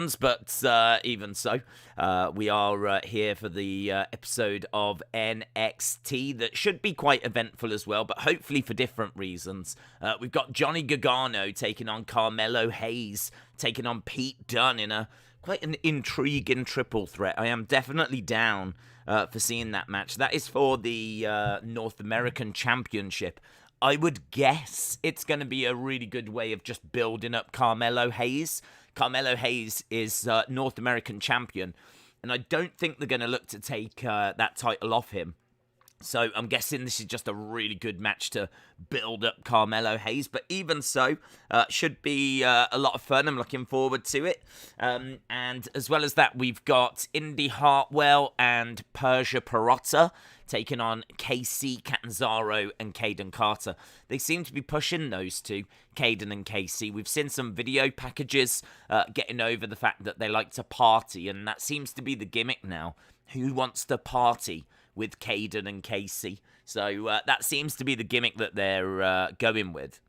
but even so, we are here for the episode of NXT that should be quite eventful as well, but hopefully for different reasons. We've got Johnny Gargano taking on Carmelo Hayes, taking on Pete Dunne in quite an intriguing triple threat. I am definitely down for seeing that match. That is for the North American Championship. I would guess it's going to be a really good way of just building up Carmelo Hayes. Carmelo Hayes is North American champion, and I don't think they're going to look to take that title off him. So I'm guessing this is just a really good match to build up Carmelo Hayes. But even so, should be a lot of fun. I'm looking forward to it. And as well as that, we've got Indi Hartwell and Persia Pirotta taking on Kacy Catanzaro and Kayden Carter. They seem to be pushing those two, Kayden and Kacy. We've seen some video packages getting over the fact that they like to party, and that seems to be the gimmick now. Who wants to party with Kayden and Kacy? So that seems to be the gimmick that they're going with.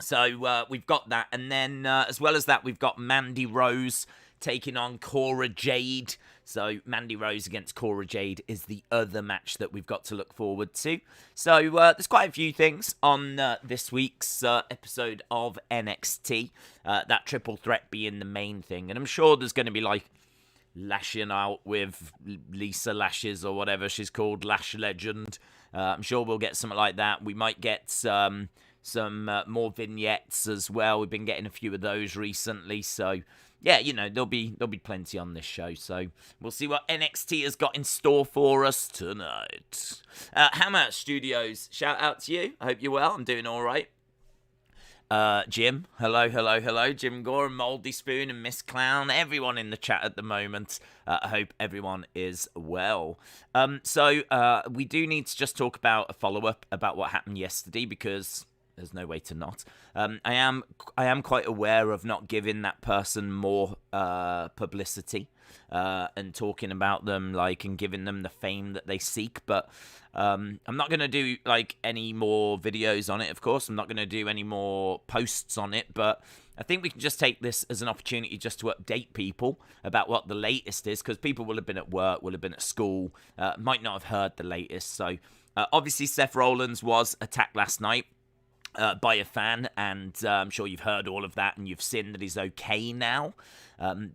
So we've got that. And then as well as that, we've got Mandy Rose taking on Cora Jade. So Mandy Rose against Cora Jade is the other match that we've got to look forward to. So there's quite a few things on this week's episode of NXT. That triple threat being the main thing. And I'm sure there's going to be like lashing out with Lisa Lashes or whatever she's called, Lash Legend. I'm sure we'll get something like that. We might get some more vignettes as well. We've been getting a few of those recently, so yeah, you know, there'll be plenty on this show. So we'll see what NXT has got in store for us tonight. Hammer Studios, shout out to you. I hope you're well. I'm doing all right. Jim, hello, Jim Gore, and Moldy Spoon, and Miss Clown, everyone in the chat at the moment. I hope everyone is well. So we do need to just talk about a follow-up about what happened yesterday, because there's no way to not. I am quite aware of not giving that person more publicity and talking about them and giving them the fame that they seek, but I'm not going to do any more videos on it, of course. I'm not going to do any more posts on it, but I think we can just take this as an opportunity just to update people about what the latest is, because people will have been at work, will have been at school, might not have heard the latest. So obviously Seth Rollins was attacked last night by a fan, and I'm sure you've heard all of that and you've seen that he's okay now.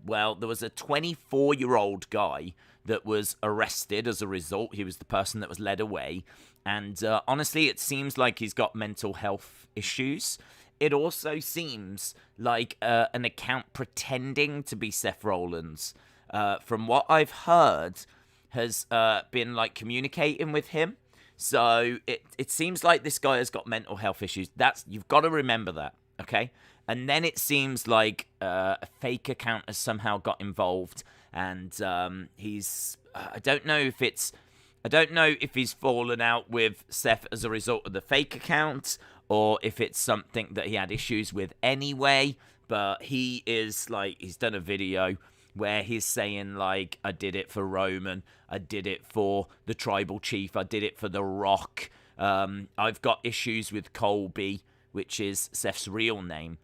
Well, there was a 24-year-old guy that was arrested as a result. He was the person that was led away, and honestly, it seems like he's got mental health issues. It also seems like an account pretending to be Seth Rollins, from what I've heard, has been communicating with him. So it seems like this guy has got mental health issues. You've got to remember that, okay? And then it seems like a fake account has somehow got involved, and he's I don't know if he's fallen out with Seth as a result of the fake account, or if it's something that he had issues with anyway. But he is he's done a video where he's saying, I did it for Roman, I did it for the Tribal Chief, I did it for The Rock, I've got issues with Colby, which is Seth's real name.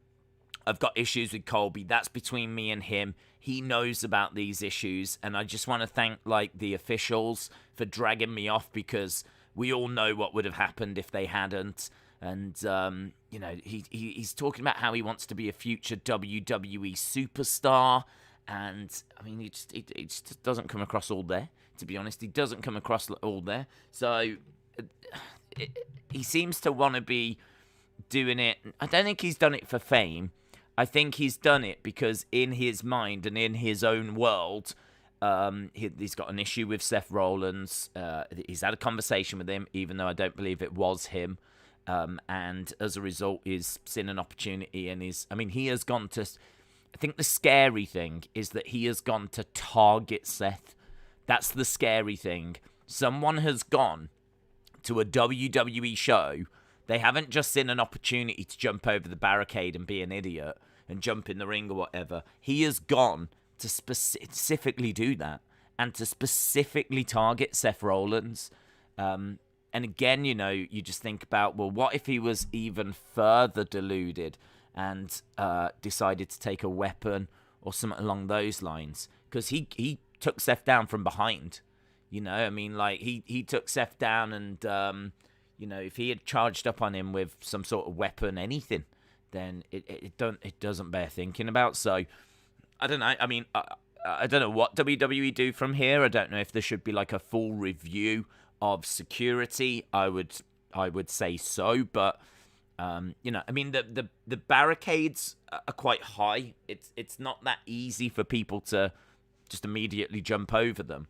I've got issues with Colby, that's between me and him. He knows about these issues, and I just want to thank, the officials for dragging me off, because we all know what would have happened if they hadn't. And, he's talking about how he wants to be a future WWE superstar. And, I mean, he just doesn't come across all there, to be honest. He doesn't come across all there. So, he seems to want to be doing it. I don't think he's done it for fame. I think he's done it because in his mind and in his own world, he's got an issue with Seth Rollins. He's had a conversation with him, even though I don't believe it was him. And as a result, he's seen an opportunity, and he has gone to... I think the scary thing is that he has gone to target Seth. That's the scary thing. Someone has gone to a WWE show. They haven't just seen an opportunity to jump over the barricade and be an idiot and jump in the ring or whatever. He has gone to specifically do that and to specifically target Seth Rollins. And again, you just think about, well, what if he was even further deluded and decided to take a weapon or something along those lines. Because he took Seth down from behind. You know, I mean, like, he took Seth down and, you know, if he had charged up on him with some sort of weapon, anything, then it doesn't bear thinking about. So, I don't know. I mean, I don't know what WWE do from here. I don't know if there should be like a full review of security. I would say so, but you know, I mean, the barricades are quite high. It's not that easy for people to just immediately jump over them.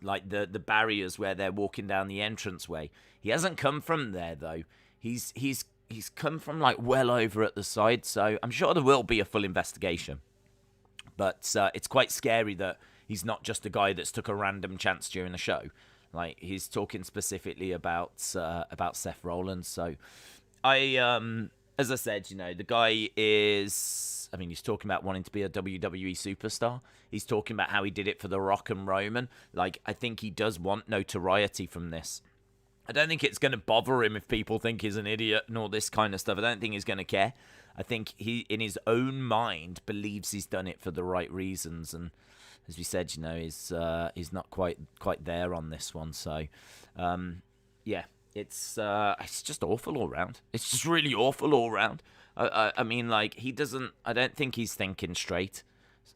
Like the barriers where they're walking down the entranceway. He hasn't come from there though. He's come from like well over at the side. So I'm sure there will be a full investigation. But it's quite scary that he's not just a guy that's took a random chance during the show. Like, he's talking specifically about Seth Rollins. So, as I said, you know, the guy is, I mean, he's talking about wanting to be a WWE superstar. He's talking about how he did it for The Rock and Roman. Like, I think he does want notoriety from this. I don't think it's going to bother him if people think he's an idiot and all this kind of stuff. I don't think he's going to care. I think he, in his own mind, believes he's done it for the right reasons. And as we said, you know, he's not quite there on this one. So, yeah, it's just awful all round. It's just really awful all round. I mean, like, he doesn't. I don't think he's thinking straight.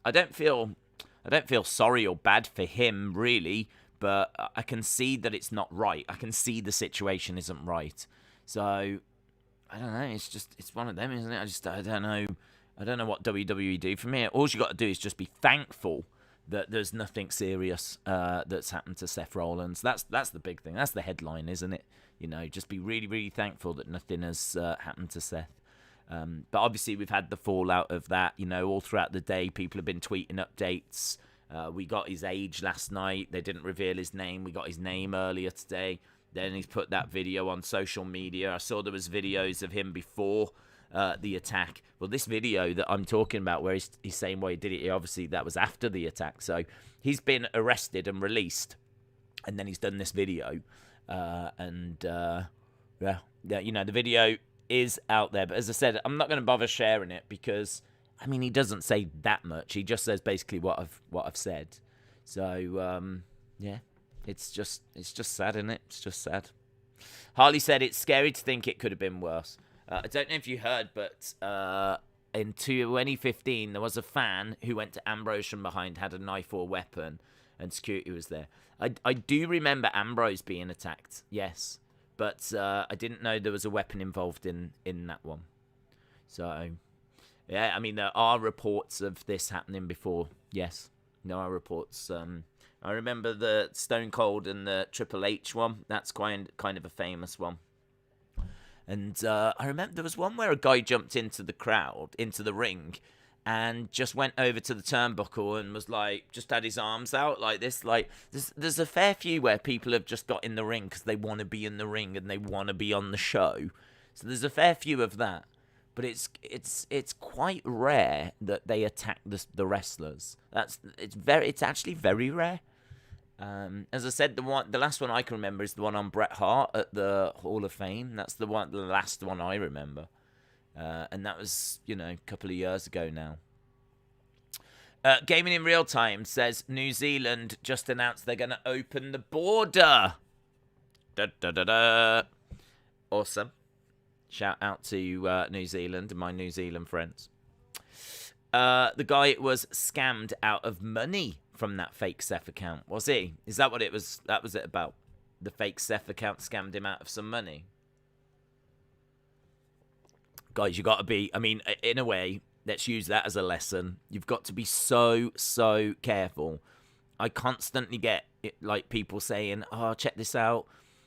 I don't feel sorry or bad for him, really. But I can see that it's not right. I can see the situation isn't right. So, I don't know. It's one of them, isn't it? I don't know what WWE do from here. All you got to do is just be thankful that there's nothing serious that's happened to Seth Rollins. That's the big thing. That's the headline, isn't it? You know, just be really, really thankful that nothing has happened to Seth. But obviously, we've had the fallout of that. You know, all throughout the day, people have been tweeting updates. We got his age last night. They didn't reveal his name. We got his name earlier today. Then he's put that video on social media. I saw there was videos of him before the attack. Well, this video that I'm talking about where he's saying why he did it, obviously that was after the attack. So he's been arrested and released. And then he's done this video. Yeah, you know, the video is out there. But as I said, I'm not going to bother sharing it because, I mean, he doesn't say that much. He just says basically what I've said. So, yeah, it's just sad, isn't it? It's just sad. Harley said it's scary to think it could have been worse. I don't know if you heard, but in 2015, there was a fan who went to Ambrose from behind, had a knife or weapon, and security was there. I do remember Ambrose being attacked, yes, but I didn't know there was a weapon involved in that one. So, yeah, I mean, there are reports of this happening before, yes. There are reports. I remember the Stone Cold and the Triple H one. That's kind of a famous one. And I remember there was one where a guy jumped into the crowd, into the ring, and just went over to the turnbuckle and was like, just had his arms out like this. Like, there's a fair few where people have just got in the ring because they want to be in the ring and they want to be on the show. So there's a fair few of that. But it's quite rare that they attack the wrestlers. It's actually very rare. As I said, the last one I can remember is the one on Bret Hart at the Hall of Fame. That's the last one I remember, and that was, you know, a couple of years ago now. Gaming in Real Time says New Zealand just announced they're going to open the border. Da, da, da, da. Awesome. Shout out to New Zealand and my New Zealand friends. The guy was scammed out of money from that fake Seth account, was he? Is that what it was? That was it about? The fake Seth account scammed him out of some money? Guys, you got to be, I mean, in a way, let's use that as a lesson. You've got to be so careful. I constantly get, like, people saying, oh, check this out.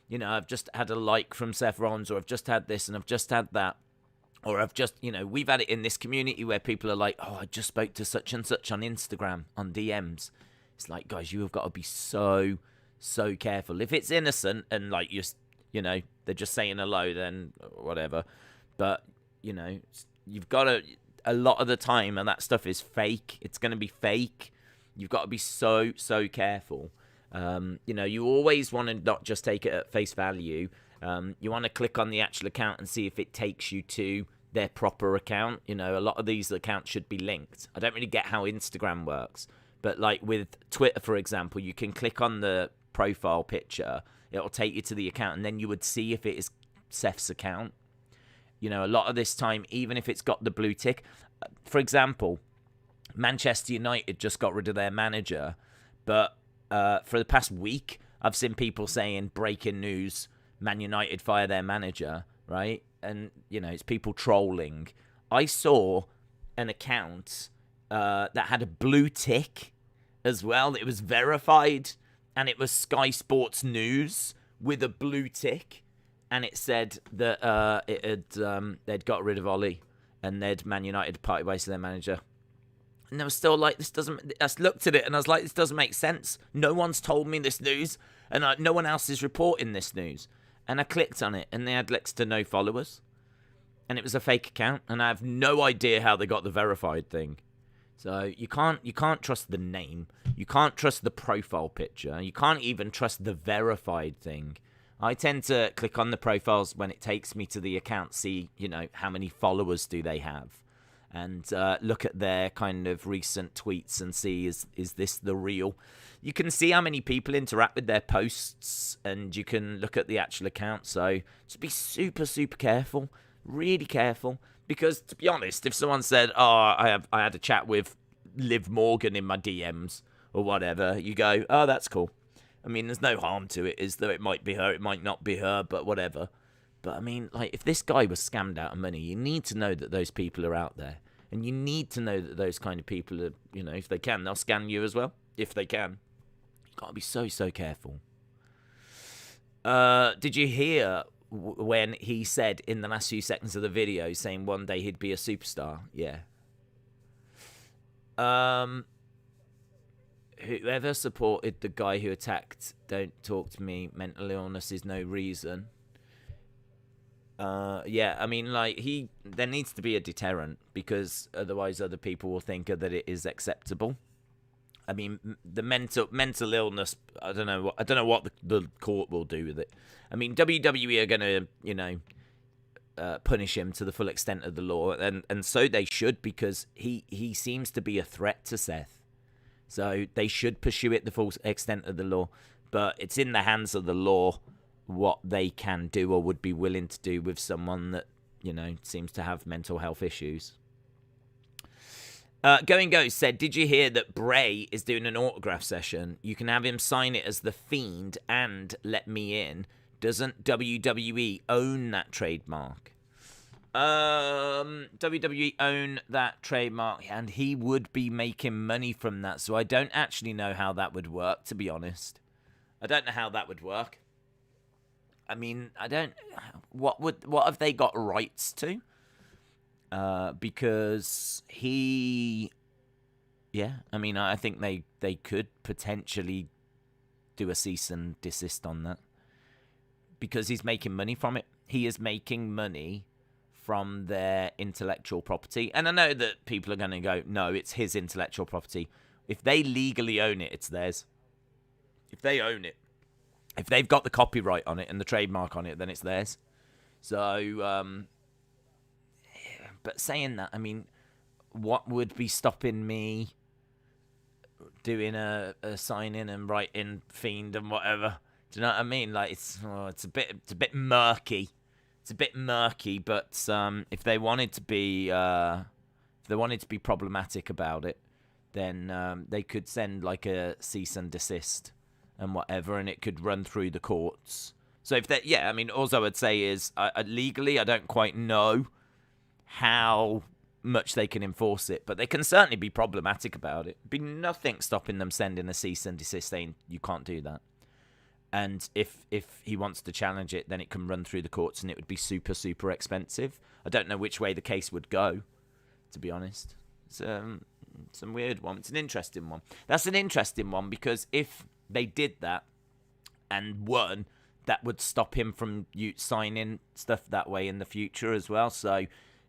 You know, I've just had a like from Seth Rollins, or I've just had this and I've just had that. Or I've just, you know, we've had it in this community where people are like, oh, I just spoke to such and such on Instagram, on DMs. It's like, guys, you have got to be so careful. If it's innocent and, like, you know, they're just saying hello, then whatever. But, you know, you've got to, a lot of the time, and that stuff is fake. It's going to be fake. You've got to be so careful. You know, you always want to not just take it at face value. You want to click on the actual account and see if it takes you to their proper account. You know, a lot of these accounts should be linked. I don't really get how Instagram works, but like with Twitter, for example, you can click on the profile picture, it'll take you to the account, and then you would see if it is Seth's account. You know, a lot of this time, even if it's got the blue tick, for example, Manchester United just got rid of their manager, but for the past week, I've seen people saying, breaking news, Man United fire their manager, right? And, you know, it's people trolling. I saw an account that had a blue tick as well. It was verified, and it was Sky Sports News with a blue tick. And it said that they'd got rid of Ollie, and they'd Man United parted ways to their manager. And I was still like, this doesn't... I looked at it, and I was like, this doesn't make sense. No one's told me this news, and no one else is reporting this news. And I clicked on it, and they had next to no followers. And it was a fake account, and I have no idea how they got the verified thing. So you can't trust the name. You can't trust the profile picture. You can't even trust the verified thing. I tend to click on the profiles when it takes me to the account, see, you know, how many followers do they have, and look at their kind of recent tweets and see, is this the real? You can see how many people interact with their posts, and you can look at the actual account. So just be super, super careful, really careful, because to be honest, if someone said, "Oh, I had a chat with Liv Morgan in my DMs" or whatever, you go, "Oh, that's cool." I mean, there's no harm to it, is there? It might be her, it might not be her, but whatever. But I mean, like, if this guy was scammed out of money, you need to know that those people are out there. And you need to know that those kind of people are, you know, if they can, they'll scam you as well. If they can. You've got to be so, so careful. Did you hear when he said in the last few seconds of the video saying one day he'd be a superstar? Yeah. Whoever supported the guy who attacked Don't Talk to Me, mental illness is no reason. Yeah, I mean, like, there needs to be a deterrent, because otherwise other people will think that it is acceptable. I mean, the mental illness, I don't know what the court will do with it. I mean, WWE are going to, you know, punish him to the full extent of the law, and so they should, because he seems to be a threat to Seth. So they should pursue it the full extent of the law. But it's in the hands of the law what they can do or would be willing to do with someone that, you know, seems to have mental health issues. Going Go said, did you hear that Bray is doing an autograph session? You can have him sign it as The Fiend and Let Me In. Doesn't WWE own that trademark? WWE own that trademark, and he would be making money from that, so I don't actually know how that would work, to be honest. I don't know how that would work. I mean, what have they got rights to? Because I mean, I think they could potentially do a cease and desist on that, because he's making money from it. He is making money from their intellectual property. And I know that people are going to go, no, it's his intellectual property. If they legally own it, it's theirs. If they own it, if they've got the copyright on it and the trademark on it, then it's theirs. So, but saying that, I mean, what would be stopping me doing a sign-in and writing Fiend and whatever? Do you know what I mean? Like, it's a bit murky. It's a bit murky, but if they wanted to be problematic about it, then they could send like a cease and desist and whatever, and it could run through the courts. So if that, yeah, I mean, all I would say is legally, I don't quite know how much they can enforce it, but they can certainly be problematic about it. Be nothing stopping them sending a cease and desist saying you can't do that. And if he wants to challenge it, then it can run through the courts, and it would be super, super expensive. I don't know which way the case would go, to be honest. It's some weird one. It's an interesting one. That's an interesting one, because if they did that and won, that would stop him from signing stuff that way in the future as well. So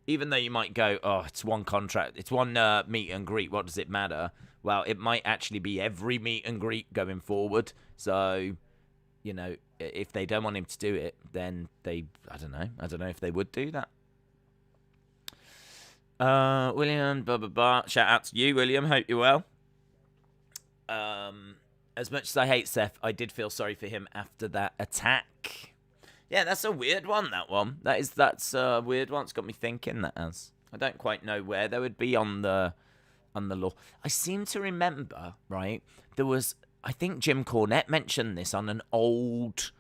even though you might go, oh, it's one contract, it's one meet and greet, what does it matter? Well, it might actually be every meet and greet going forward. So, you know, if they don't want him to do it, then I don't know if they would do that. William, blah, blah, blah. Shout out to you, William. Hope you're well. As much as I hate Seth, I did feel sorry for him after that attack. Yeah, that's a weird one, that one. That's a weird one. It's got me thinking, that has. I don't quite know where they would be on the law. I seem to remember, right, there was, I think Jim Cornette mentioned this on an old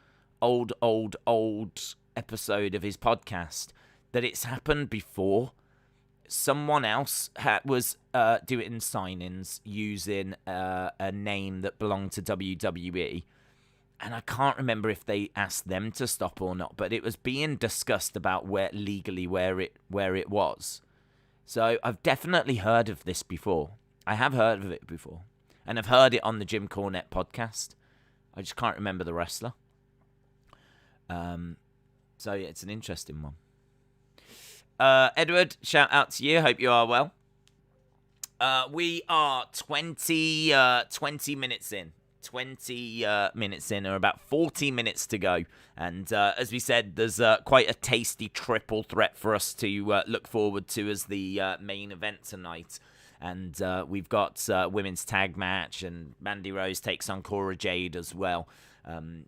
episode of his podcast, that it's happened before. Someone else was doing signings using a name that belonged to WWE. And I can't remember if they asked them to stop or not, but it was being discussed about where it was. So I've definitely heard of this before. I have heard of it before. And I've heard it on the Jim Cornette podcast. I just can't remember the wrestler. So yeah, it's an interesting one. Edward, shout out to you. Hope you are well. We are 20 minutes in. 20 minutes in, or about 40 minutes to go. And as we said, there's quite a tasty triple threat for us to look forward to as the main event tonight. And we've got women's tag match, and Mandy Rose takes on Cora Jade as well. And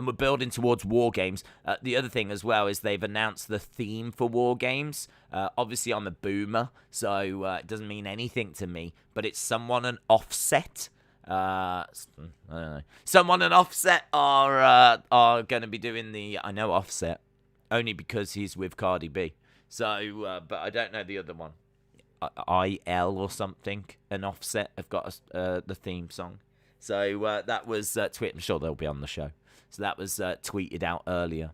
we're building towards War Games. The other thing as well is they've announced the theme for War Games. Obviously, I'm a boomer, so it doesn't mean anything to me. But it's someone and Offset. I don't know. Someone and Offset are going to be doing the. I know Offset only because he's with Cardi B. So, but I don't know the other one. IL or something. And Offset have got the theme song. So that was tweeted. I'm sure they'll be on the show. So that was tweeted out earlier.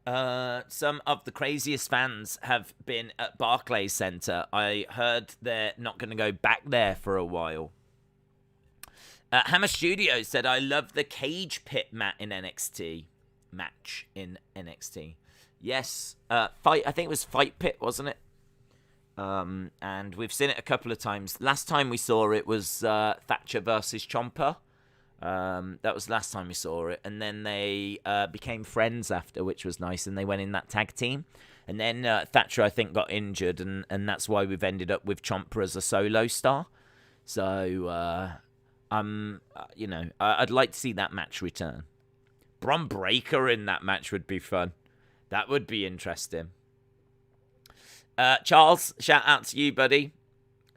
Some of the craziest fans have been at Barclays Center. I heard they're not going to go back there for a while. Hammer Studios said, I love the cage pit match in NXT. Yes, fight. I think it was Fight Pit, wasn't it? And we've seen it a couple of times. Last time we saw it was Thatcher versus Ciampa. That was the last time we saw it. And then they became friends after, which was nice. And they went in that tag team. And then Thatcher, I think, got injured. And that's why we've ended up with Ciampa as a solo star. So, I'd like to see that match return. Bron Breakker in that match would be fun. That would be interesting. Charles, shout out to you, buddy.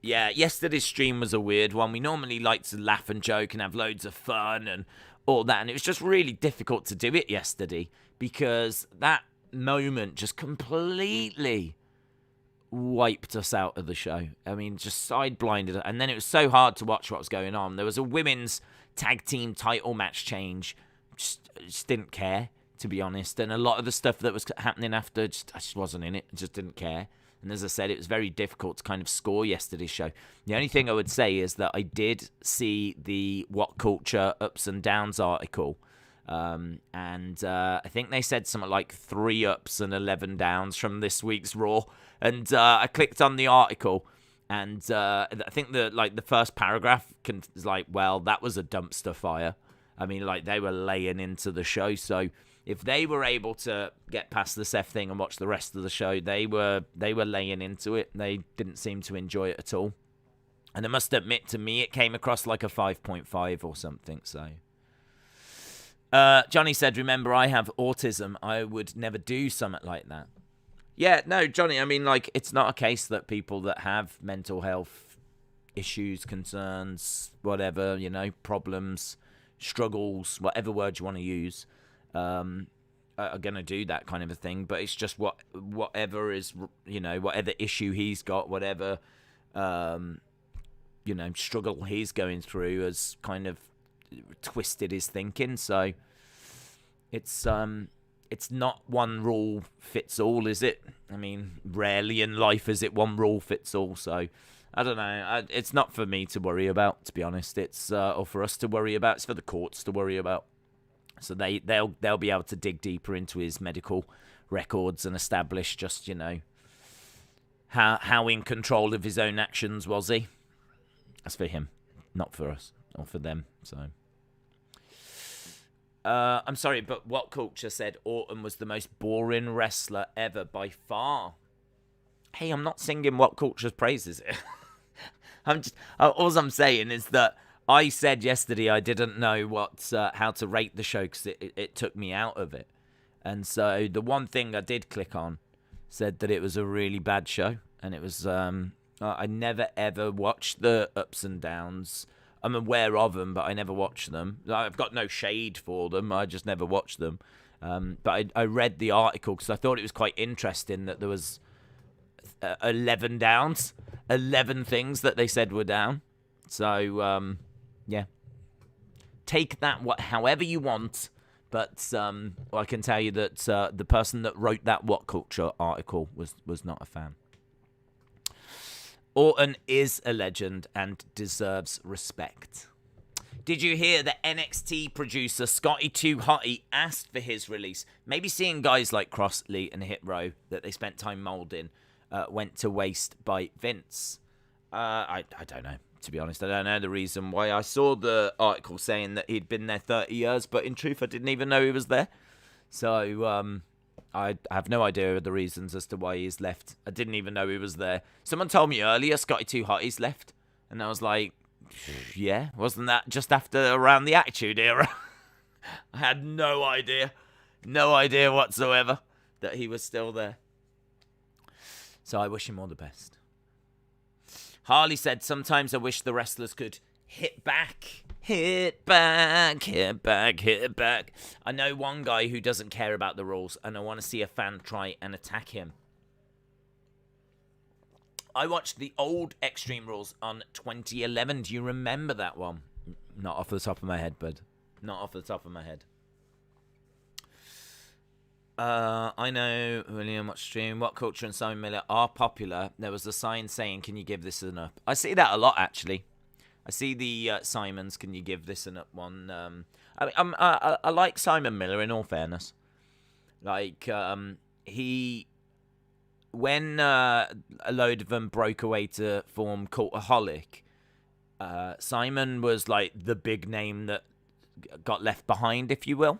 Yeah, yesterday's stream was a weird one. We normally like to laugh and joke and have loads of fun and all that. And it was just really difficult to do it yesterday because that moment just completely wiped us out of the show. I mean, just side-blinded. And then it was so hard to watch what was going on. There was a women's tag team title match change. Just didn't care, to be honest. And a lot of the stuff that was happening after, I just wasn't in it. I just didn't care. And as I said, it was very difficult to kind of score yesterday's show. The only thing I would say is that I did see the What Culture Ups and Downs article. And I think they said something like 3 ups and 11 downs from this week's Raw. And I clicked on the article. And I think the first paragraph is like, well, that was a dumpster fire. I mean, like, they were laying into the show. So if they were able to get past the Seth thing and watch the rest of the show, they were laying into it. They didn't seem to enjoy it at all. And I must admit, to me, it came across like a 5.5 or something. So Johnny said, remember, I have autism. I would never do something like that. Yeah, no, Johnny, I mean, like, it's not a case that people that have mental health issues, concerns, whatever, problems, struggles, whatever word you want to use, are going to do that kind of a thing. But it's just whatever is, whatever issue he's got, whatever, struggle he's going through has kind of twisted his thinking. So it's not one rule fits all, is it? I mean, rarely in life is it one rule fits all. So I don't know. It's not for me to worry about, to be honest. It's or for us to worry about. It's for the courts to worry about. So they'll be able to dig deeper into his medical records and establish just how in control of his own actions was he. That's for him, not for us or for them. So I'm sorry, but What Culture said Orton was the most boring wrestler ever by far. Hey, I'm not singing What Culture's praises here. All I'm saying is that I said yesterday I didn't know how to rate the show because it took me out of it. And so the one thing I did click on said that it was a really bad show. And it was, I never ever watched the ups and downs. I'm aware of them, but I never watched them. I've got no shade for them. I just never watched them. But I read the article because I thought it was quite interesting that there was 11 downs, 11 things that they said were down. So, yeah. Take that however you want. But I can tell you that the person that wrote that What Culture article was not a fan. Orton is a legend and deserves respect. Did you hear that NXT producer Scotty 2 Hotty asked for his release? Maybe seeing guys like Crossley and Hit Row that they spent time moulding went to waste by Vince. I don't know. To be honest, I don't know the reason why. I saw the article saying that he'd been there 30 years, but in truth, I didn't even know he was there. So, I have no idea of the reasons as to why he's left. I didn't even know he was there. Someone told me earlier Scotty 2 Hotty's left. And I was like, yeah, wasn't that just around the Attitude Era? I had no idea. No idea whatsoever that he was still there. So I wish him all the best. Harley said, sometimes I wish the wrestlers could hit back. Hit back, hit back, hit back. I know one guy who doesn't care about the rules, and I want to see a fan try and attack him. I watched the old Extreme Rules on 2011. Do you remember that one? Not off the top of my head, bud. Not off the top of my head. I know William watched stream. What Culture and Simon Miller are popular. There was a sign saying, can you give this an up? I see that a lot, actually. I see the Simons, can you give this an up one? I like Simon Miller, in all fairness. Like, when a load of them broke away to form Cultaholic, Simon was like the big name that got left behind, if you will.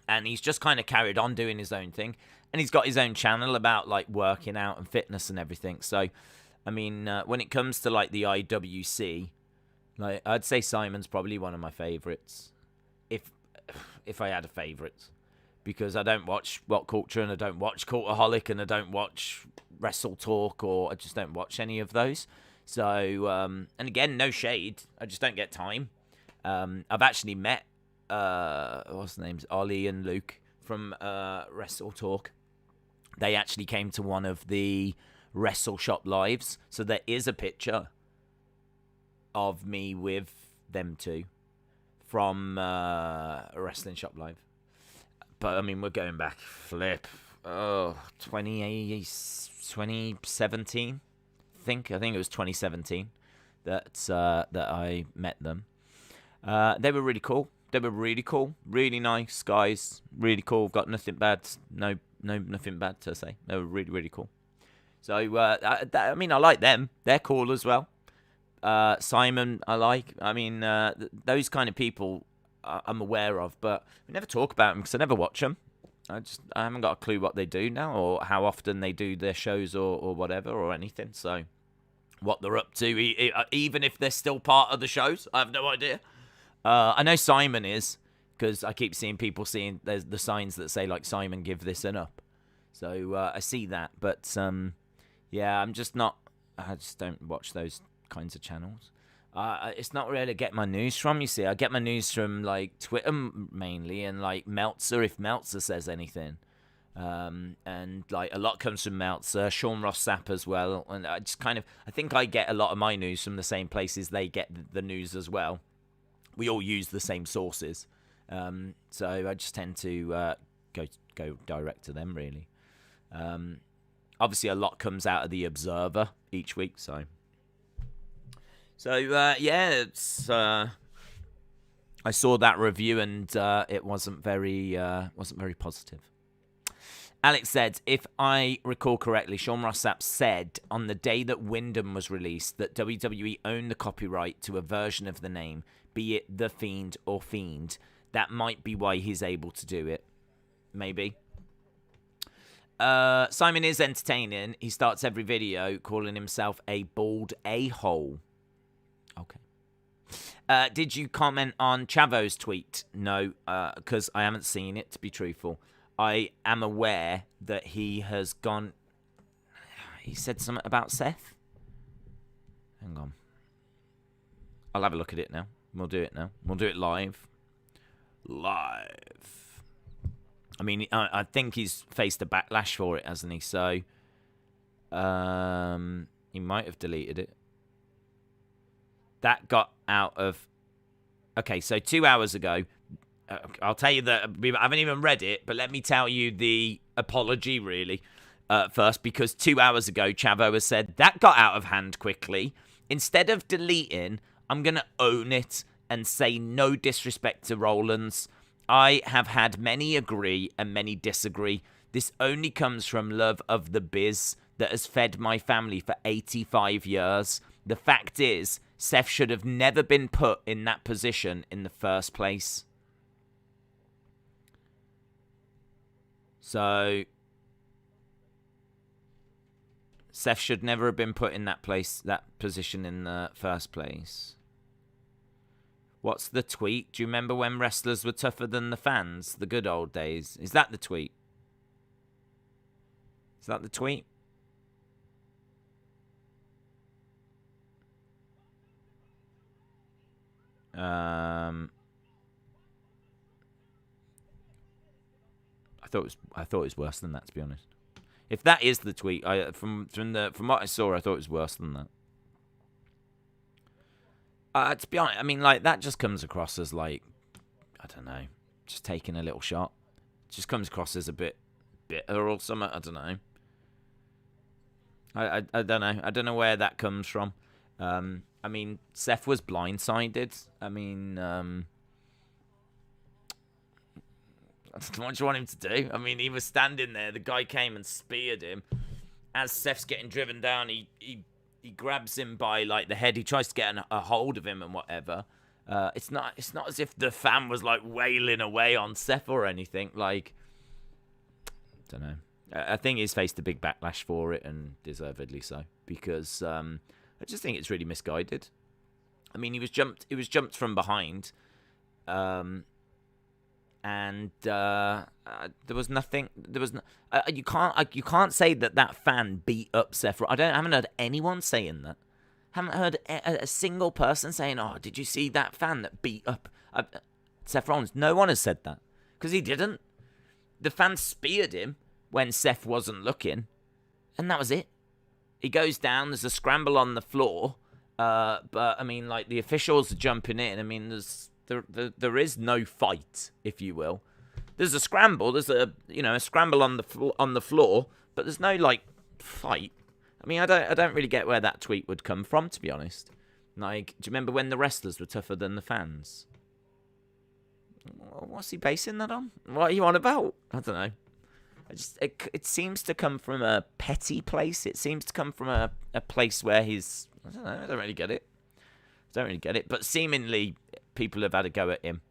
And he's just kind of carried on doing his own thing. And he's got his own channel about, like, working out and fitness and everything. So, I mean, when it comes to, like, the IWC, like, I'd say Simon's probably one of my favorites. If I had a favorite. Because I don't watch What Culture and I don't watch Cultaholic and I don't watch Wrestle Talk, or I just don't watch any of those. So, and again, no shade. I just don't get time. I've actually met what's the names? Ollie and Luke from Wrestle Talk. They actually came to one of the Wrestle Shop lives, so there is a picture of me with them two from Wrestling Shop Live. But I mean, we're going back 2017. I think it was 2017 that I met them. They were really cool. They were really cool, really nice guys, really cool. Got nothing bad, nothing bad to say. They were really, really cool. So I mean, I like them. They're cool as well. Simon, I like. I mean, those kind of people I'm aware of, but we never talk about them because I never watch them. I haven't got a clue what they do now or how often they do their shows or whatever or anything. So what they're up to, even if they're still part of the shows, I have no idea. I know Simon is, because I keep seeing people there's the signs that say, like, Simon, give this an up. So I see that. But, yeah, I just don't watch those kinds of channels. It's not really get my news from, you see. I get my news from, like, Twitter mainly and, like, Meltzer, if Meltzer says anything. And, like, a lot comes from Meltzer, Sean Ross Sapp as well. And I think I get a lot of my news from the same places they get the news as well. We all use the same sources, so I just tend to go direct to them, really. Obviously, a lot comes out of the Observer each week, so yeah, it's. I saw that review and it wasn't very positive. Alex said, if I recall correctly, Sean Ross Sapp said on the day that Wyndham was released that WWE owned the copyright to a version of the name, be it The Fiend or Fiend. That might be why he's able to do it. Maybe. Simon is entertaining. He starts every video calling himself a bald a-hole. Okay. Did you comment on Chavo's tweet? No, because I haven't seen it, to be truthful. I am aware that he has gone... He said something about Seth? Hang on. I'll have a look at it now. We'll do it now. We'll do it live. Live. I mean, I think he's faced a backlash for it, hasn't he? So, he might have deleted it. That got out of... Okay, so 2 hours ago, I'll tell you that I haven't even read it, but let me tell you the apology, really, first, because 2 hours ago, Chavo has said, that got out of hand quickly. Instead of deleting, I'm going to own it and say no disrespect to Rollins. I have had many agree and many disagree. This only comes from love of the biz that has fed my family for 85 years. The fact is, Seth should have never been put in that position in the first place. So, Seth should never have been put in that position in the first place. What's the tweet? Do you remember when wrestlers were tougher than the fans? The good old days. Is that the tweet? Is that the tweet? I thought it was worse than that, to be honest. If that is the tweet, from what I saw, I thought it was worse than that. To be honest, I mean, like, that just comes across as, like, I don't know, just taking a little shot. It just comes across as a bit bitter or something. I don't know. I don't know. I don't know where that comes from. I mean, Seth was blindsided. I mean, what do you want him to do? I mean, he was standing there. The guy came and speared him. As Seth's getting driven down, he grabs him by, like, the head. He tries to get a hold of him and whatever. It's not as if the fan was, like, wailing away on Seth or anything. Like, I don't know. I think he's faced a big backlash for it, and deservedly so, because I just think it's really misguided. I mean, he was jumped from behind, and there was nothing. There was you can't say that fan beat up Seth. I haven't heard anyone saying that. Haven't heard a single person saying, "Oh, did you see that fan that beat up Seth Rollins?" No one has said that, because he didn't. The fan speared him when Seth wasn't looking, and that was it. He goes down. There's a scramble on the floor, but I mean, like, the officials are jumping in. I mean, there is no fight, if you will. There's a scramble. There's a scramble on the floor, but there's no, like, fight. I mean, I don't really get where that tweet would come from, to be honest. Like, do you remember when the wrestlers were tougher than the fans? What's he basing that on? What are you on about? I don't know. It seems to come from a petty place. It seems to come from a place where he's... I don't know. I don't really get it. But seemingly, people have had a go at him.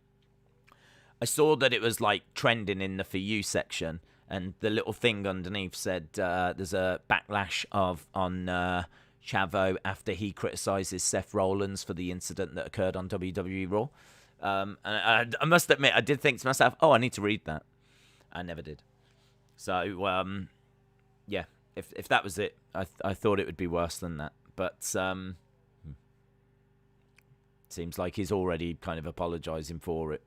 I saw that it was, like, trending in the For You section, and the little thing underneath said there's a backlash on Chavo after he criticises Seth Rollins for the incident that occurred on WWE Raw. And I must admit, I did think to myself, oh, I need to read that. I never did. So, yeah, if that was it, I thought it would be worse than that. But seems like he's already kind of apologising for it.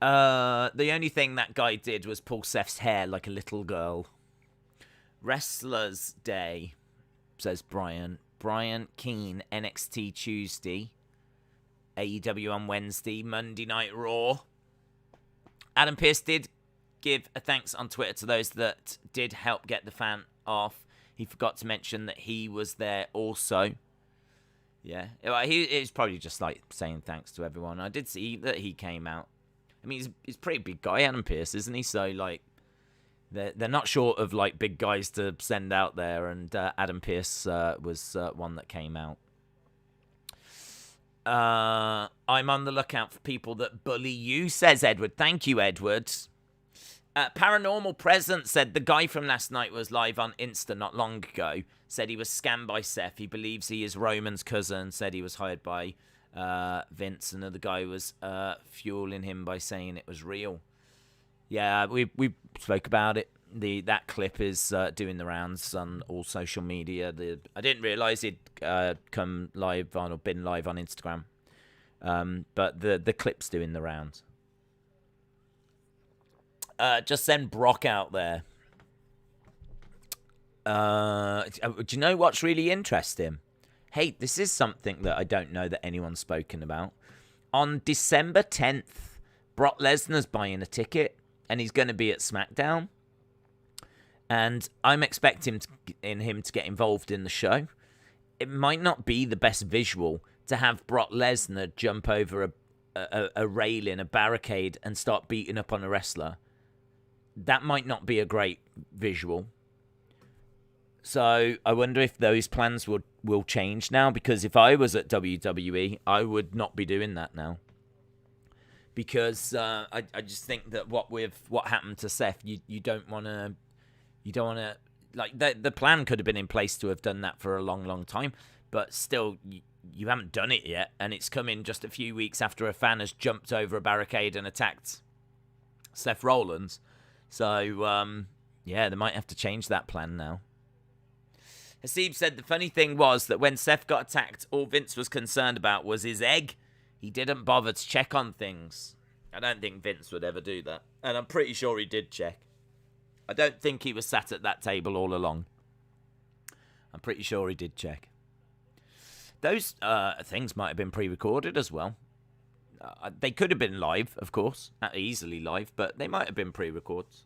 The only thing that guy did was pull Seth's hair like a little girl. Wrestlers Day, says Brian. Brian Keane, NXT Tuesday. AEW on Wednesday. Monday Night Raw. Adam Pearce did give a thanks on Twitter to those that did help get the fan off. He forgot to mention that he was there also. Yeah, he's probably just, like, saying thanks to everyone. I did see that he came out. I mean, he's a pretty big guy, Adam Pearce, isn't he? So, like, they're not short of, like, big guys to send out there, and Adam Pearce was one that came out. I'm on the lookout for people that bully you, says Edward. Thank you, Edward. Paranormal Presence said the guy from last night was live on Insta not long ago. Said he was scammed by Seth. He believes he is Roman's cousin. Said he was hired by Vince. Another guy was fueling him by saying it was real. Yeah, we spoke about it. That clip is doing the rounds on all social media. I didn't realise he'd come live on or been live on Instagram. But the clip's doing the rounds. Just send Brock out there. Do you know what's really interesting? Hey, this is something that I don't know that anyone's spoken about. On December 10th, Brock Lesnar's buying a ticket, and he's going to be at SmackDown. And I'm expecting him to get involved in the show. It might not be the best visual to have Brock Lesnar jump over a railing, a barricade, and start beating up on a wrestler. That might not be a great visual. So I wonder if those plans will change now, because if I was at WWE, I would not be doing that now. Because I just think that what happened to Seth, you don't want to, like, the plan could have been in place to have done that for a long, long time, but still, you haven't done it yet, and it's come in just a few weeks after a fan has jumped over a barricade and attacked Seth Rollins. So, yeah, they might have to change that plan now. Hasib said the funny thing was that when Seth got attacked, all Vince was concerned about was his egg. He didn't bother to check on things. I don't think Vince would ever do that. And I'm pretty sure he did check. I don't think he was sat at that table all along. I'm pretty sure he did check. Those things might have been pre-recorded as well. They could have been live, of course. Not easily live, but they might have been pre-records.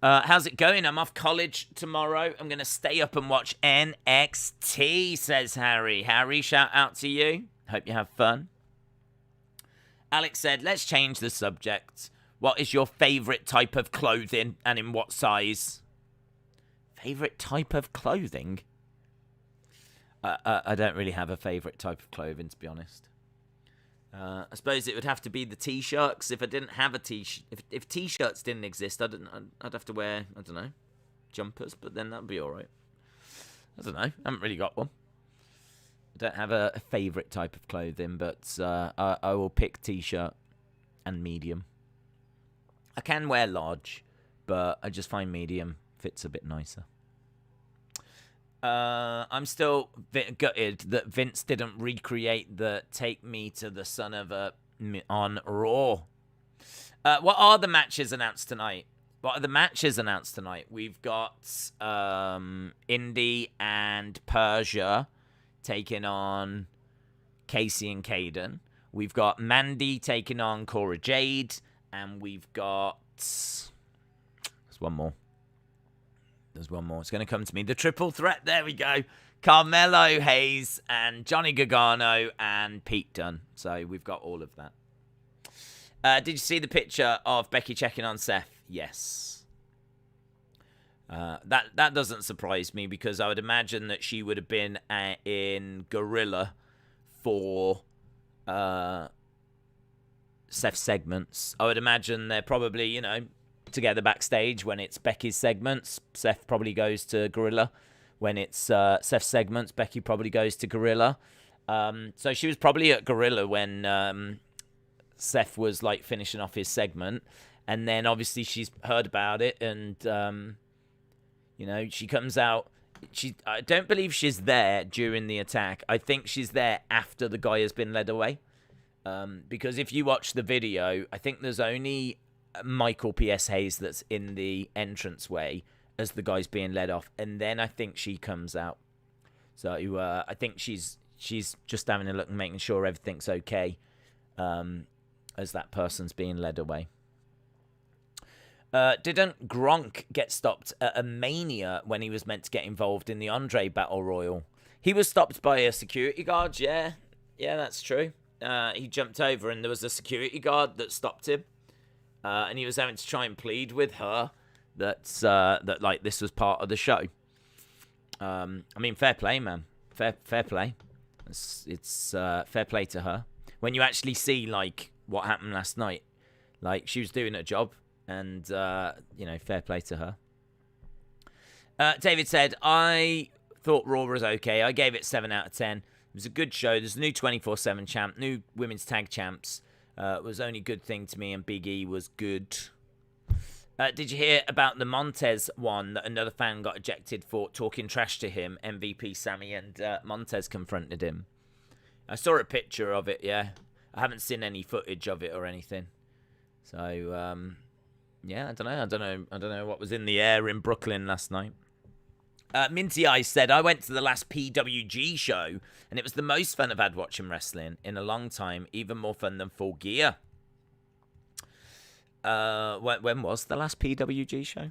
How's it going? I'm off college tomorrow. I'm going to stay up and watch NXT, says Harry. Harry, shout out to you. Hope you have fun. Alex said, let's change the subject. What is your favourite type of clothing and in what size? Favourite type of clothing? I don't really have a favourite type of clothing, to be honest. I suppose it would have to be the t-shirts. If I didn't have a t-shirt, if t-shirts didn't exist, I'd have to wear, I don't know, jumpers, but then that'd be all right. I don't know. I haven't really got one. I don't have a favourite type of clothing, but I will pick t-shirt and medium. I can wear large, but I just find medium fits a bit nicer. I'm still gutted that Vince didn't recreate the "Take Me to the Son of a" on Raw. What are the matches announced tonight? We've got Indi and Persia taking on Kacy and Kayden. We've got Mandy taking on Cora Jade. And we've got... There's one more. It's going to come to me. The triple threat. There we go. Carmelo Hayes and Johnny Gargano and Pete Dunne. So we've got all of that. Did you see the picture of Becky checking on Seth? Yes. That doesn't surprise me, because I would imagine that she would have been in Gorilla for Seth's segments. I would imagine they're probably, together backstage when it's Becky's segments. Seth probably goes to Gorilla. When it's Seth's segments, Becky probably goes to Gorilla. So she was probably at Gorilla when Seth was like finishing off his segment. And then obviously she's heard about it, and she comes out. I don't believe she's there during the attack. I think she's there after the guy has been led away. Because if you watch the video, I think there's only Michael P.S. Hayes that's in the entranceway as the guy's being led off, and then I think she comes out. So I think she's just having a look and making sure everything's okay as that person's being led away. Didn't Gronk get stopped at a Mania when he was meant to get involved in the Andre Battle Royal? He was stopped by a security guard, yeah, that's true. He jumped over and there was a security guard that stopped him. And he was having to try and plead with her that like this was part of the show. I mean, fair play, man. Fair play. It's fair play to her. When you actually see like what happened last night, like she was doing her job. And, fair play to her. David said, I thought Raw was okay. I gave it 7 out of 10. It was a good show. There's a new 24/7 champ, new women's tag champs. It was only good thing to me, and Big E was good. Did you hear about the Montez one that another fan got ejected for talking trash to him? MVP Sammy and Montez confronted him. I saw a picture of it, yeah. I haven't seen any footage of it or anything. So, I don't know what was in the air in Brooklyn last night. Minty Eyes said, I went to the last PWG show, and it was the most fun I've had watching wrestling in a long time, even more fun than Full Gear. When was the last PWG show?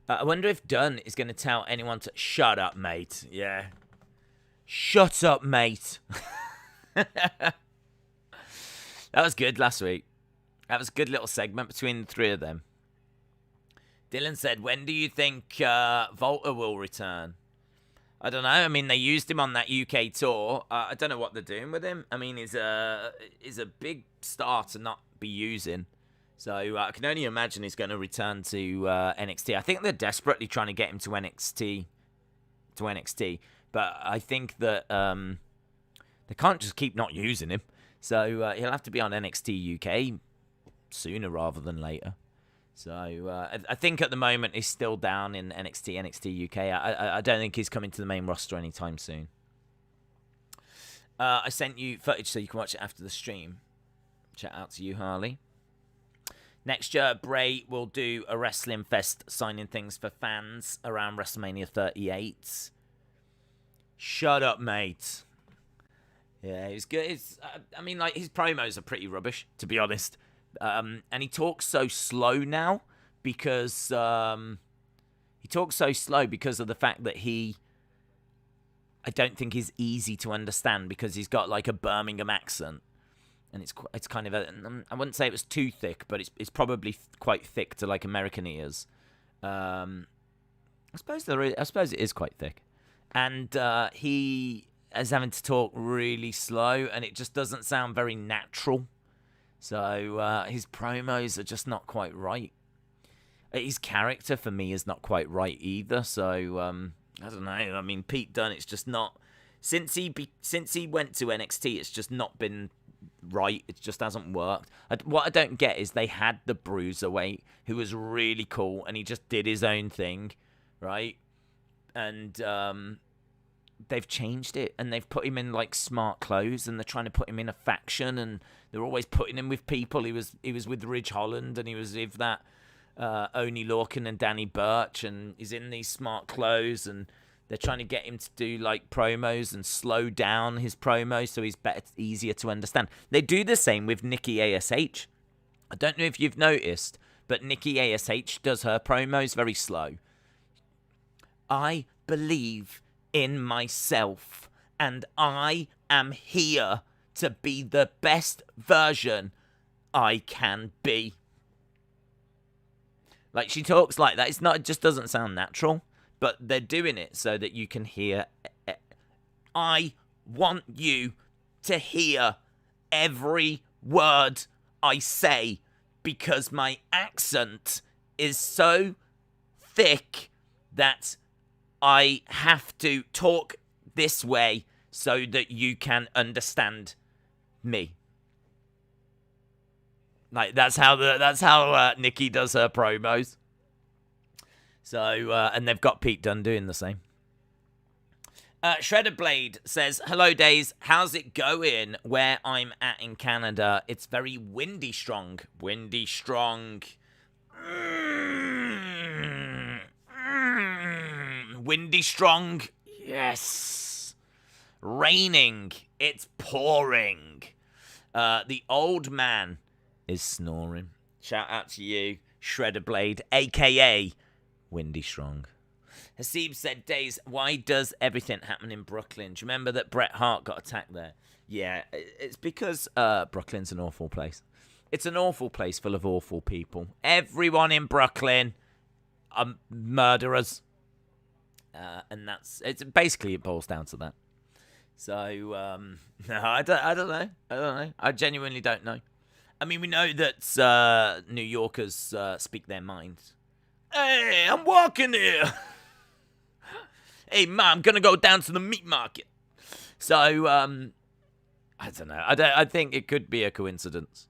I wonder if Dunn is going to tell anyone to shut up, mate. Yeah. Shut up, mate. That was good last week. That was a good little segment between the three of them. Dylan said, when do you think Volta will return? I don't know. I mean, they used him on that UK tour. I don't know what they're doing with him. I mean, he's a big star to not be using. So I can only imagine he's going to return to NXT. I think they're desperately trying to get him to NXT. But I think that they can't just keep not using him. So he'll have to be on NXT UK sooner rather than later. So I think at the moment he's still down in NXT UK. I don't think he's coming to the main roster anytime soon. I sent you footage so you can watch it after the stream. Shout out to you, Harley. Next year, Bray will do a Wrestling Fest signing things for fans around WrestleMania 38. Shut up, mate. Yeah, he's good. His promos are pretty rubbish, to be honest. And he talks so slow now because of the fact that I don't think he's easy to understand because he's got like a Birmingham accent, and it's kind of I wouldn't say it was too thick, but it's probably quite thick to like American ears. I suppose it is quite thick, and he is having to talk really slow, and it just doesn't sound very natural. So his promos are just not quite right. His character for me is not quite right either. So I don't know. I mean, Pete Dunne, it's just not since he went to NXT. It's just not been right. It just hasn't worked. What I don't get is they had the Bruiserweight who was really cool, and he just did his own thing, right? And they've changed it, and they've put him in like smart clothes, and they're trying to put him in a faction, and they're always putting him with people. He was with Ridge Holland, and he was with that Oney Lorcan and Danny Burch, and he's in these smart clothes, and they're trying to get him to do like promos and slow down his promos so he's easier to understand. They do the same with Nikki ASH. I don't know if you've noticed, but Nikki ASH does her promos very slow. I believe in myself, and I am here to be the best version I can be. Like, she talks like that. It just doesn't sound natural, but they're doing it so that you can hear. I want you to hear every word I say because my accent is so thick that I have to talk this way so that you can understand me. Like, that's how Nikki does her promos. So, and they've got Pete Dunne doing the same. Shredder Blade says, hello, Days. How's it going where I'm at in Canada? It's very windy strong. Windy strong. Windy strong. Yes. Raining. It's pouring. The old man is snoring. Shout out to you, Shredder Blade, a.k.a. Windy Strong. Hasib said, Days, why does everything happen in Brooklyn? Do you remember that Bret Hart got attacked there? Yeah, it's because Brooklyn's an awful place. It's an awful place full of awful people. Everyone in Brooklyn are murderers. And it boils down to that. So, no, I don't know. I genuinely don't know. I mean, we know that New Yorkers speak their minds. Hey, I'm walking here. Hey, ma, I'm going to go down to the meat market. So, I don't know. I think it could be a coincidence.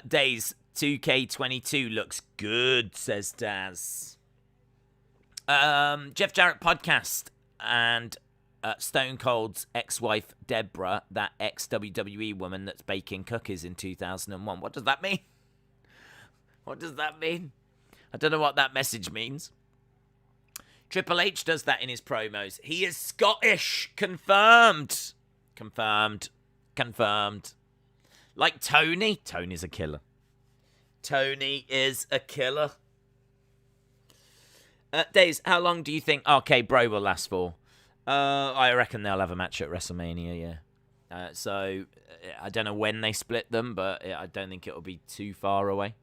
Days 2K22 looks good, says Daz. Jeff Jarrett podcast and Stone Cold's ex-wife Deborah, that ex-WWE woman that's baking cookies in 2001. What does that mean? What does that mean? I don't know what that message means. Triple H does that in his promos. He is Scottish. Confirmed. Confirmed. Confirmed. Like Tony. Tony's a killer. Tony is a killer. Days, how long do you think RK Bro will last for? I reckon they'll have a match at WrestleMania, yeah. So, I don't know when they split them, but I don't think it'll be too far away.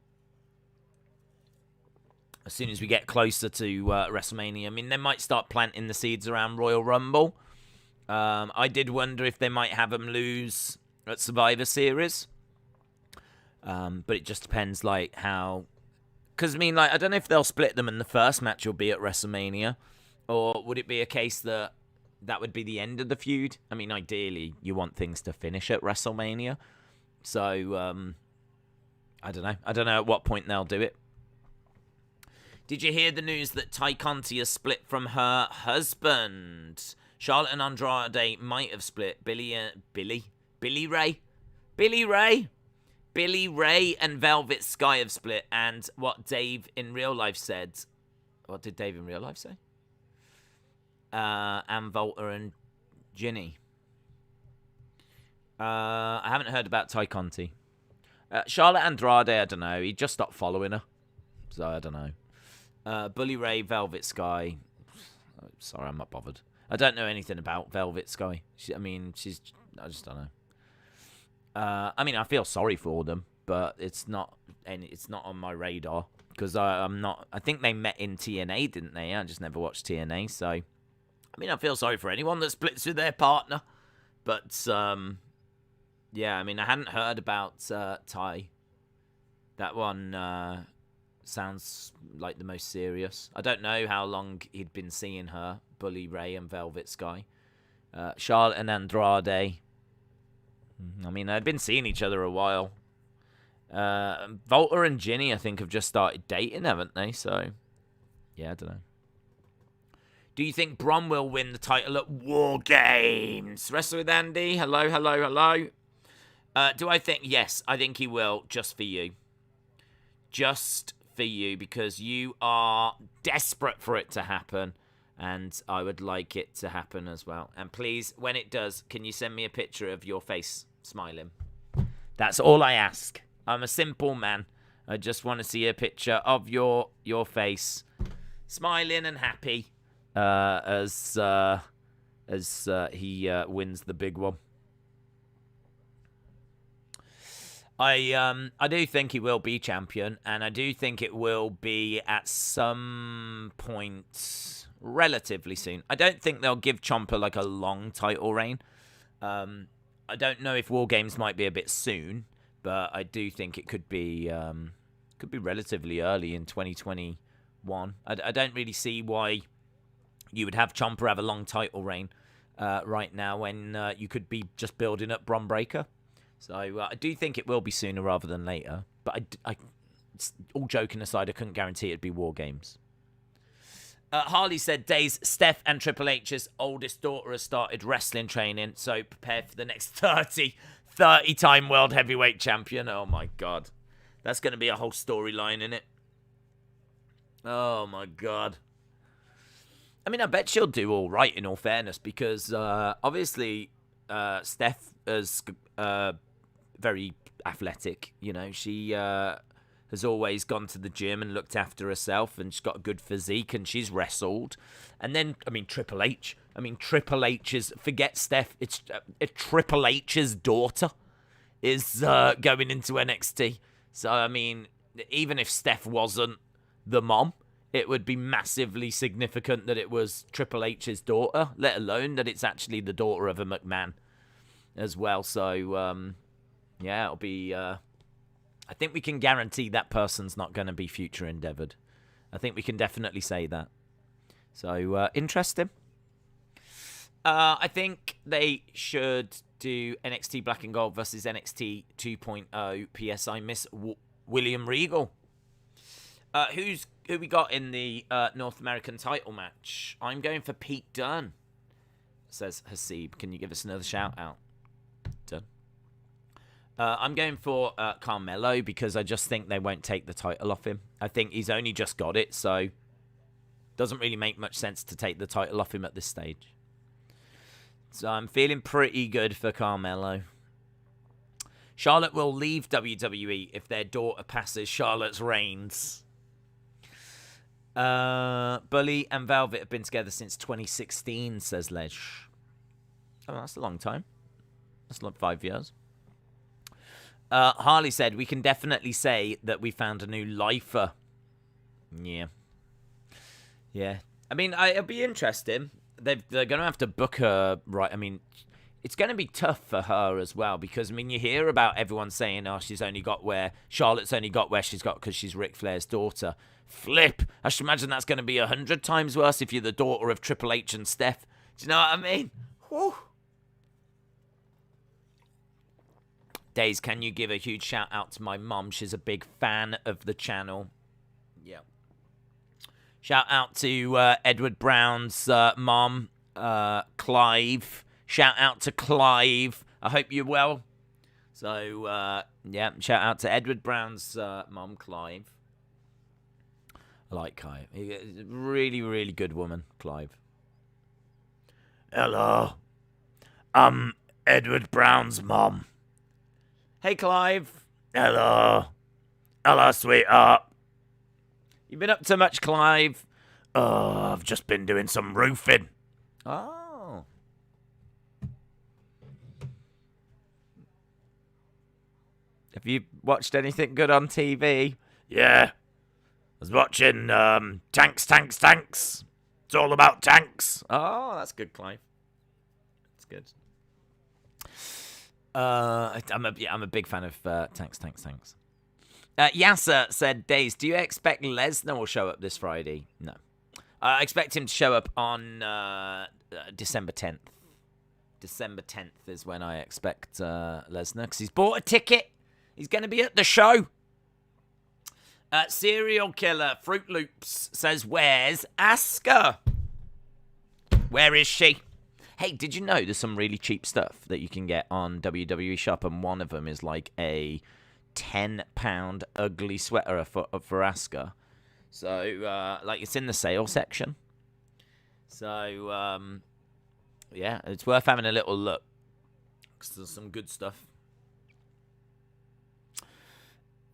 As soon as we get closer to WrestleMania, I mean, they might start planting the seeds around Royal Rumble. I did wonder if they might have them lose at Survivor Series. But it just depends, like, how... Because, I mean, like, I don't know if they'll split them and the first match will be at WrestleMania. Or would it be a case that that would be the end of the feud? I mean, ideally, you want things to finish at WrestleMania. So, I don't know. I don't know at what point they'll do it. Did you hear the news that Ty Conti has split from her husband? Charlotte and Andrade might have split. Billy Ray and Velvet Sky have split. And what Dave in real life said. What did Dave in real life say? And Volta and Ginny. I haven't heard about Ty Conti. Charlotte Andrade, I don't know. He just stopped following her. So I don't know. Bully Ray, Velvet Sky. Sorry, I'm not bothered. I don't know anything about Velvet Sky. I just don't know. I mean, I feel sorry for them, but it's not on my radar because I'm not. I think they met in TNA, didn't they? I just never watched TNA, so I mean, I feel sorry for anyone that splits with their partner, but yeah, I mean, I hadn't heard about Ty. That one sounds like the most serious. I don't know how long he'd been seeing her, Bully Ray and Velvet Sky. Charlotte and Andrade. I mean, they've been seeing each other a while. Volta and Ginny, I think, have just started dating, haven't they? So, yeah, I don't know. Do you think Bron will win the title at War Games? Wrestle with Andy. Hello, hello, hello. Do I think? Yes, I think he will, just for you. Just for you, because you are desperate for it to happen. And I would like it to happen as well. And please, when it does, can you send me a picture of your face smiling? That's all I ask. I'm a simple man. I just want to see a picture of your face smiling and happy as he wins the big one. I do think he will be champion, and I do think it will be at some point relatively soon. I don't think they'll give Ciampa like a long title reign. I don't know if War Games might be a bit soon, but I do think it could be relatively early in 2021. I don't really see why you would have Ciampa have a long title reign right now when you could be just building up Bron Breakker. So I do think it will be sooner rather than later. But I all joking aside, I couldn't guarantee it'd be War Games. Harley said, Days, Steph and Triple H's oldest daughter has started wrestling training, so prepare for the next 30-time world heavyweight champion. Oh my God. That's going to be a whole storyline, in it. Oh my God. I mean, I bet she'll do all right, in all fairness, because obviously Steph is very athletic. You know, she has always gone to the gym and looked after herself, and she's got a good physique, and she's wrestled. And then, I mean, Triple H. I mean, Triple H's, forget Steph, it's Triple H's daughter is going into NXT. So, I mean, even if Steph wasn't the mom, it would be massively significant that it was Triple H's daughter, let alone that it's actually the daughter of a McMahon as well. So, Yeah, it'll be... I think we can guarantee that person's not going to be future endeavored. I think we can definitely say that. So, interesting. I think they should do NXT Black and Gold versus NXT 2.0. P.S. I miss William Regal. Who we got in the North American title match? I'm going for Pete Dunne, says Hasib. Can you give us another shout out? Dunne. I'm going for Carmelo because I just think they won't take the title off him. I think he's only just got it, so doesn't really make much sense to take the title off him at this stage. So I'm feeling pretty good for Carmelo. Charlotte will leave WWE if their daughter passes Charlotte's reigns. Bully and Velvet have been together since 2016, says Ledge. Oh, that's a long time. That's like 5 years. Harley said, we can definitely say that we found a new lifer. Yeah. Yeah. I mean, it'll be interesting. They're going to have to book her, right? I mean, it's going to be tough for her as well because, I mean, you hear about everyone saying, oh, Charlotte's only got where she's got because she's Ric Flair's daughter. Flip. I should imagine that's going to be 100 times worse if you're the daughter of Triple H and Steph. Do you know what I mean? Whew. Days, can you give a huge shout out to my mum? She's a big fan of the channel. Yeah. Shout out to Edward Brown's mom, Clive. Shout out to Clive. I hope you're well. So, yeah, shout out to Edward Brown's mom, Clive. I like Clive. He's a really, really good woman, Clive. Hello. I'm Edward Brown's mom. Hey, Clive. Hello. Hello, sweetheart. You been up to much, Clive? Oh, I've just been doing some roofing. Oh. Have you watched anything good on TV? Yeah. I was watching Tanks. It's all about tanks. Oh, that's good, Clive. That's good. I'm a big fan of Tanks. Yasser said, Days, do you expect Lesnar will show up this Friday? No. I expect him to show up on December 10th. December 10th is when I expect Lesnar, because he's bought a ticket. He's going to be at the show. Serial Killer Fruit Loops says, where's Asuka? Where is she? Hey, did you know there's some really cheap stuff that you can get on WWE Shop, and one of them is like a £10 ugly sweater for Asuka. So, like, it's in the sale section. So, yeah, it's worth having a little look, because there's some good stuff.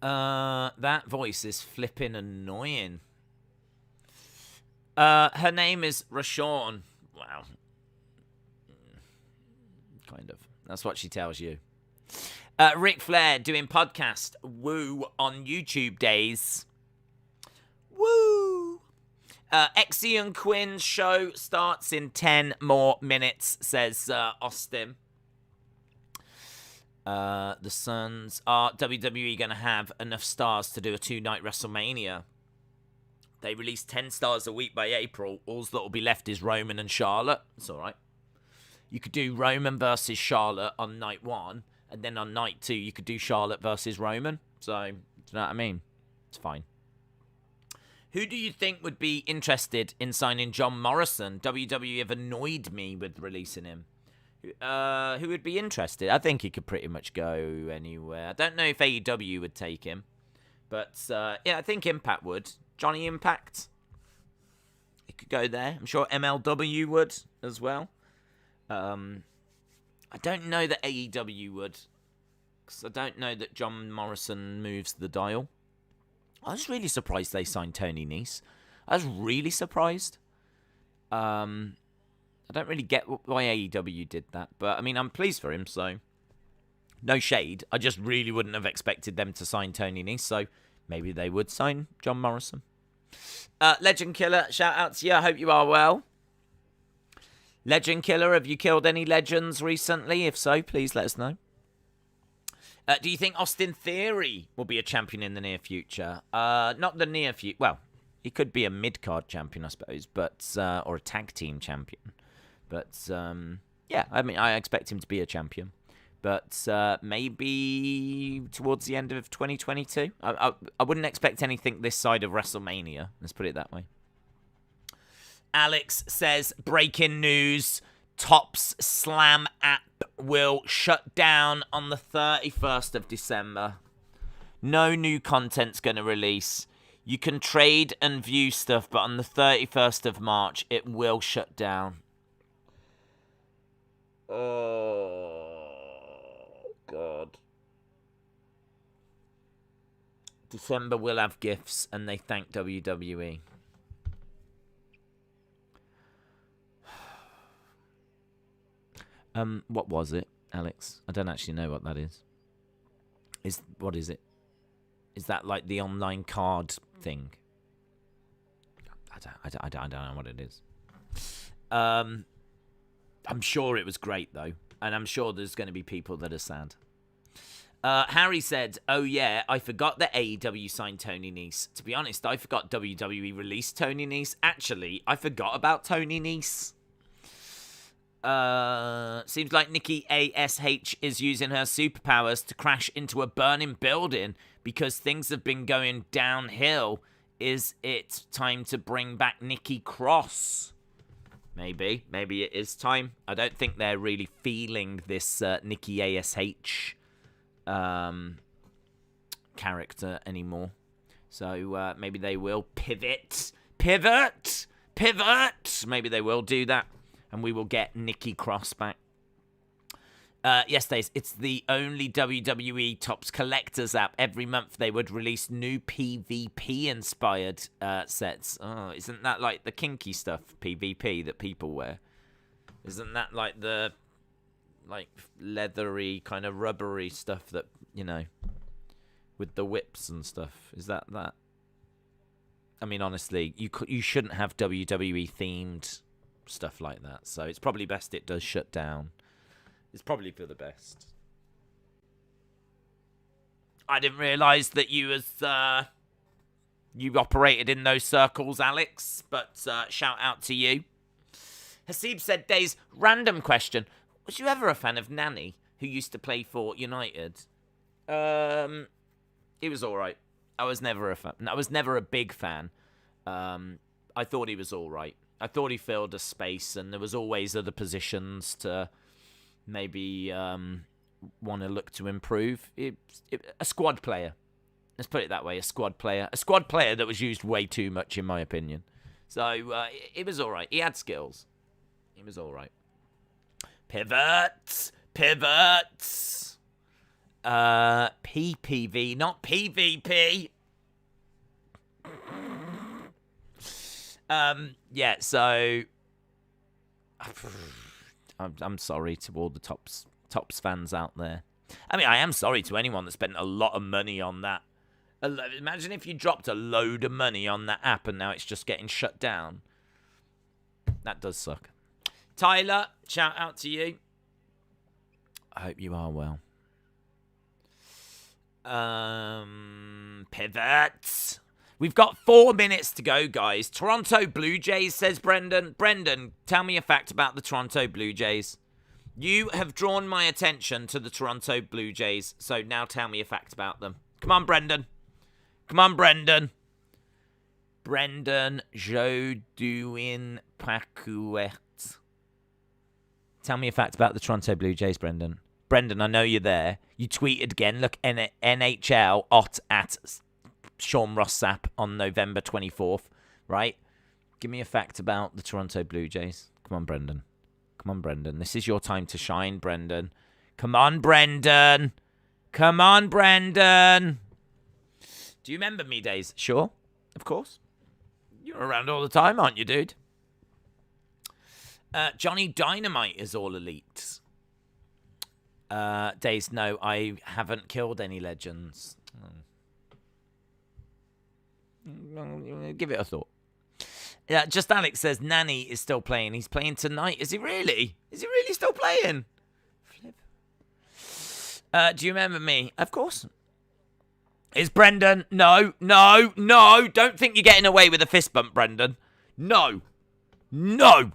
That voice is flipping annoying. Her name is Rashawn. Wow. Kind of. That's what she tells you. Ric Flair doing podcast. Woo on YouTube Days. Woo. Exy and Quinn's show starts in 10 more minutes, says Austin. The Suns. Are WWE going to have enough stars to do a 2-night WrestleMania? They release 10 stars a week by April. All that will be left is Roman and Charlotte. It's all right. You could do Roman versus Charlotte on night 1, and then on night 2, you could do Charlotte versus Roman. So, do you know what I mean? It's fine. Who do you think would be interested in signing John Morrison? WWE have annoyed me with releasing him. Who would be interested? I think he could pretty much go anywhere. I don't know if AEW would take him. But, yeah, I think Impact would. Johnny Impact. He could go there. I'm sure MLW would as well. I don't know that AEW would. Because I don't know that John Morrison moves the dial. I was really surprised they signed Tony Nese. I was really surprised. I don't really get why AEW did that. But, I mean, I'm pleased for him, so... No shade. I just really wouldn't have expected them to sign Tony Nese, so maybe they would sign John Morrison. Legend Killer, shout out to you. I hope you are well. Legend Killer, have you killed any legends recently? If so, please let us know. Do you think Austin Theory will be a champion in the near future? Not the near future. Well, he could be a mid-card champion, I suppose, but or a tag team champion. But yeah, I mean, I expect him to be a champion. But maybe towards the end of 2022. I wouldn't expect anything this side of WrestleMania. Let's put it that way. Alex says, breaking news, Topps Slam app will shut down on the 31st of December. No new content's going to release. You can trade and view stuff, but on the 31st of March, it will shut down. Oh, God. December will have gifts, and they thank WWE. What was it, Alex? I don't actually know what that is. What is it? Is that like the online card thing? I don't know what it is. I'm sure it was great though, and I'm sure there's going to be people that are sad. Harry said, "Oh yeah, I forgot that AEW signed Tony Nese. To be honest, I forgot WWE released Tony Nese. Actually, I forgot about Tony Nese." Seems like Nikki ASH is using her superpowers to crash into a burning building because things have been going downhill. Is it time to bring back Nikki Cross? Maybe it is time. I don't think they're really feeling this Nikki ASH character anymore. So maybe they will pivot. Maybe they will do that. And we will get Nikki Cross back. Yes, Days, it's the only WWE Topps Collectors app. Every month they would release new PvP-inspired sets. Oh, isn't that like the kinky stuff, PvP, that people wear? Isn't that like the leathery, kind of rubbery stuff that, you know, with the whips and stuff? Is that? I mean, honestly, you shouldn't have WWE-themed stuff like that, so it's probably best it does shut down. It's probably for the best. I didn't realise that you operated in those circles, Alex, but shout out to you. Hasib said, Days, random question. Was you ever a fan of Nani, who used to play for United? He was alright. I was never a fan. I was never a big fan. I thought he was alright. I thought he filled a space, and there was always other positions to maybe want to look to improve. A squad player. Let's put it that way, a squad player. A squad player that was used way too much, in my opinion. So, it was all right. He had skills. He was all right. Pivots. PPV, not PvP. Yeah, so I'm sorry to all the Topps fans out there. I mean, I am sorry to anyone that spent a lot of money on that. Imagine if you dropped a load of money on that app and now it's just getting shut down. That does suck. Tyler, shout out to you. I hope you are well. Pivots. We've got 4 minutes to go, guys. Toronto Blue Jays, says Brendan. Brendan, tell me a fact about the Toronto Blue Jays. You have drawn my attention to the Toronto Blue Jays, so now tell me a fact about them. Come on, Brendan. Brendan Joduin Pakuet. Tell me a fact about the Toronto Blue Jays, Brendan. Brendan, I know you're there. You tweeted again. Look, NHL at Sean Ross Sapp on November 24th, right? Give me a fact about the Toronto Blue Jays. Come on, Brendan. This is your time to shine, Brendan. Come on, Brendan. Do you remember me, Days? Sure, of course. You're around all the time, aren't you, dude? Johnny Dynamite is all elite. Days, no, I haven't killed any legends. Give it a thought. Yeah, just Alex says Nani is still playing. He's playing tonight. Is he really? Is he really still playing? Flip. Do you remember me? Of course. It's Brendan. No, no, no. Don't think you're getting away with a fist bump, Brendan. No. No.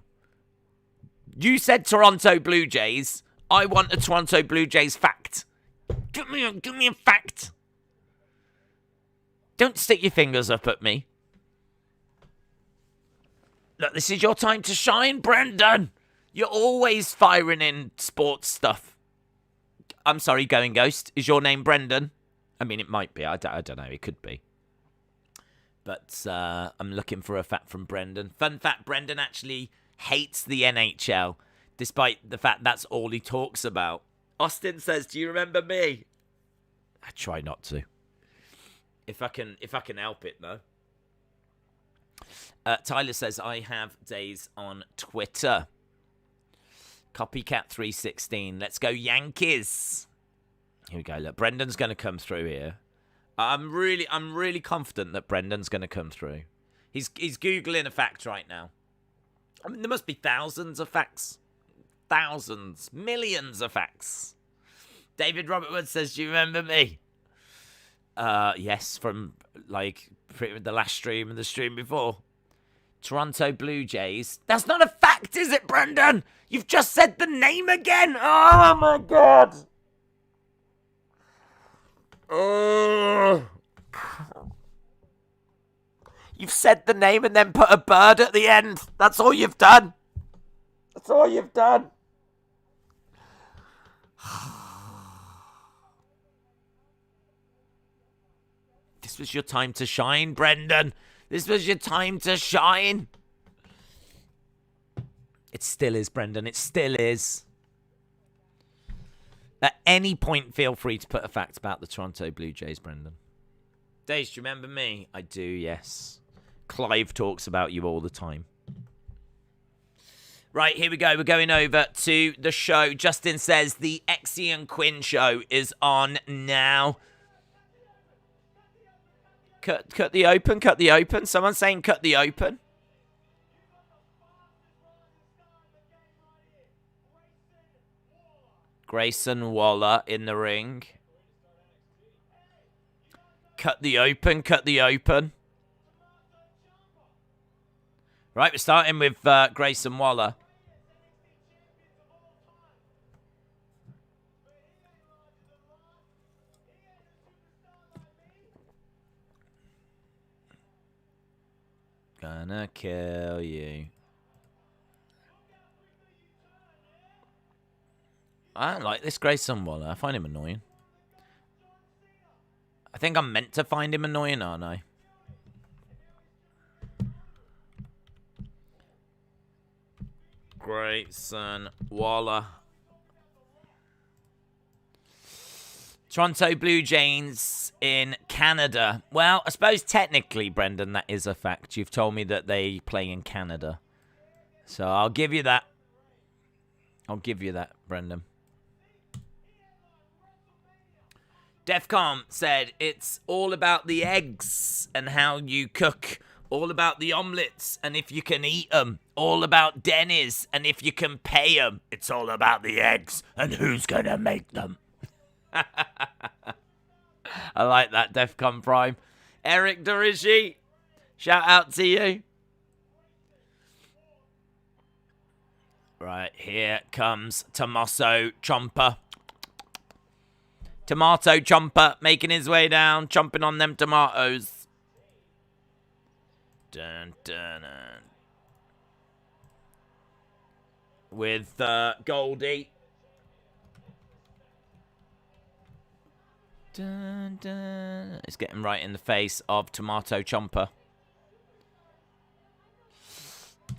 You said Toronto Blue Jays. I want a Toronto Blue Jays fact. Give me a fact. Don't stick your fingers up at me. Look, this is your time to shine, Brendan. You're always firing in sports stuff. I'm sorry, Going Ghost. Is your name Brendan? I mean, it might be. I don't know. It could be. But I'm looking for a fact from Brendan. Fun fact, Brendan actually hates the NHL, despite the fact that's all he talks about. Austin says, do you remember me? I try not to. If I can help it, though. Tyler says, I have days on Twitter. Copycat 316. Let's go Yankees. Here we go. Look, Brendan's going to come through here. I'm really confident that Brendan's going to come through. He's Googling a fact right now. I mean, there must be thousands of facts. Thousands. Millions of facts. David Robert Wood says, do you remember me? Yes, from, like, the last stream and the stream before. Toronto Blue Jays. That's not a fact, is it, Brendan? You've just said the name again. Oh, my God. Oh. You've said the name and then put a bird at the end. That's all you've done. That's all you've done. This was your time to shine, Brendan. This was your time to shine. It still is, Brendan. It still is. At any point, feel free to put a fact about the Toronto Blue Jays, Brendan. Days, do you remember me? I do, yes. Clive talks about you all the time. Right, here we go. We're going over to the show. Justin says the Exy and Quinn show is on now. Cut the open, cut the open. Someone's saying cut the open. Grayson Waller in the ring. Cut the open, cut the open. Right, we're starting with Grayson Waller. Gonna kill you. I don't like this Grayson Waller. I find him annoying. I think I'm meant to find him annoying, aren't I? Grayson Waller. Toronto Blue Jays in Canada. Well, I suppose technically, Brendan, that is a fact. You've told me that they play in Canada. So I'll give you that. I'll give you that, Brendan. Defcom said it's all about the eggs and how you cook. All about the omelettes and if you can eat them. All about Denny's and if you can pay them. It's all about the eggs and who's going to make them. I like that, Defcon Prime. Eric Dorishi, shout out to you. Right, here comes Tommaso Ciampa. Tomato Ciampa making his way down, chomping on them tomatoes. Dun, dun, dun. With Goldie. Dun, dun. It's getting right in the face of Tomato Ciampa.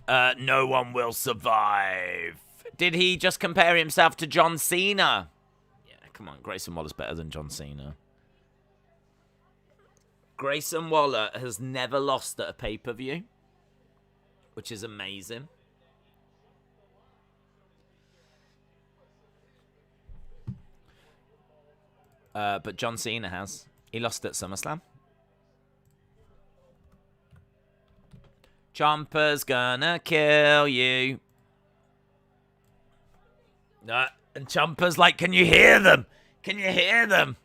No one will survive. Did he just compare himself to John Cena? Yeah, come on. Grayson Waller's better than John Cena. Grayson Waller has never lost at a pay-per-view, which is amazing. But John Cena has. He lost at SummerSlam. Ciampa's gonna kill you. And Ciampa's like, can you hear them? Can you hear them?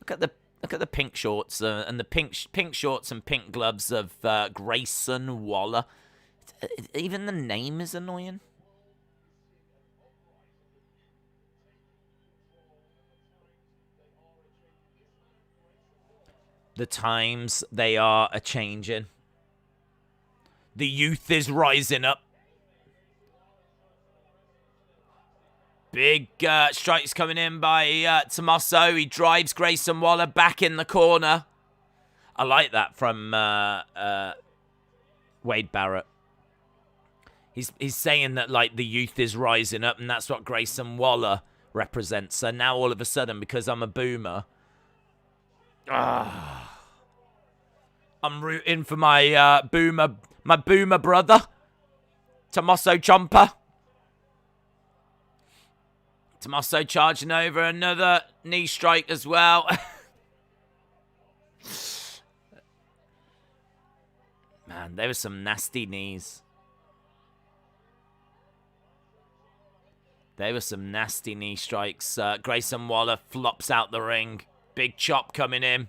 Look at the pink shorts and the pink shorts and pink gloves of Grayson Waller. Even the name is annoying. The times, they are a-changing. The youth is rising up. Big strikes coming in by Tommaso. He drives Grayson Waller back in the corner. I like that from Wade Barrett. He's saying that, like, the youth is rising up, and that's what Grayson Waller represents. So now all of a sudden, because I'm a boomer, I'm rooting for my boomer brother, Tommaso Ciampa. Tommaso charging over, another knee strike as well. Man, there were some nasty knees. There were some nasty knee strikes. Grayson Waller flops out the ring. Big chop coming in.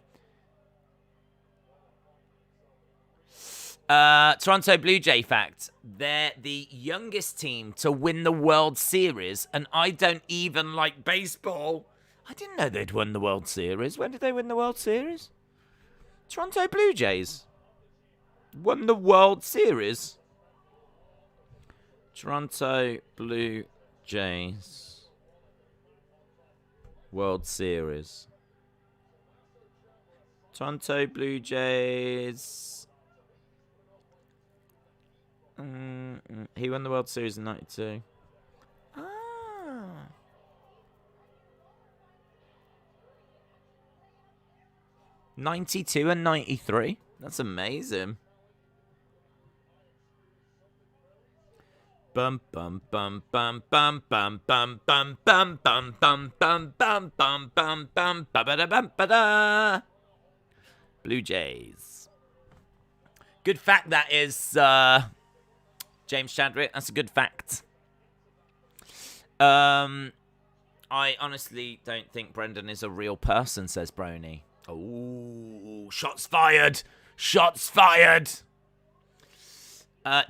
Toronto Blue Jay fact. They're the youngest team to win the World Series, and I don't even like baseball. I didn't know they'd won the World Series. When did they win the World Series? Toronto Blue Jays won the World Series. Toronto Blue Jays World Series. Toronto Blue Jays. He won the World Series in 92. Ah. '92 and 93. That's amazing. Bum bum bum bum bum bum bum bum bum bum bum bum bum bum bum bum ba bum ba. Blue Jays. Good fact that is, James Chadwick. That's a good fact. I honestly don't think Brendan is a real person, says Brony. Oh, shots fired. Shots fired.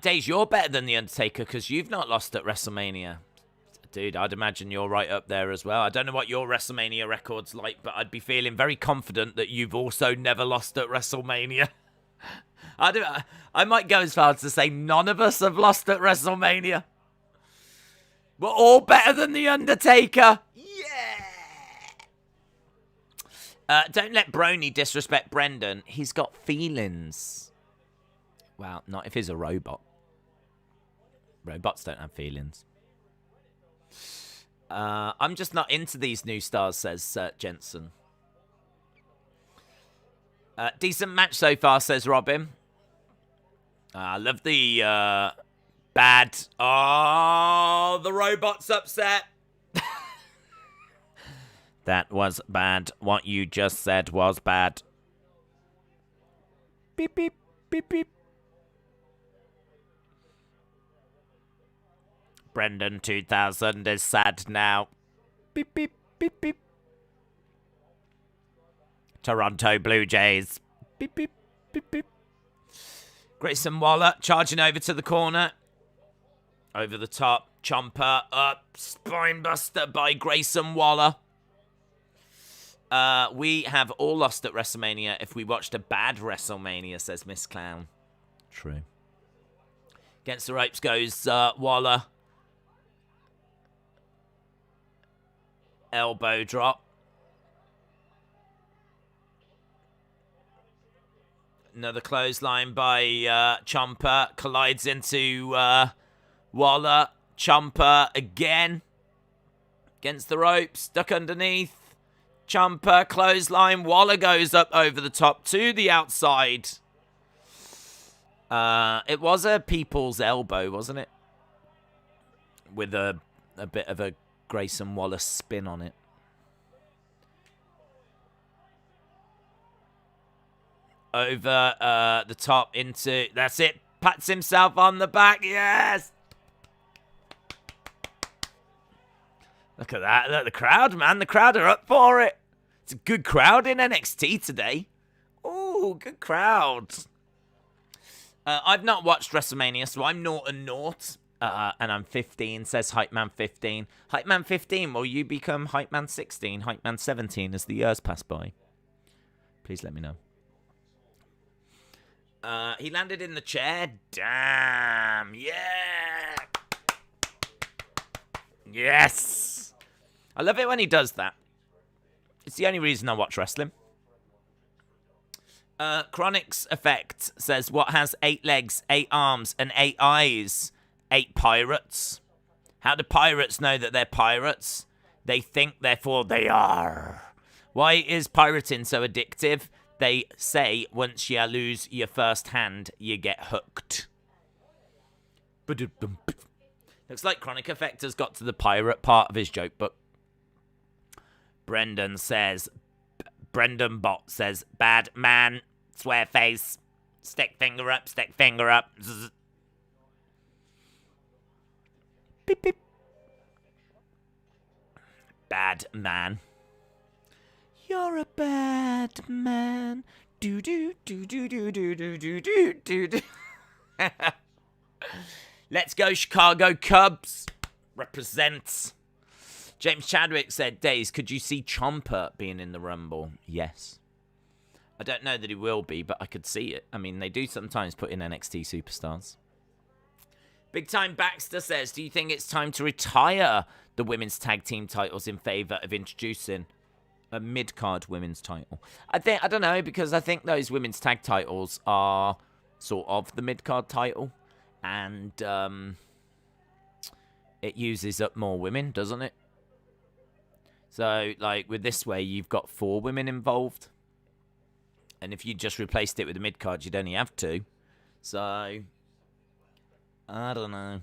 Daze, you're better than The Undertaker because you've not lost at WrestleMania. Dude, I'd imagine you're right up there as well. I don't know what your WrestleMania record's like, but I'd be feeling very confident that you've also never lost at WrestleMania. I might go as far as to say none of us have lost at WrestleMania. We're all better than The Undertaker. Yeah! Don't let Brony disrespect Brendan. He's got feelings. Well, not if he's a robot. Robots don't have feelings. I'm just not into these new stars, says Jensen. Decent match so far, says Robin. I love the bad. Oh, the robot's upset. That was bad. What you just said was bad. Beep, beep, beep, beep. Brendan 2000 is sad now. Beep, beep, beep, beep. Toronto Blue Jays. Beep, beep, beep, beep. Grayson Waller charging over to the corner. Over the top. Ciampa up. Spinebuster by Grayson Waller. We have all lost at WrestleMania if we watched a bad WrestleMania, says Miss Clown. True. Against the ropes goes Waller. Elbow drop. Another clothesline by Ciampa. Collides into Waller. Ciampa again. Against the ropes. Duck underneath. Ciampa. Clothesline. Waller goes up over the top to the outside. It was a people's elbow, wasn't it? With a bit of a Grayson Waller spin on it. Over the top into... That's it. Pats himself on the back. Yes! Look at that. Look, the crowd, man. The crowd are up for it. It's a good crowd in NXT today. Ooh, good crowd. I've not watched WrestleMania, so I'm 0 and 0. And I'm 15, says Hype Man 15. Hype Man 15, will you become Hype Man 16, Hype Man 17 as the years pass by? Please let me know. He landed in the chair. Damn. Yeah. Yes. I love it when he does that. It's the only reason I watch wrestling. Chronic's Effect says, what has 8 legs, 8 arms, and 8 eyes? 8 pirates. How do pirates know that they're pirates? They think, therefore they are. Why is pirating so addictive? They say once you lose your first hand, you get hooked. Looks like Chronic Effect has got to the pirate part of his joke book. Brendan Bot says, bad man, swear face, stick finger up, stick finger up. Zzz. Beep, beep. Bad man. You're a bad man. Do do do do do do do do do do. Let's go Chicago Cubs. Represents. James Chadwick said, Days, could you see Ciampa being in the Rumble? Yes. I don't know that he will be, but I could see it. I mean, they do sometimes put in NXT superstars. Big Time Baxter says, do you think it's time to retire the women's tag team titles in favor of introducing a mid-card women's title? I don't know, because I think those women's tag titles are sort of the mid-card title, and it uses up more women, doesn't it? So, like, with this way, you've got 4 women involved, and if you just replaced it with a mid-card, you'd only have 2. So, I don't know.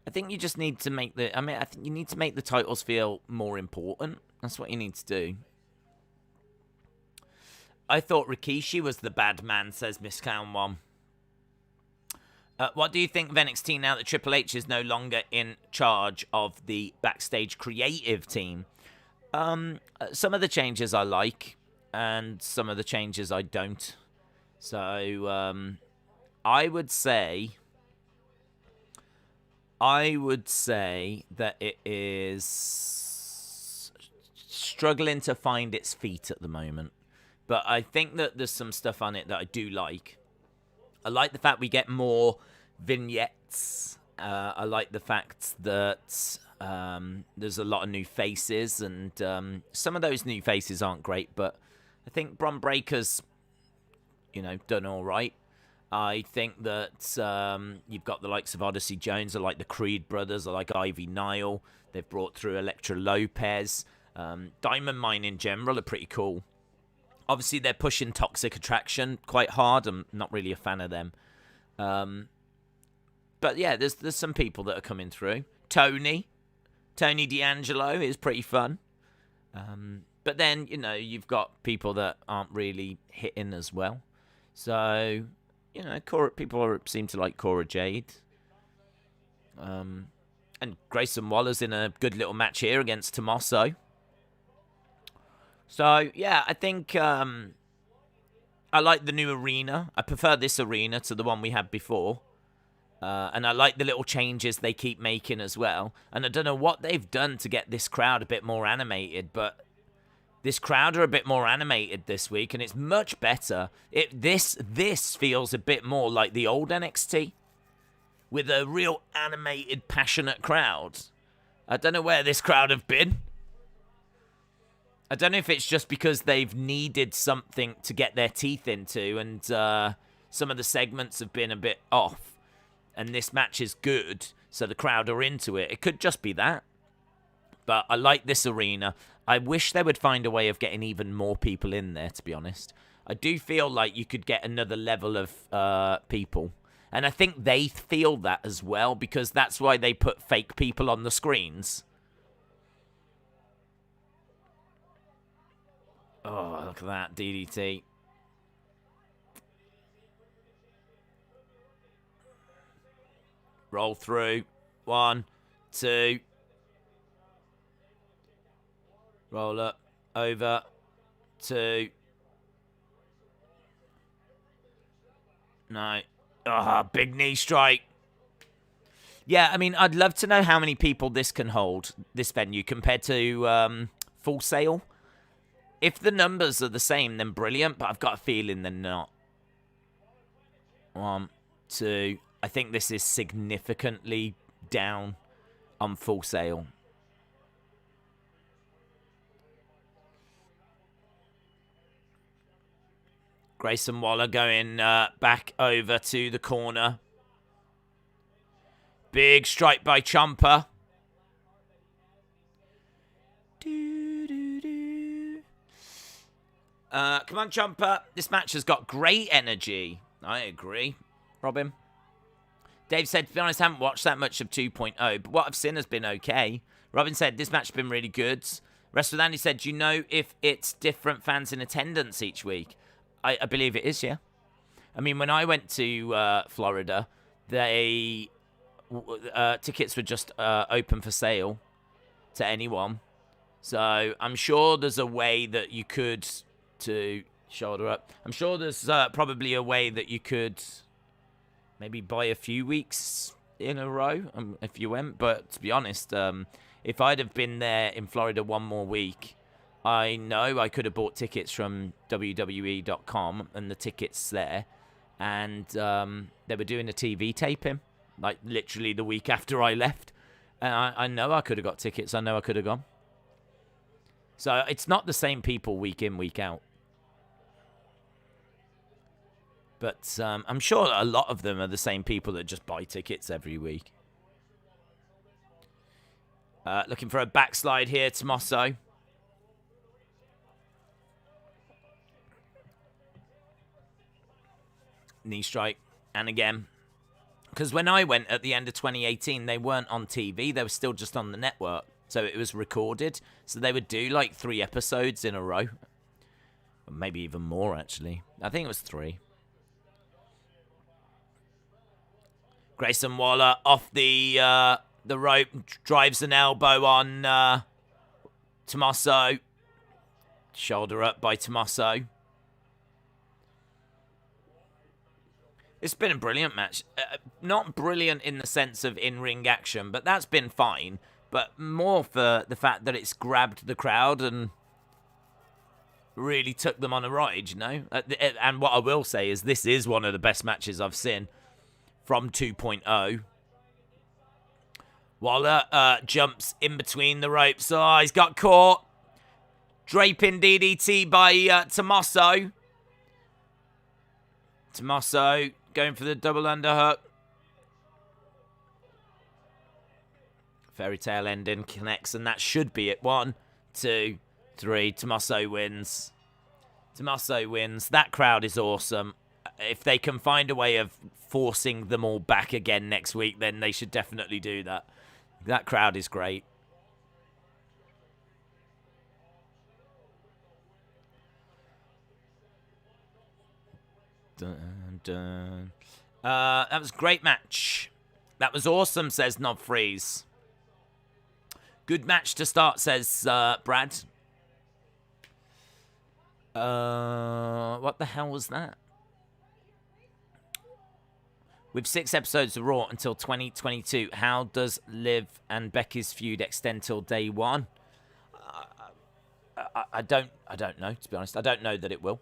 I think you just need to make I think you need to make the titles feel more important. That's what you need to do. I thought Rikishi was the bad man, says Miss Count One. What do you think of NXT now that Triple H is no longer in charge of the backstage creative team? Some of the changes I like, and some of the changes I don't. So, I would say that it is struggling to find its feet at the moment. But I think that there's some stuff on it that I do like. I like the fact we get more vignettes. I like the fact that there's a lot of new faces, and some of those new faces aren't great, but I think Bron Breakker's, done all right. I think that you've got the likes of Odyssey Jones. I like the Creed brothers. I like Ivy Niall. They've brought through Elektra Lopez. Diamond Mine in general are pretty cool. Obviously, they're pushing Toxic Attraction quite hard. I'm not really a fan of them. But yeah, there's some people that are coming through. Tony D'Angelo is pretty fun. But then, you've got people that aren't really hitting as well. So, people seem to like Cora Jade. And Grayson Waller's in a good little match here against Tommaso. So, yeah, I think I like the new arena. I prefer this arena to the one we had before. And I like the little changes they keep making as well. And I don't know what they've done to get this crowd a bit more animated, but this crowd are a bit more animated this week, and it's much better. This feels a bit more like the old NXT, with a real animated, passionate crowd. I don't know where this crowd have been. I don't know if it's just because they've needed something to get their teeth into, and some of the segments have been a bit off, and this match is good, so the crowd are into it. It could just be that. But I like this arena. I wish they would find a way of getting even more people in there, to be honest. I do feel like you could get another level of people. And I think they feel that as well, because that's why they put fake people on the screens. Oh, look at that, DDT. Roll through. 1, 2. Roller over to... No. Ah, big knee strike. Yeah, I mean, I'd love to know how many people this can hold, this venue, compared to Full Sail. If the numbers are the same, then brilliant, but I've got a feeling they're not. 1, 2. I think this is significantly down on Full Sail. Grayson Waller going back over to the corner. Big strike by Ciampa. Come on, Ciampa. This match has got great energy. I agree. Robin? Dave said, to be honest, I haven't watched that much of 2.0, but what I've seen has been okay. Robin said, this match has been really good. Rest with Andy said, do you know if it's different fans in attendance each week? I believe it is, yeah. I mean, when I went to Florida, tickets were just open for sale to anyone. So I'm sure there's a way that you could, to shoulder up, I'm sure there's probably a way that you could maybe buy a few weeks in a row if you went. But to be honest, if I'd have been there in Florida one more week, I know I could have bought tickets from WWE.com and the tickets there. And they were doing a TV taping, like literally the week after I left. And I know I could have got tickets. I know I could have gone. So it's not the same people week in, week out. But I'm sure a lot of them are the same people that just buy tickets every week. Looking for a backslide here, Tommaso. Knee strike. And again. Because when I went at the end of 2018, they weren't on TV. They were still just on the network. So it was recorded. So they would do like 3 episodes in a row. Or maybe even more, actually. I think it was 3. Grayson Waller off the rope. Drives an elbow on Tommaso. Shoulder up by Tommaso. It's been a brilliant match. Not brilliant in the sense of in-ring action, but that's been fine. But more for the fact that it's grabbed the crowd and really took them on a ride, you know? And what I will say is this is one of the best matches I've seen from 2.0. Waller jumps in between the ropes. Oh, he's got caught. Draping DDT by Tommaso. Tommaso going for the double underhook. Fairy tale ending connects, and that should be it. 1, 2, 3. Tommaso wins. Tommaso wins. That crowd is awesome. If they can find a way of forcing them all back again next week, then they should definitely do that. That crowd is great. Dun, dun. That was a great match. That was awesome, says Knob Freeze. Good match to start, says Brad. What the hell was that? With 6 episodes of Raw until 2022, how does Liv and Becky's feud extend till day 1? I don't know, to be honest. I don't know that it will.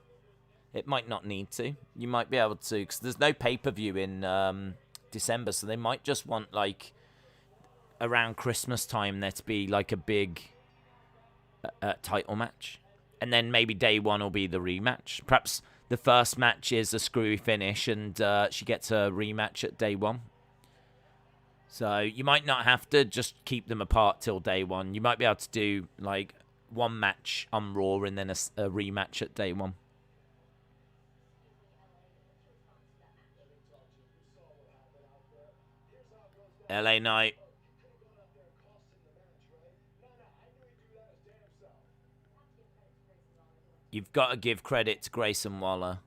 It might not need to. You might be able to, because there's no pay-per-view in December, so they might just want, like, around Christmas time there to be, like, a big title match. And then maybe day 1 will be the rematch. Perhaps the first match is a screwy finish, and she gets a rematch at day 1. So you might not have to just keep them apart till day 1. You might be able to do, like, 1 match on Raw and then a rematch at day 1. LA Knight. You've got to give credit to Grayson Waller.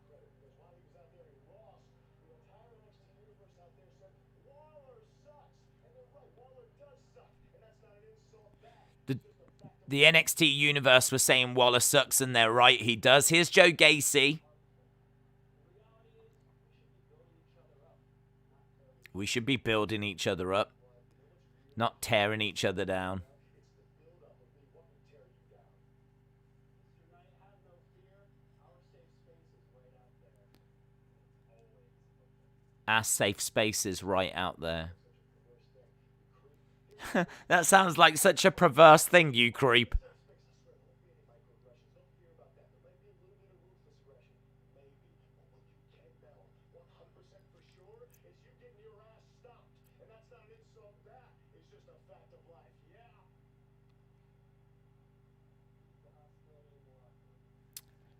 The NXT universe was saying Waller sucks, and they're right, he does. Here's Joe Gacy. We should be building each other up, not tearing each other down. Our safe space is right out there. That sounds like such a perverse thing, you creep.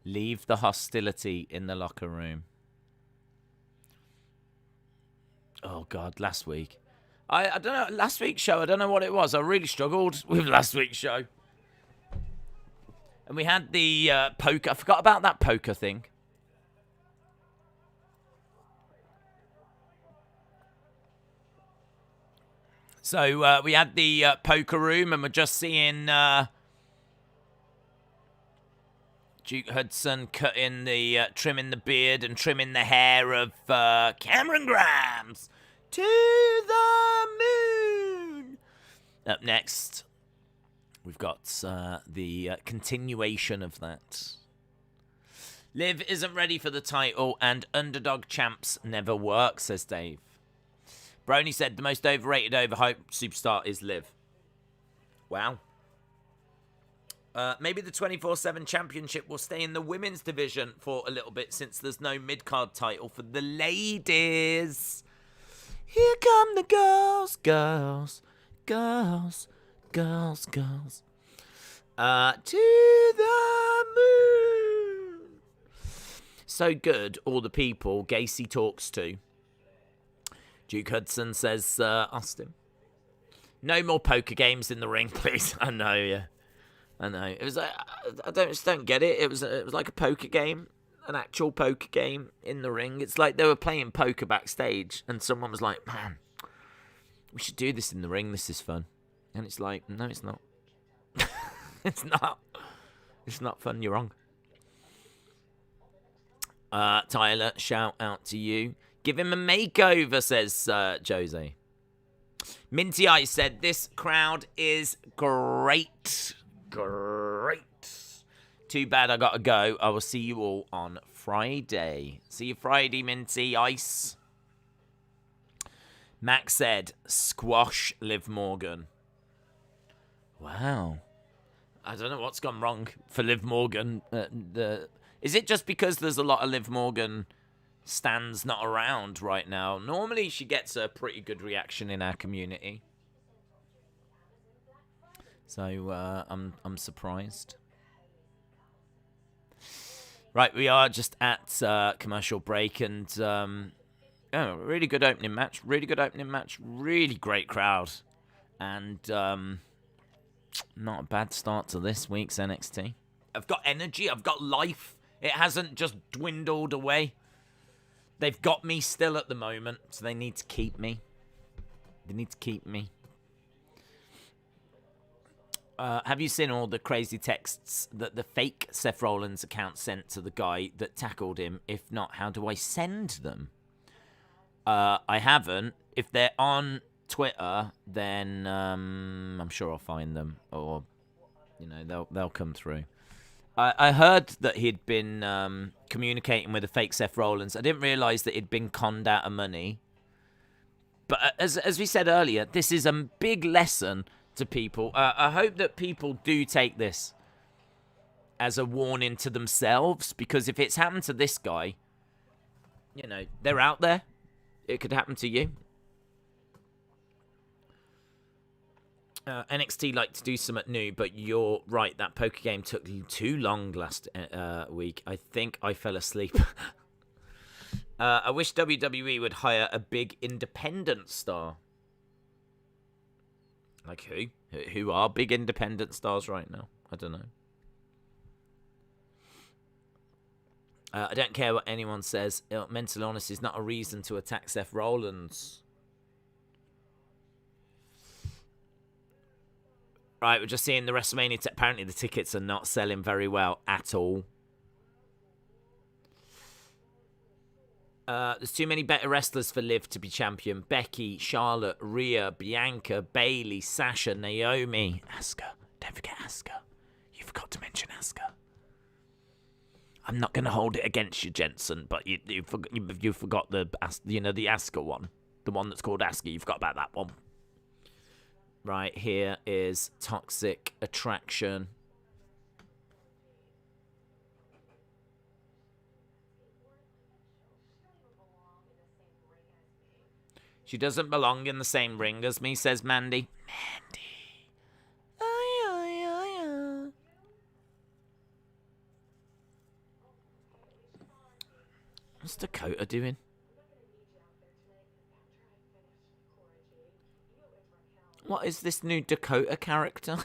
Leave the hostility in the locker room. Oh, God, last week. I don't know, last week's show, I don't know what it was. I really struggled with last week's show. And we had the poker. I forgot about that poker thing. So we had the poker room, and we're just seeing Duke Hudson cutting the, trimming the beard and trimming the hair of Cameron Grimes. To the moon. Up next, we've got the continuation of that. Liv isn't ready for the title, and underdog champs never work, says Dave. Brony said the most overrated, overhyped superstar is Liv. Wow. Maybe the 24/7 championship will stay in the women's division for a little bit, since there's no mid-card title for the ladies. Here come the girls, girls, girls, girls, girls. To the moon. So good, all the people Gacy talks to. Duke Hudson says, Austin, no more poker games in the ring, please. I know, yeah. I know. It was, I just don't get it. It was like a poker game. An actual poker game in the ring. It's like they were playing poker backstage, and someone was like, man, we should do this in the ring. This is fun. And it's like, no, it's not. It's not. It's not fun. You're wrong. Tyler, shout out to you. Give him a makeover, says Jose. Minty Ice said, this crowd is great. Great. Too bad I gotta go. I will see you all on Friday. See you Friday, Minty Ice. Max said, squash Liv Morgan. Wow. I don't know what's gone wrong for Liv Morgan. Is it just because there's a lot of Liv Morgan stands not around right now? Normally she gets a pretty good reaction in our community. So I'm surprised. Right, we are just at commercial break, and really good opening match. Really good opening match. Really great crowd, and not a bad start to this week's NXT. I've got energy. I've got life. It hasn't just dwindled away. They've got me still at the moment, so they need to keep me. They need to keep me. Have you seen all the crazy texts that the fake Seth Rollins account sent to the guy that tackled him? If not, how do I send them? I haven't. If they're on Twitter, then I'm sure I'll find them, or they'll come through. I heard that he'd been communicating with a fake Seth Rollins. I didn't realise that he'd been conned out of money. But as we said earlier, this is a big lesson to people. I hope that people do take this as a warning to themselves, because if it's happened to this guy, they're out there. It could happen to you. NXT like to do something new, but you're right. That poker game took too long last week. I think I fell asleep. I wish WWE would hire a big independent star. Like who? Who are big independent stars right now? I don't know. I don't care what anyone says. Mental illness is not a reason to attack Seth Rollins. Right, we're just seeing the WrestleMania. Apparently, the tickets are not selling very well at all. There's too many better wrestlers for Liv to be champion. Becky, Charlotte, Rhea, Bianca, Bayley, Sasha, Naomi, Asuka. Don't forget Asuka. You forgot to mention Asuka. I'm not going to hold it against you, Jensen, but you forgot the Asuka one. The one that's called Asuka. You forgot about that one. Right, here is Toxic Attraction. She doesn't belong in the same ring as me, says Mandy. Mandy. What's Dakota doing? What is this new Dakota character?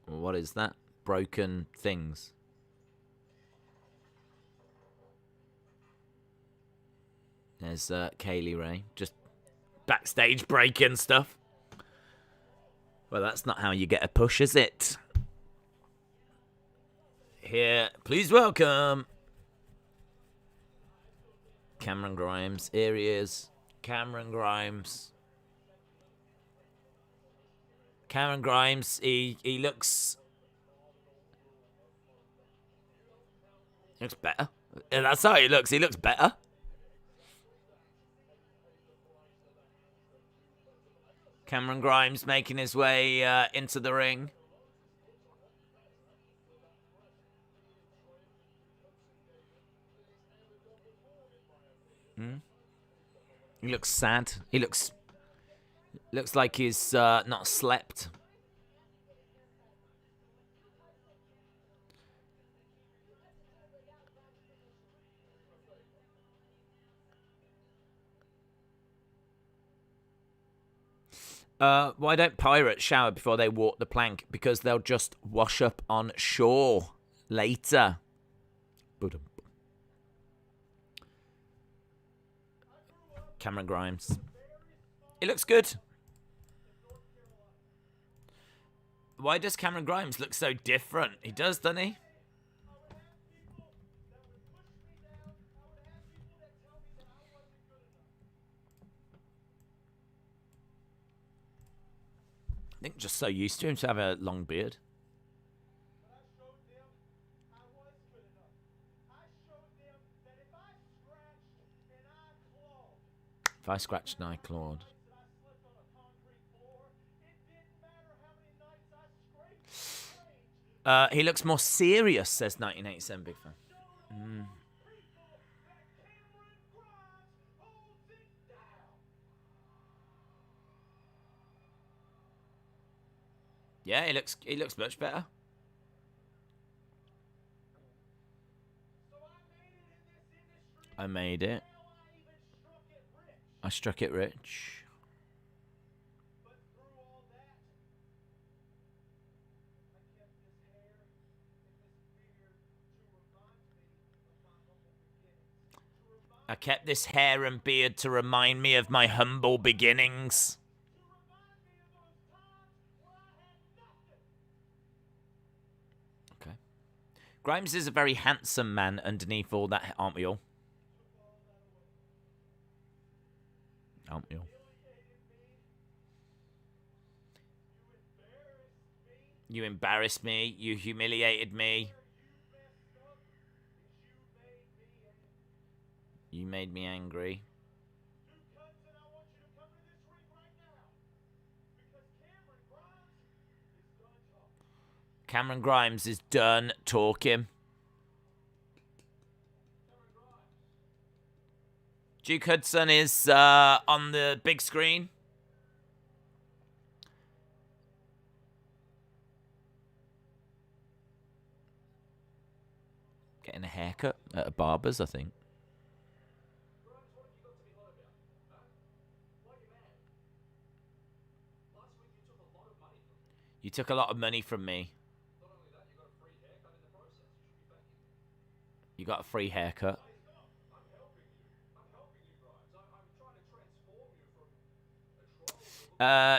What is that? Broken things. There's Kaylee Ray. Just backstage breaking stuff. Well, that's not how you get a push, is it? Here, please welcome Cameron Grimes. Here he is. Cameron Grimes. Cameron Grimes, he looks better. And that's how he looks. He looks better. Cameron Grimes making his way into the ring. He looks sad. He looks like he's not slept. Why don't pirates shower before they walk the plank? Because they'll just wash up on shore later. Cameron Grimes. He looks good. Why does Cameron Grimes look so different? He does, doesn't he? I think just so used to him to have a long beard. If I scratched and I clawed. He looks more serious, says 1987 Big Fan. Yeah, he looks much better. I made it. I struck it rich. I kept this hair and beard to remind me of my humble beginnings. Okay. Grimes is a very handsome man underneath all that, aren't we all? Aren't we all? You embarrassed me. You humiliated me. You made me angry. Cameron Grimes is done talking. Duke Hudson is on the big screen. Getting a haircut at a barber's, I think. You took a lot of money from me. You got a free haircut.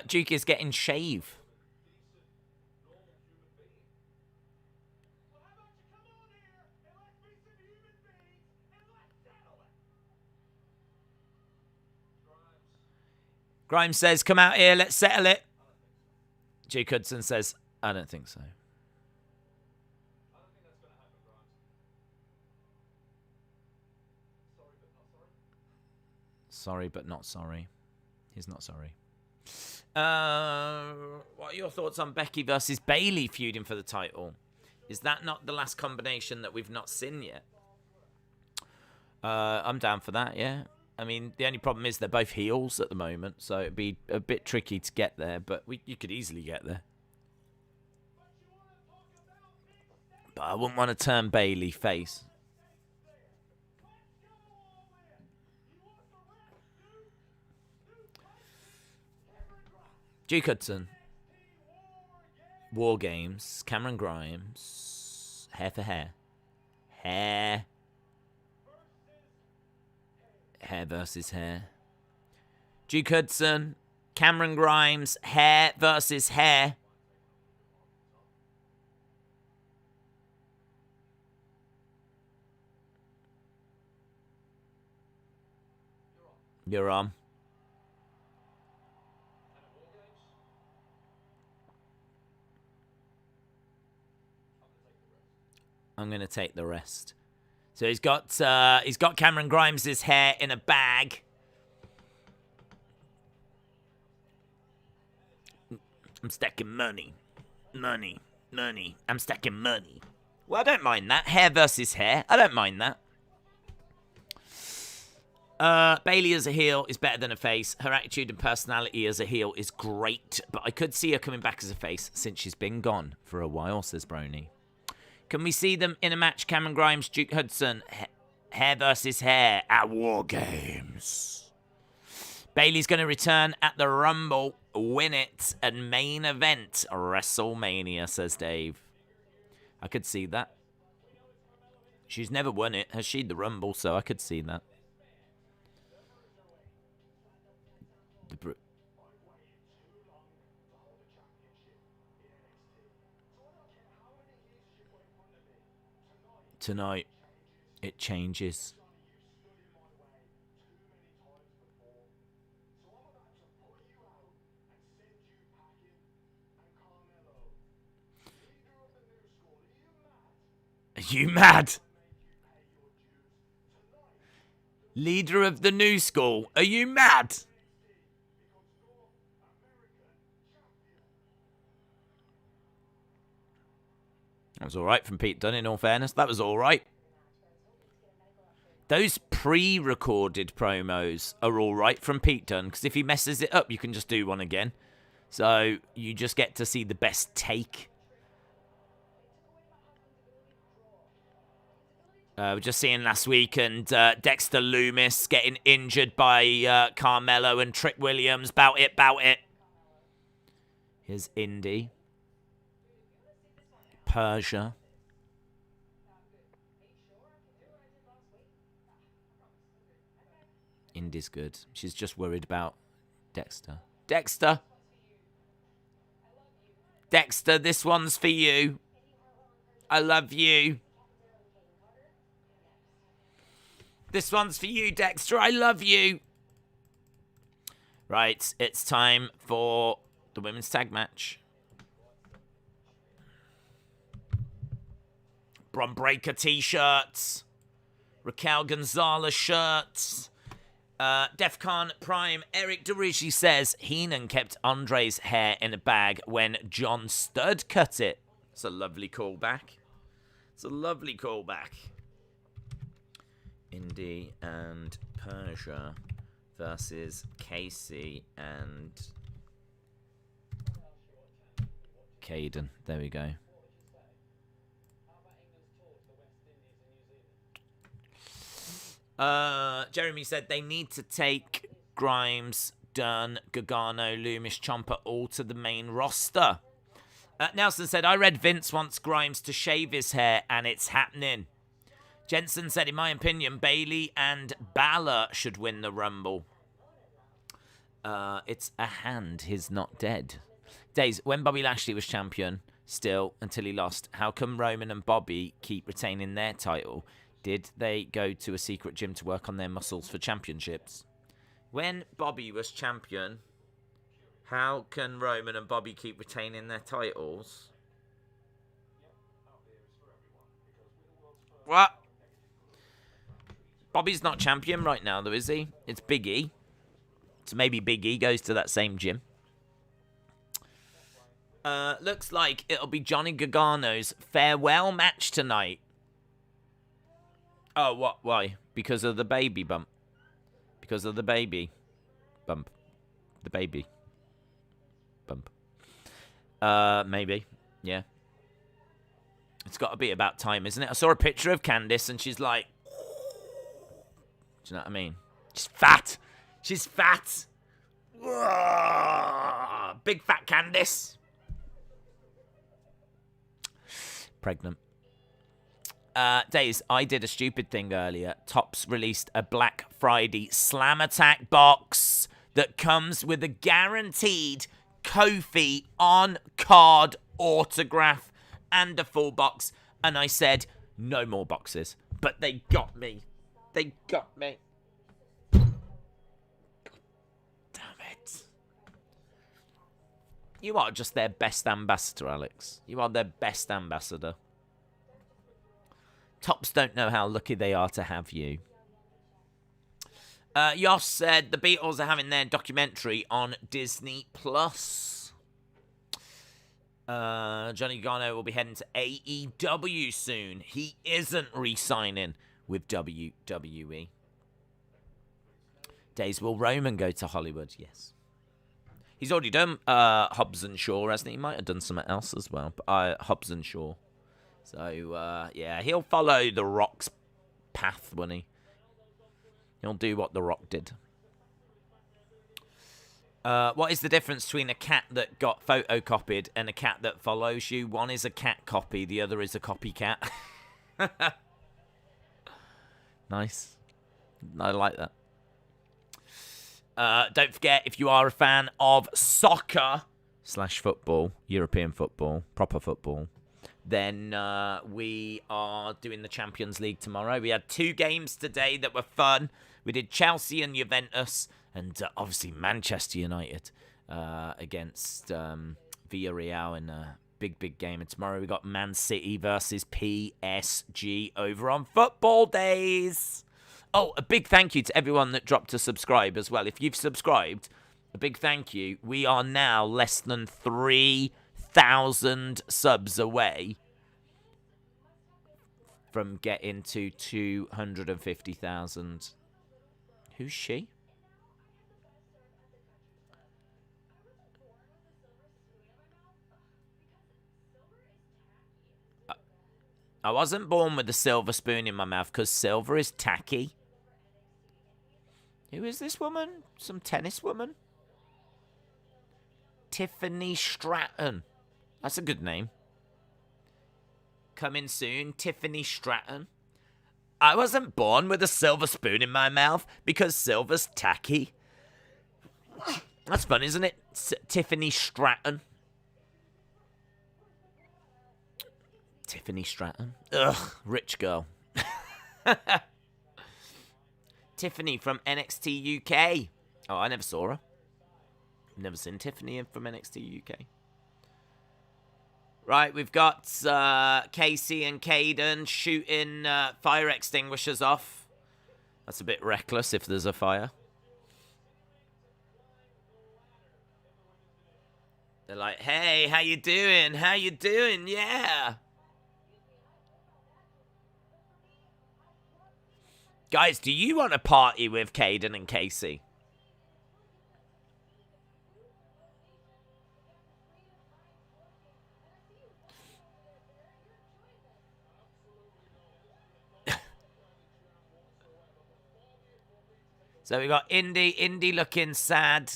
Duke is getting shave. Grimes says, come out here, let's settle it. Duke Hudson says, I don't think so. Sorry, but not sorry. He's not sorry. What are your thoughts on Becky versus Bayley feuding for the title? Is that not the last combination that we've not seen yet? I'm down for that, yeah. I mean, the only problem is they're both heels at the moment, so it'd be a bit tricky to get there, but you could easily get there. But I wouldn't want to turn Bayley face. Duke Hudson. War Games. Cameron Grimes. Hair for hair. Hair. Hair versus hair. Duke Hudson. Cameron Grimes. Hair versus hair. You're on. I'm going to take the rest. So he's got Cameron Grimes' hair in a bag. I'm stacking money. Money. Money. I'm stacking money. Well, I don't mind that. Hair versus hair. I don't mind that. Bayley as a heel is better than a face. Her attitude and personality as a heel is great, but I could see her coming back as a face since she's been gone for a while, says Brony. Can we see them in a match? Cameron Grimes, Duke Hudson, hair versus hair at War Games. Bayley's going to return at the Rumble, win it, and main event WrestleMania, says Dave. I could see that. She's never won it, has she, the Rumble, so I could see that. Tonight, it changes. Are you mad? Leader of the new school, are you mad? That was all right from Pete Dunne, in all fairness. That was all right. Those pre-recorded promos are all right from Pete Dunne, because if he messes it up, you can just do one again. So you just get to see the best take. We're just seeing last week, and Dexter Lumis getting injured by Carmelo and Trick Williams. Bout it, bout it. Here's Indi. Persia. Indi's good. She's just worried about Dexter. Dexter! Dexter, this one's for you. I love you. This one's for you, Dexter. I love you. Right, it's time for the women's tag match. Bron Breakker t-shirts. Raquel Gonzalez shirts. Defcon Prime. Eric DeRigi says Heenan kept Andre's hair in a bag when John Studd cut it. It's a lovely callback. It's a lovely callback. Indi and Persia versus Kacy and Kayden. There we go. Jeremy said they need to take Grimes, Dunn, Gargano, Lumis, Ciampa all to the main roster. Nelson said, I read Vince wants Grimes to shave his hair and it's happening. Jensen said, in my opinion, Bayley and Balor should win the Rumble. It's a hand. He's not dead. Days, when Bobby Lashley was champion, still, until he lost, how come Roman and Bobby keep retaining their title? Did they go to a secret gym to work on their muscles for championships? When Bobby was champion, how can Roman and Bobby keep retaining their titles? What? Bobby's not champion right now, though, is he? It's Big E. So maybe Big E goes to that same gym. Looks like it'll be Johnny Gargano's farewell match tonight. Oh, what? Why? Because of the baby bump. Because of the baby bump. The baby bump. Maybe. Yeah. It's got to be about time, isn't it? I saw a picture of Candice and she's like... Do you know what I mean? She's fat. She's fat. Whoa. Big fat Candice. Pregnant. Days, I did a stupid thing earlier. Topps released a Black Friday Slam Attack box that comes with a guaranteed Kofi on-card autograph and a full box. And I said, no more boxes. But they got me. They got me. Damn it. You are just their best ambassador, Alex. You are their best ambassador. Topps don't know how lucky they are to have you. Yoss said the Beatles are having their documentary on Disney+. Johnny Gargano will be heading to AEW soon. He isn't re-signing with WWE. Days, will Roman go to Hollywood? Yes. He's already done Hobbs and Shaw, hasn't he? He might have done something else as well. But Hobbs and Shaw. So, yeah, he'll follow The Rock's path, won't he? He'll do what The Rock did. What is the difference between a cat that got photocopied and a cat that follows you? One is a cat copy, the other is a copycat. Nice. I like that. Don't forget, if you are a fan of soccer/football, European football, proper football, then we are doing the Champions League tomorrow. We had 2 games today that were fun. We did Chelsea and Juventus, and obviously Manchester United against Villarreal in a big game. And tomorrow we got Man City versus PSG over on Football Days. Oh, a big thank you to everyone that dropped a subscribe as well. If you've subscribed, a big thank you. We are now less than 3,000 subs away from getting to 250,000. Who's she? I wasn't born with a silver spoon in my mouth because silver is tacky. Who is this woman? Some tennis woman? Tiffany Stratton. That's a good name. Coming soon, Tiffany Stratton. I wasn't born with a silver spoon in my mouth because silver's tacky. That's fun, isn't it? Tiffany Stratton. Tiffany Stratton. Ugh, rich girl. Tiffany from NXT UK. Oh, I never saw her. Never seen Tiffany from NXT UK. Right, we've got Kacy and Kayden shooting fire extinguishers off. That's a bit reckless if there's a fire. They're like, hey, how you doing? How you doing? Yeah. Guys, do you want to party with Kayden and Kacy? So we got Indi looking sad.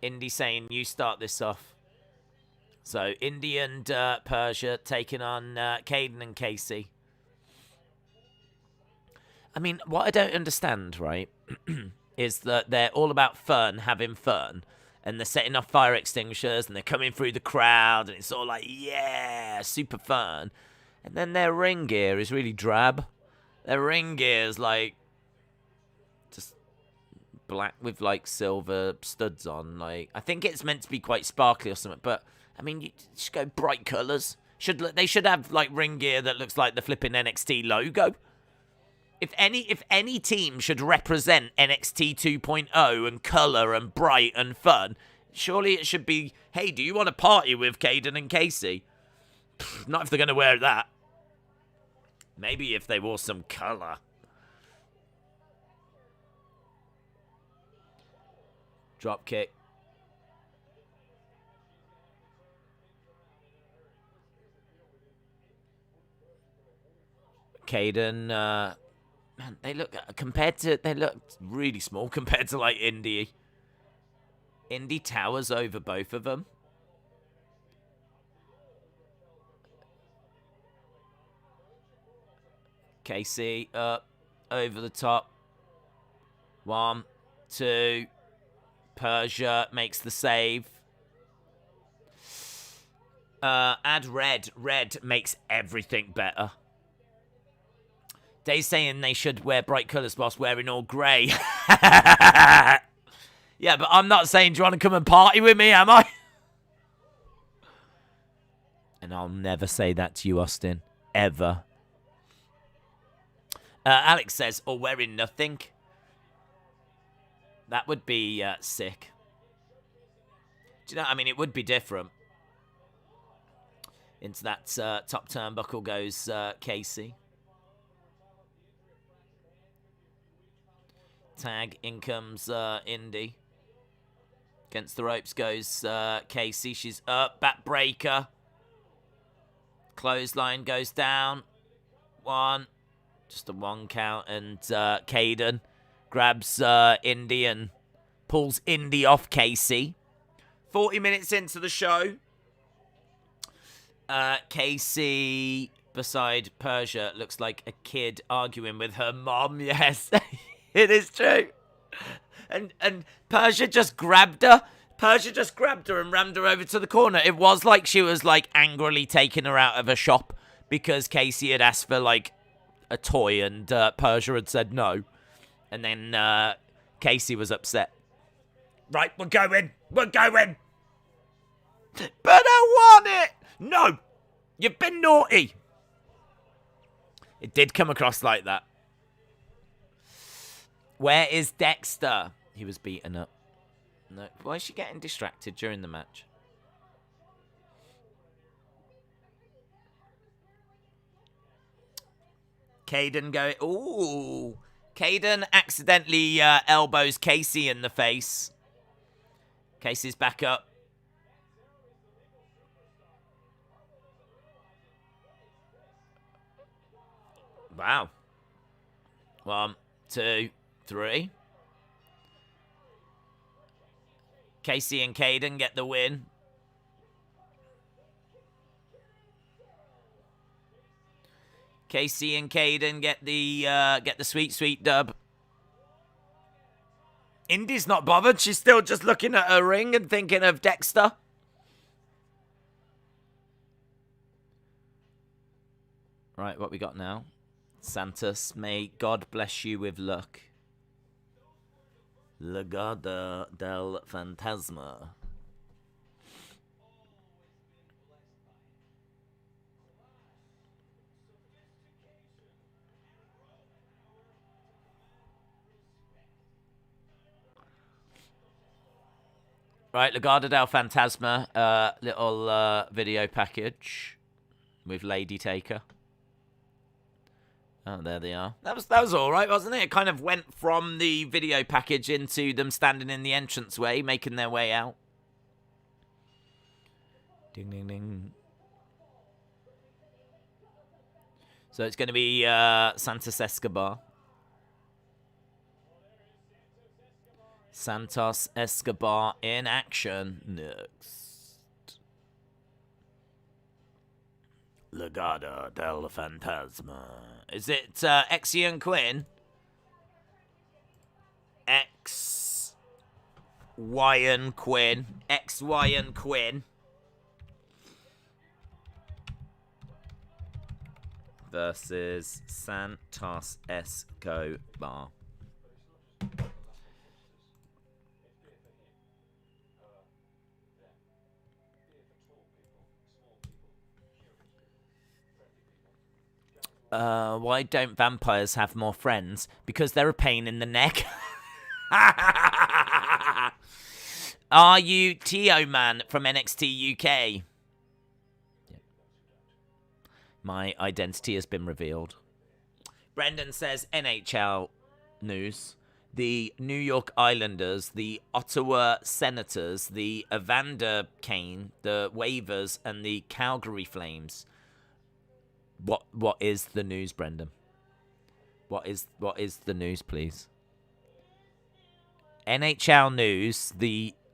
Indi saying, you start this off. So Indi and Persia taking on Kayden and Kacy. I mean, what I don't understand, right, is that they're all about fun, having fun, and they're setting off fire extinguishers, and they're coming through the crowd, and it's all like, yeah, super fun. And then their ring gear is really drab. Their ring gear is like just black with like silver studs on. Like, I think it's meant to be quite sparkly or something, but I mean, you should go bright colours. They should have like ring gear that looks like the flipping NXT logo. If any team should represent NXT 2.0 and colour and bright and fun, surely it should be, hey, do you want to party with Kayden and Kacy? Not if they're going to wear that. Maybe if they wore some colour. Drop kick. Kayden, man, they look really small compared to like Indi. Indi towers over both of them. Kacy up over the top. 1, 2. Persia makes the save. Add red. Red makes everything better. They're saying they should wear bright colours whilst wearing all grey. Yeah, but I'm not saying, do you want to come and party with me, am I? And I'll never say that to you, Austin. Ever. Alex says, or wearing nothing. That would be sick. Do you know, I mean, it would be different. Into that top turnbuckle goes Kacy. Tag, in comes Indi. Against the ropes goes Kacy. She's up, back breaker. Clothesline goes down. 1. Just a 1 count. And Kayden grabs Indi and pulls Indi off Kacy. 40 minutes into the show. Kacy beside Persia looks like a kid arguing with her mom. Yes, it is true. And Persia just grabbed her. Persia just grabbed her and rammed her over to the corner. It was like she was like angrily taking her out of a shop because Kacy had asked for like a toy and Persia had said no. And then Kacy was upset. Right, we're going. We're going. But I want it. No, you've been naughty. It did come across like that. Where is Dexter? He was beaten up. No, why is she getting distracted during the match? Kayden going. Ooh. Kayden accidentally elbows Kacy in the face. Kacy's back up. Wow. 1, 2, 3. Kacy and Kayden get the win. Kacy and Kayden get the sweet dub. Indi's not bothered. She's still just looking at her ring and thinking of Dexter. Right, what we got now? Santos, may God bless you with luck. Legado del Fantasma. Right, Legado del Fantasma, little video package with Lady Taker. Oh, there they are. That was all right, wasn't it? It kind of went from the video package into them standing in the entranceway, making their way out. Ding, ding, ding. So it's going to be Santos Escobar. Santos Escobar in action next. Legado del Fantasma. Is it Exy and Quinn? Wyan Quinn. Wyan Quinn. Versus Santos Escobar. Why don't vampires have more friends? Because they're a pain in the neck. Are you Tio Man from NXT UK? My identity has been revealed. Brendan says NHL news. The New York Islanders, the Ottawa Senators, the Evander Kane, the Wavers, and the Calgary Flames. What is the news, Brendan? What is the news, please? NHL news.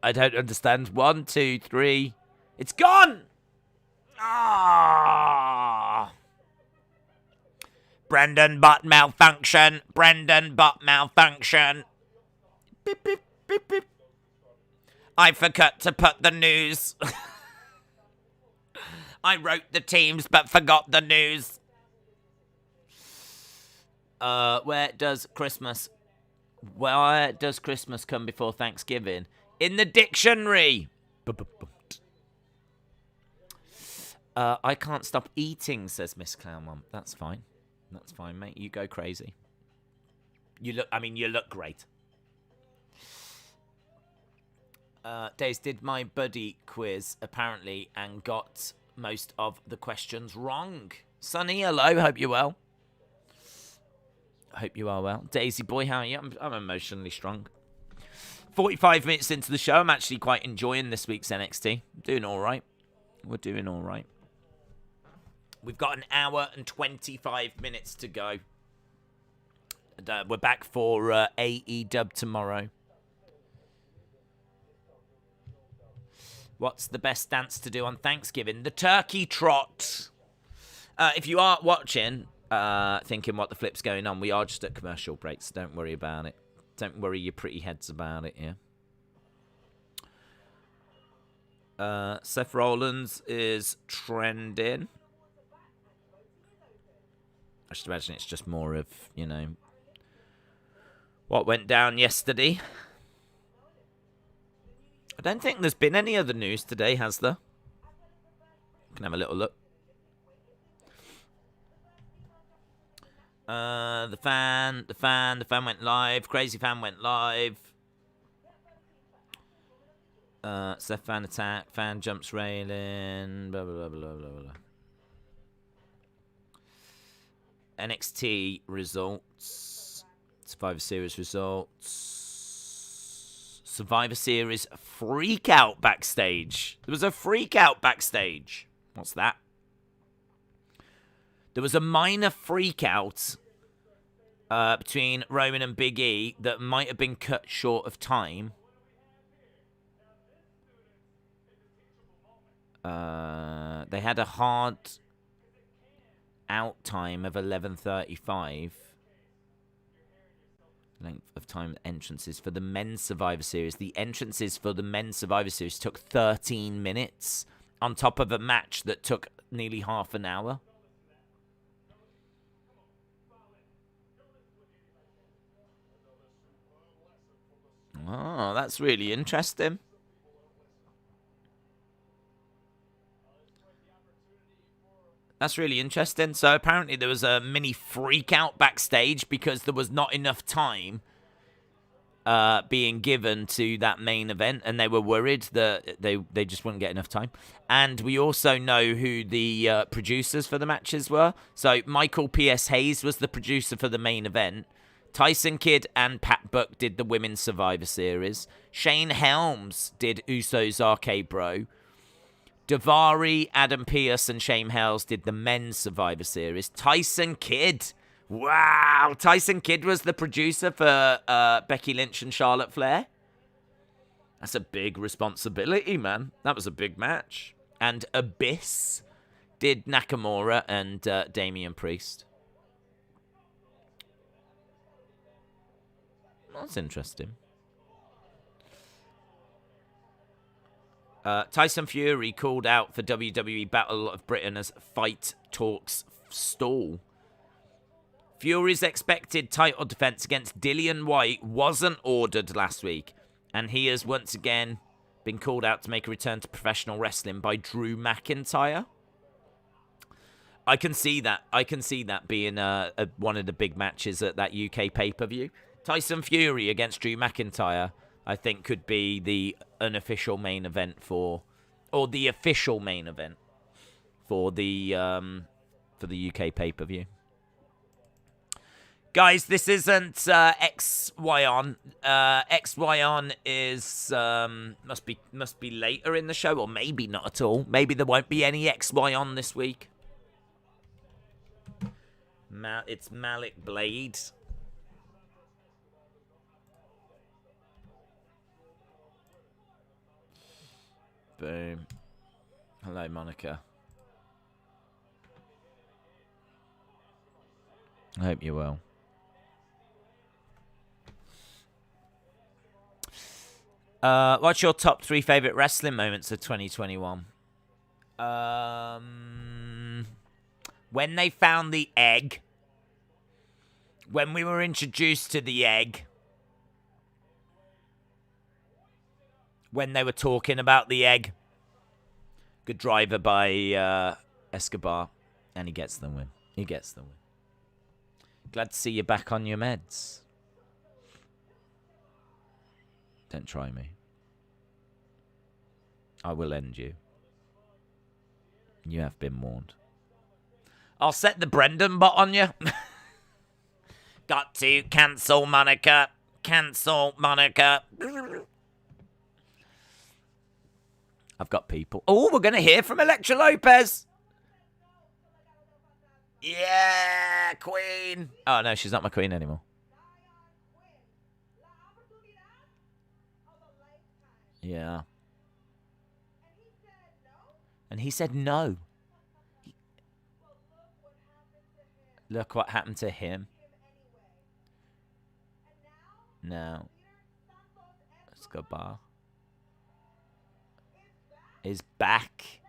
I don't understand. 1, 2, 3. It's gone. Ah. Brendan butt malfunction. Brendan butt malfunction. Beep, beep, beep, beep. I forgot to put the news. I wrote the teams but forgot the news. Where does Christmas come before Thanksgiving? In the dictionary. I can't stop eating, says Miss Clownmom. That's fine. That's fine, mate. You go crazy. You look great. Days did my buddy quiz, apparently, and got most of the questions wrong. Sonny, hello. Hope you're well. Hope you are well. Daisy boy, how are you? I'm emotionally strong. 45 minutes into the show. I'm actually quite enjoying this week's NXT. Doing all right. We're doing all right. We've got an hour and 25 minutes to go. And, we're back for AEW tomorrow. What's the best dance to do on Thanksgiving? The turkey trot. If you are watching, thinking what the flip's going on, we are just at commercial breaks. Don't worry about it. Don't worry your pretty heads about it, yeah? Seth Rollins is trending. I should imagine it's just more of, what went down yesterday. I don't think there's been any other news today, has there? We can have a little look. The fan went live. Crazy fan went live. Seth fan attack. Fan jumps railing. Blah, blah, blah, blah, blah, blah. NXT results. Survivor Series results. Survivor Series freak out backstage. There was a freak out backstage. What's that? There was a minor freak out between Roman and Big E that might have been cut short of time. They had a hard out time of 11:35. Length of time entrances for the men's Survivor Series. The entrances for the men's Survivor Series took 13 minutes on top of a match that took nearly half an hour. Oh, that's really interesting. That's really interesting. So apparently there was a mini freak out backstage because there was not enough time being given to that main event, and they were worried that they just wouldn't get enough time. And we also know who the producers for the matches were. So Michael P.S. Hayes was the producer for the main event. Tyson Kidd and Pat Buck did the Women's Survivor Series. Shane Helms did Usos RK Bro. Daivari, Adam Pearce, and Shane Helms did the Men's Survivor Series. Tyson Kidd. Wow. Tyson Kidd was the producer for Becky Lynch and Charlotte Flair. That's a big responsibility, man. That was a big match. And Abyss did Nakamura and Damian Priest. That's interesting. Tyson Fury called out for WWE Battle of Britain as fight talks stall. Fury's expected title defense against Dillian White wasn't ordered last week, and he has once again been called out to make a return to professional wrestling by Drew McIntyre. I can see that. I can see that being one of the big matches at that UK pay-per-view. Tyson Fury against Drew McIntyre, I think, could be the unofficial main event for, or the official main event for the UK pay-per-view. Guys, this isn't XY on. XY on is must be later in the show, or maybe not at all. Maybe there won't be any XY on this week. It's Malik Blade. Boom. Hello, Monica. I hope you're well. What's your top 3 favorite wrestling moments of 2021? When they found the egg. When we were introduced to the egg. When they were talking about the egg. Good driver by Escobar. And he gets the win. He gets the win. Glad to see you back on your meds. Don't try me. I will end you. You have been warned. I'll set the Brendan bot on you. Got to cancel Monica. Cancel Monica. I've got people. Oh, we're going to hear from Elektra Lopez. Yeah, queen. Oh, no, she's not my queen anymore. Yeah. And he said no. Look what happened to him. Now, Escobar is back.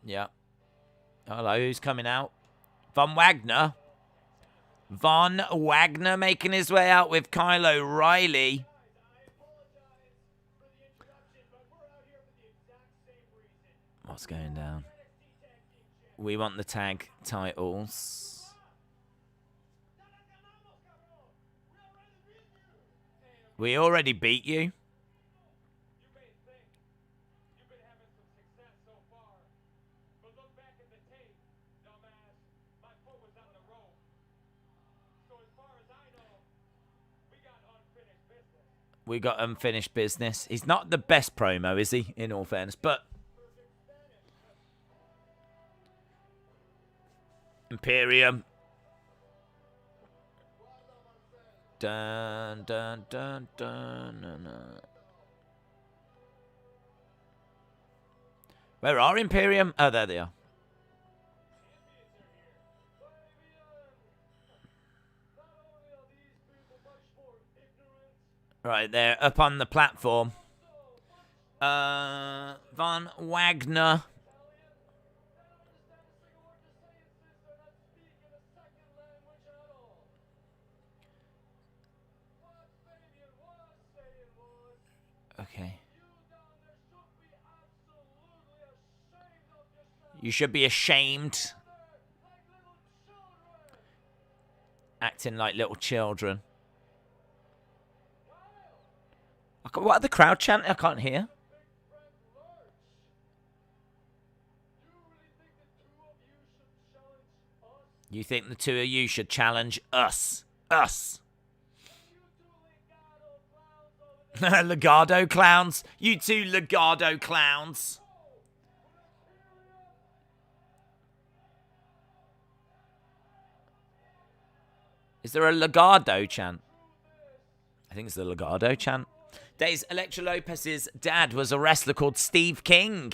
Yeah. Hello, who's coming out? Von Wagner. Von Wagner making his way out with Kyle O'Reilly. What's going down? We want the tag titles. We already beat you. We got unfinished business. He's not the best promo, is he? In all fairness, but Imperium. Dun dun dun dun dun. Where are Imperium? Oh, there they are. Right, they're up on the platform. Von Wagner. Okay. You should be ashamed. Acting like little children. What are the crowd chanting? I can't hear. You think the two of you should challenge us? Us. Legado clowns. You two Legado clowns. Is there a Legado chant? I think it's the Legado chant. Days, Elektra Lopez's dad was a wrestler called Steve King.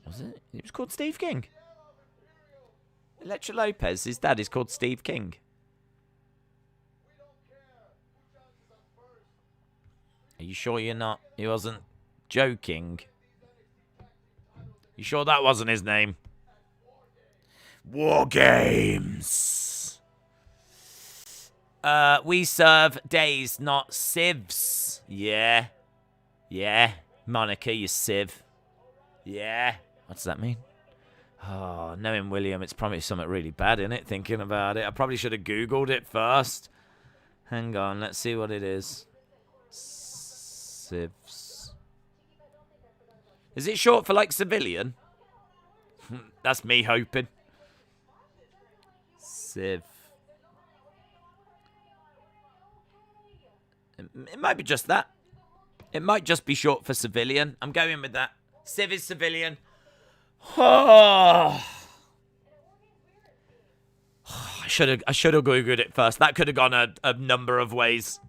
Was it? He was called Steve King. Elektra Lopez, his dad is called Steve King. Are you sure you're not? He wasn't joking. You sure that wasn't his name? War Games. We serve days, not civs. Yeah. Yeah. Monica, you civ. Yeah. What does that mean? Oh, knowing William, it's probably something really bad, isn't it? Thinking about it. I probably should have Googled it first. Hang on, let's see what it is. Civs. Is it short for, like, civilian? That's me hoping. Civ. It might be just that. It might just be short for civilian. I'm going with that. Civ is civilian. Oh. I should have Googled it first. That could have gone a number of ways.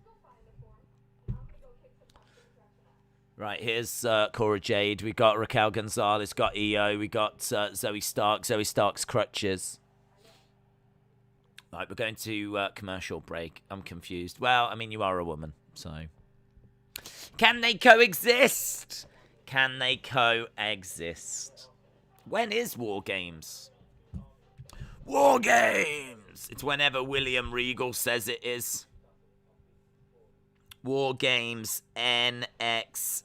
Right, here's Cora Jade. We got Raquel Gonzalez. Got EO. We got Zoe Stark. Zoe Stark's crutches. Right, we're going to commercial break. I'm confused. Well, I mean, you are a woman, so... Can they coexist? Can they coexist? When is War Games? War Games! It's whenever William Regal says it is. War Games NXT.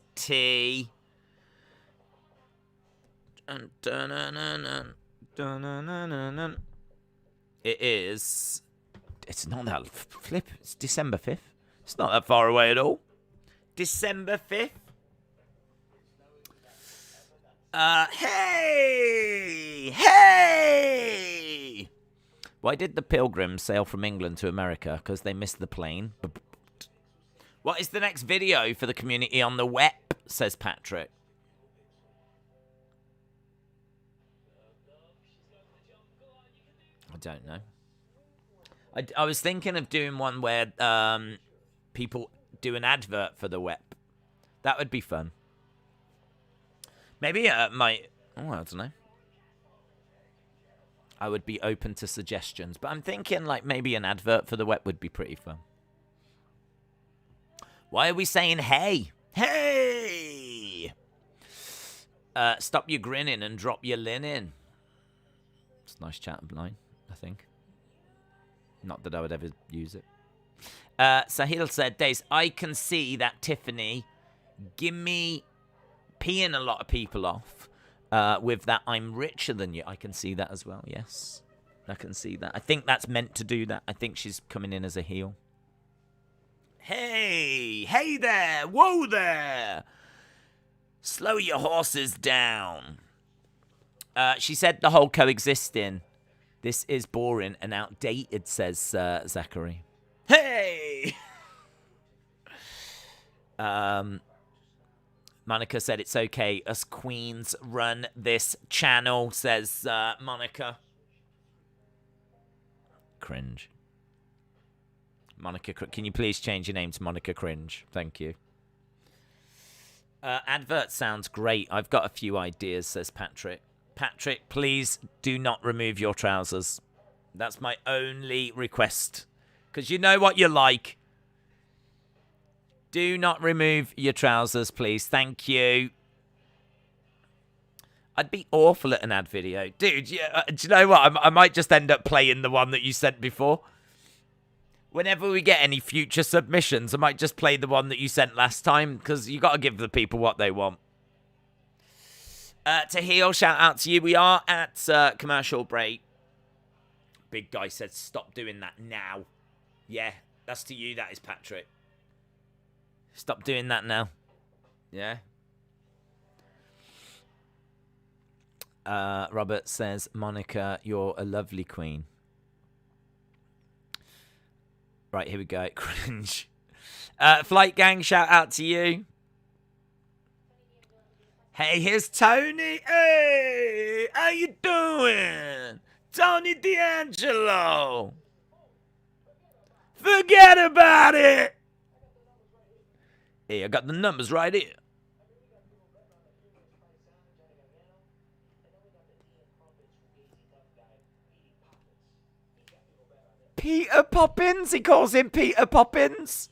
It is... It's not that... Flip. It's December 5th. It's not that far away at all. December 5th. Hey! Hey! Why did the Pilgrims sail from England to America? Because they missed the plane. What is the next video for the community on the web? Says Patrick. I don't know. I was thinking of doing one where people do an advert for the web. That would be fun. Maybe oh, I don't know. I would be open to suggestions, but I'm thinking like maybe an advert for the web would be pretty fun. Why are we saying hey? Hey! Stop your grinning and drop your linen. It's a nice chat line, I think. Not that I would ever use it. Sahil said, Dace, I can see that Tiffany gimme peeing a lot of people off with that I'm richer than you. I can see that as well, yes. I can see that. I think that's meant to do that. I think she's coming in as a heel. Hey! Hey there! Whoa there! Slow your horses down. She said the whole coexisting. This is boring and outdated, says Zachary. Hey! Monica said it's okay. Us queens run this channel, says Monica. Cringe. Monica, can you please change your name to Monica Cringe? Thank you. Advert sounds great. I've got a few ideas, says Patrick. Patrick, please do not remove your trousers. That's my only request. Because you know what you're like. Do not remove your trousers, please. Thank you. I'd be awful at an ad video. Dude, do you know what? I might just end up playing the one that you sent before. Whenever we get any future submissions, I might just play the one that you sent last time. Because you got to give the people what they want. To heel, shout out to you. We are at commercial break. Big guy said, stop doing that now. Yeah, that's to you. That is Patrick. Stop doing that now. Yeah. Robert says, Monica, you're a lovely queen. Right, here we go. Cringe. Flight Gang, shout out to you. Hey, here's Tony. Hey, how you doing? Tony D'Angelo. Forget about it. Hey, I got the numbers right here. Peter Poppins? He calls him Peter Poppins?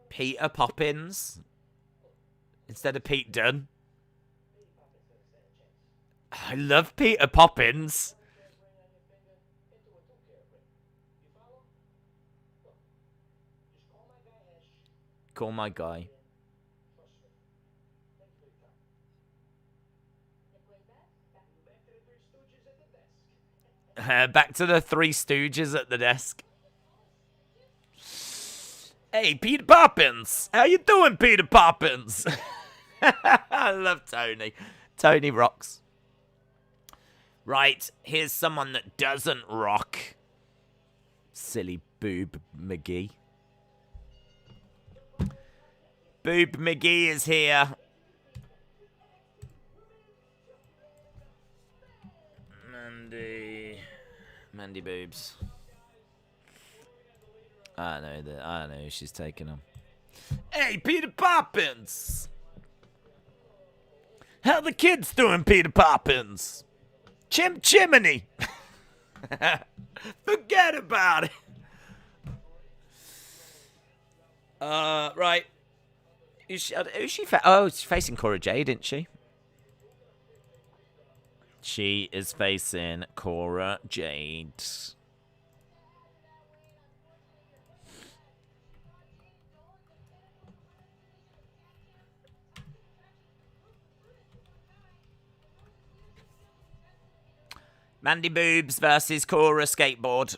Peter Poppins? Instead of Pete Dunne? I love Peter Poppins. Call my guy. Back to the Three Stooges at the desk. Hey, Peter Poppins! How you doing, Peter Poppins? I love Tony. Tony rocks. Right, here's someone that doesn't rock. Silly Boob McGee. Boob McGee is here. Mandy Boobs. I know she's taking them. Hey, Peter Poppins! How the kids doing, Peter Poppins? Chimney! Forget about it. Right. Who's she she's facing Cora Jade, isn't she? She is facing Cora Jade. Mandy Boobs versus Cora Skateboard.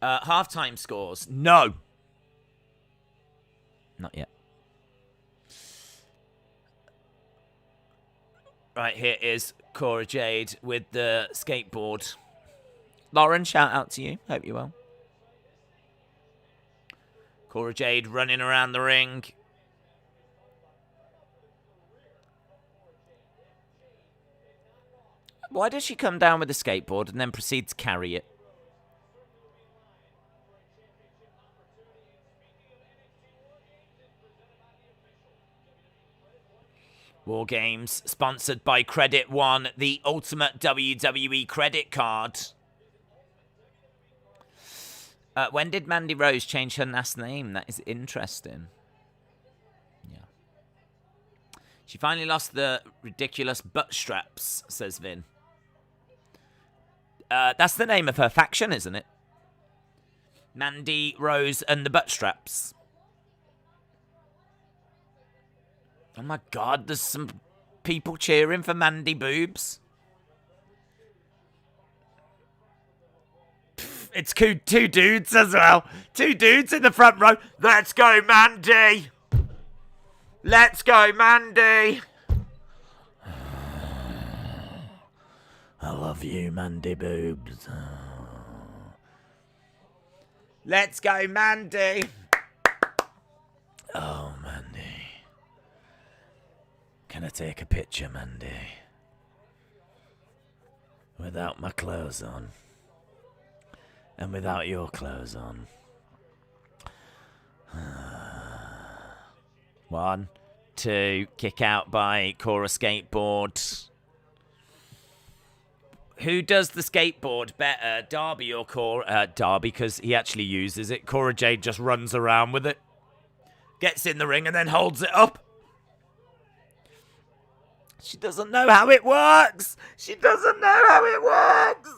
Halftime scores. No. Not yet. Right, here is Cora Jade with the skateboard. Lauren, shout out to you. Hope you're well. Cora Jade running around the ring. Why does she come down with the skateboard and then proceed to carry it? War Games, sponsored by Credit One, the ultimate WWE credit card. When did Mandy Rose change her last name? That is interesting. Yeah. She finally lost the ridiculous butt straps, says Vin. That's the name of her faction, isn't it? Mandy Rose and the butt straps. Oh my god, there's some people cheering for Mandy Boobs. Pff, it's two dudes as well. Two dudes in the front row. Let's go, Mandy! Let's go, Mandy! I love you, Mandy Boobs. Let's go, Mandy! Oh, Mandy. Can I take a picture, Mandy? Without my clothes on. And without your clothes on. 1, 2, kick out by Cora Skateboard. Who does the skateboard better, Darby or Cora? Darby, because he actually uses it. Cora Jade just runs around with it. Gets in the ring and then holds it up. She doesn't know how it works. She doesn't know how it works.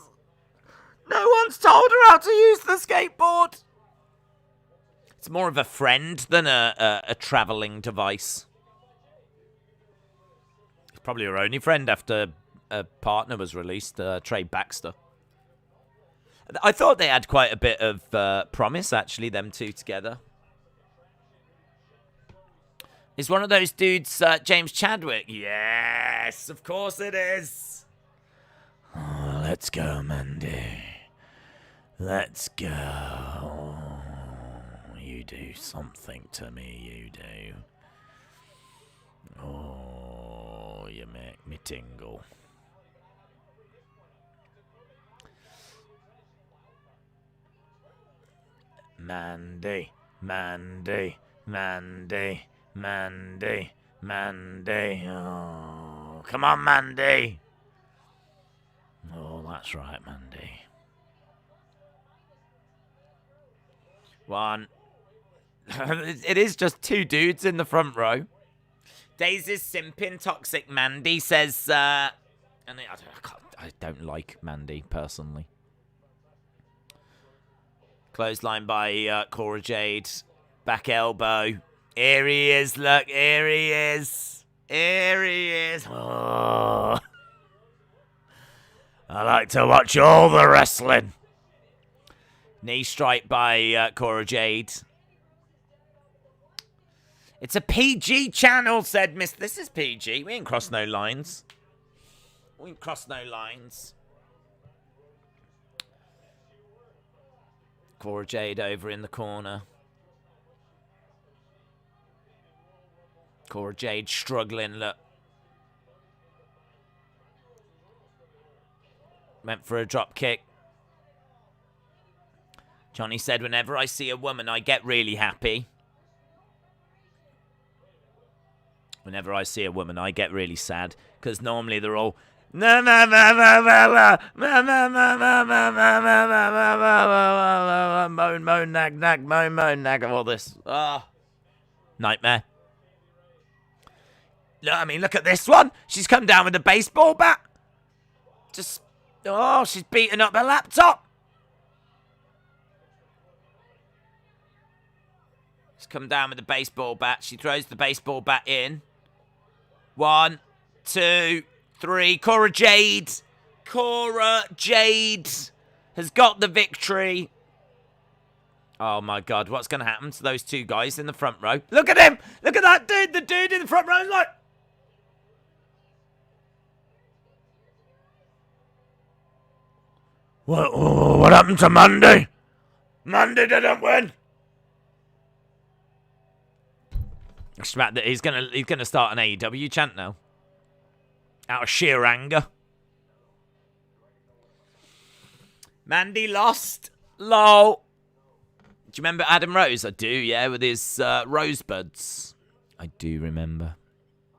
No one's told her how to use the skateboard. It's more of a friend than a traveling device. It's probably her only friend after a partner was released, Trey Baxter. I thought they had quite a bit of promise, actually, them two together. Is one of those dudes James Chadwick? Yes, of course it is. Oh, let's go, Mandy. Let's go. You do something to me, you do. Oh, you make me tingle. Mandy, Mandy, Mandy. Mandy, Mandy, oh, Oh, come on, Mandy. Oh, that's right, Mandy. One. It is just two dudes in the front row. Daisy's simping. Toxic Mandy says, and I don't like Mandy, personally. Clothesline by Cora Jade. Back elbow. Here he is, look. Here he is. Here he is. Oh. I like to watch all the wrestling. Knee strike by Cora Jade. It's a PG channel, said Miss. This is PG. We ain't crossed no lines. We ain't crossed no lines. Cora Jade over in the corner. Cora Jade struggling, look. Went for a drop kick. Johnny said, whenever I see a woman, I get really happy. Whenever I see a woman, I get really sad. Because normally they're all... Moan, nag, nag, moan, nag, all this. Nightmare. Look, I mean, look at this one. She's come down with a baseball bat. Just, she's beating up her laptop. She's come down with a baseball bat. She throws the baseball bat in. 1, 2, 3. Cora Jade. Cora Jade has got the victory. Oh, my God. What's going to happen to those two guys in the front row? Look at him. Look at that dude. The dude in the front row is like... What happened to Mandy? Mandy didn't win. He's gonna start an AEW chant now. Out of sheer anger. Mandy lost. Lol. Do you remember Adam Rose? I do, yeah, with his rosebuds. I do remember.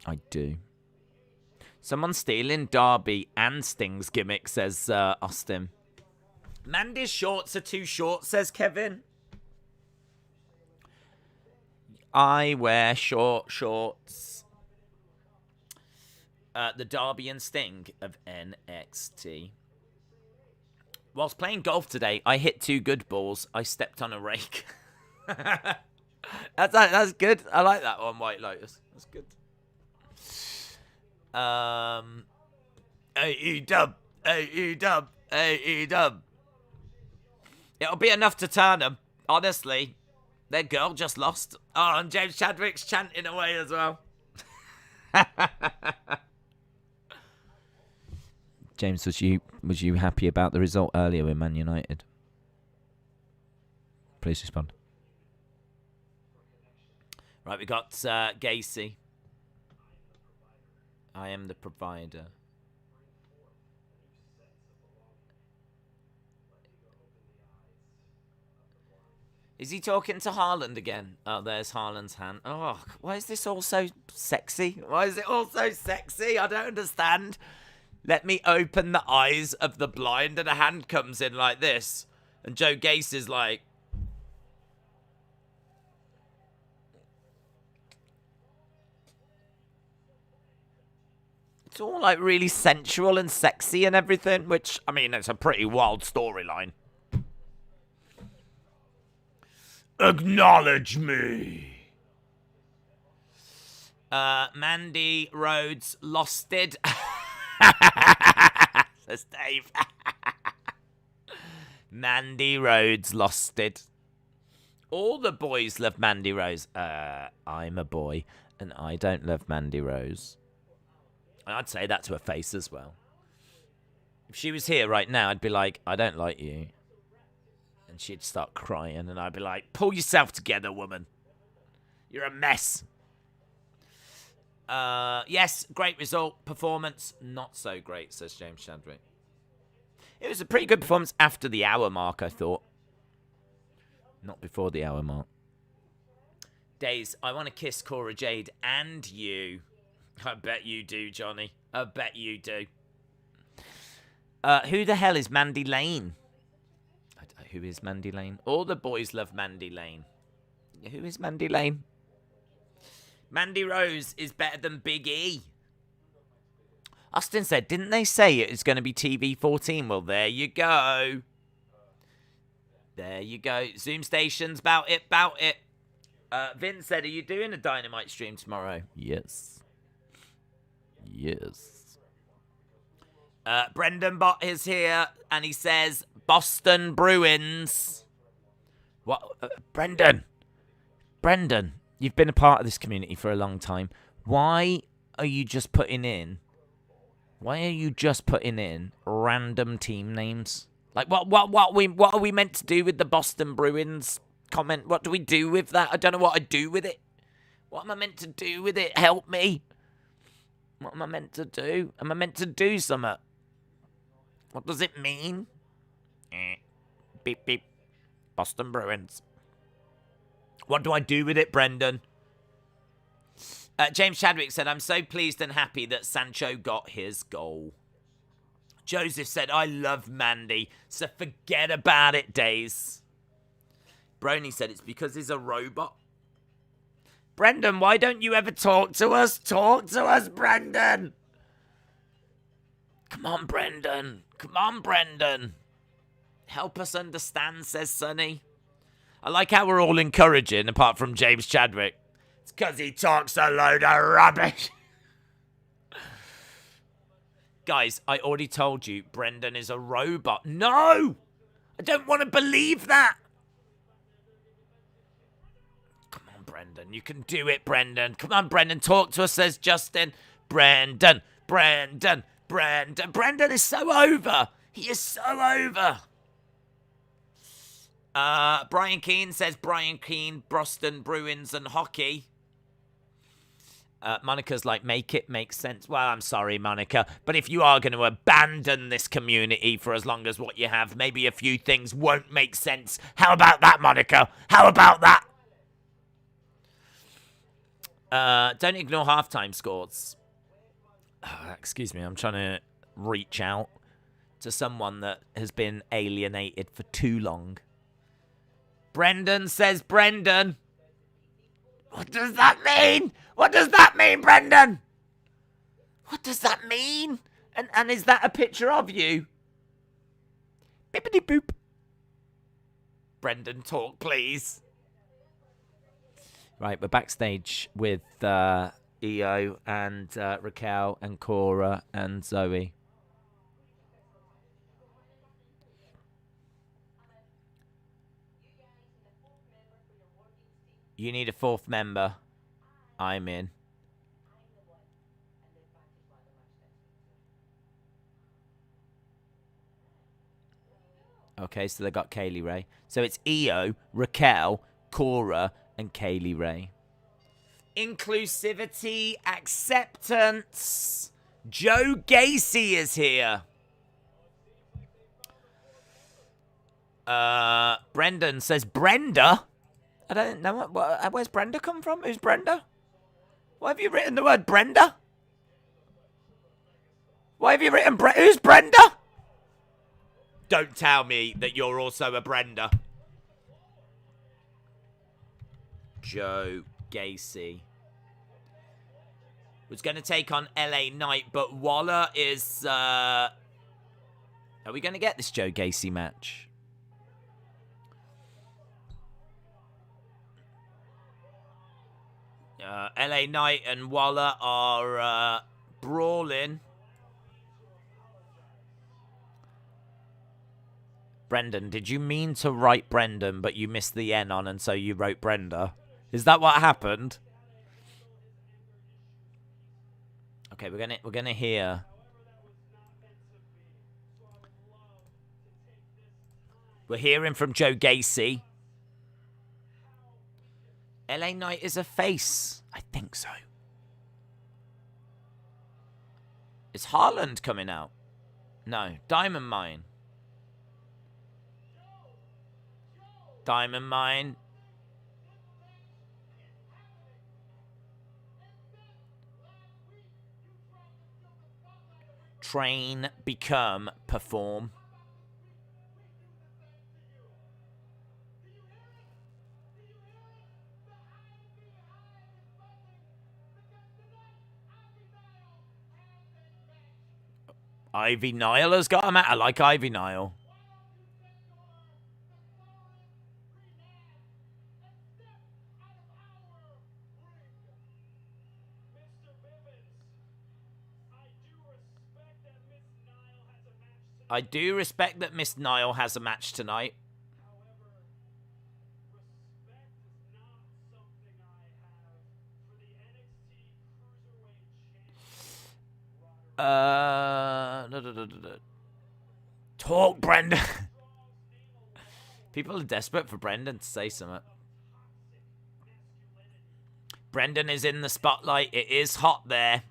I do. Someone stealing Darby and Sting's gimmick, says Austin. Mandy's shorts are too short, says Kevin. I wear short shorts. The Darby and Sting of NXT. Whilst playing golf today, I hit 2 good balls. I stepped on a rake. That's good. I like that one, White Lotus. That's good. AEW. AEW. AEW. It'll be enough to turn them. Honestly. Their girl just lost. Oh, and James Chadwick's chanting away as well. James, was you happy about the result earlier with Man United? Please respond. Right, we got Gacy. I am the provider. Is he talking to Haaland again? Oh, there's Haaland's hand. Oh, why is this all so sexy? Why is it all so sexy? I don't understand. Let me open the eyes of the blind, and a hand comes in like this. And Joe Gacy is like... It's all like really sensual and sexy and everything, which, I mean, it's a pretty wild storyline. Acknowledge me. Mandy Rhodes lost it. Says Dave. Mandy Rhodes lost it. All the boys love Mandy Rose. I'm a boy, and I don't love Mandy Rose. I'd say that to her face as well. If she was here right now, I'd be like, I don't like you. And she'd start crying, and I'd be like, pull yourself together, woman. You're a mess. Yes, great result. Performance, not so great, says James Chadwick. It was a pretty good performance after the hour mark, I thought. Not before the hour mark. Days, I want to kiss Cora Jade and you. I bet you do, Johnny. I bet you do. Who the hell is Mandy Lane? Who is Mandy Lane? All the boys love Mandy Lane. Who is Mandy Lane? Mandy Rose is better than Big E. Austin said, didn't they say it was going to be TV14? Well, there you go. There you go. Zoom stations, bout it, bout it. Vince said, are you doing a Dynamite stream tomorrow? Yes. Yes. Brendan Bott is here, and he says, Boston Bruins. What? Brendan, you've been a part of this community for a long time. Why are you just putting in random team names? Like, what are we meant to do with the Boston Bruins comment? What do we do with that? I don't know what I do with it. What am I meant to do with it? Help me. What am I meant to do? Am I meant to do something? What does it mean? Beep, beep. Boston Bruins. What do I do with it, Brendan? James Chadwick said, I'm so pleased and happy that Sancho got his goal. Joseph said, I love Mandy, so forget about it, Days. Brony said, it's because he's a robot. Brendan, why don't you ever talk to us? Talk to us, Brendan. Come on, Brendan. Come on, Brendan. Help us understand, says Sonny. I like how we're all encouraging, apart from James Chadwick. It's because he talks a load of rubbish. Guys, I already told you, Brendan is a robot. No! I don't want to believe that. Come on, Brendan. You can do it, Brendan. Come on, Brendan. Talk to us, says Justin. Brendan. Brendan is so over. He is so over. Brian Keane says Brian Keane, Boston Bruins and hockey. Monica's like, make it make sense. Well, I'm sorry, Monica, but if you are going to abandon this community for as long as what you have, maybe a few things won't make sense. How about that, Monica? How about that? Don't ignore halftime scores. Excuse me, I'm trying to reach out to someone that has been alienated for too long. Brendan says Brendan. What does that mean? What does that mean, Brendan? What does that mean? And is that a picture of you? Bippity boop. Brendan, talk, please. Right, we're backstage with Io and Raquel and Cora and Zoe. You need a fourth member. I'm in. Okay, so they got Kaylee Ray. So it's Io, Raquel, Cora, and Kaylee Ray. Inclusivity, acceptance. Joe Gacy is here. Brendan says Brenda. I don't know. Where's Brenda come from? Who's Brenda? Why have you written the word Brenda? Why have you written who's Brenda? Don't tell me that you're also a Brenda. Joe Gacy was going to take on LA Knight, but Waller is... Are we going to get this Joe Gacy match? LA Knight and Waller are brawling. Brendan, did you mean to write Brendan, but you missed the N on, and so you wrote Brenda? Is that what happened? Okay, we're gonna hear. We're hearing from Joe Gacy. LA Knight is a face. I think so. Is Haaland coming out? No. Diamond Mine. Diamond Mine. train, become, perform. Ivy Niall has got a match. I like Ivy Niall. I do respect that Miss Niall has a match tonight. Talk, Brendan. People are desperate for Brendan to say something. Brendan is in the spotlight. It is hot there.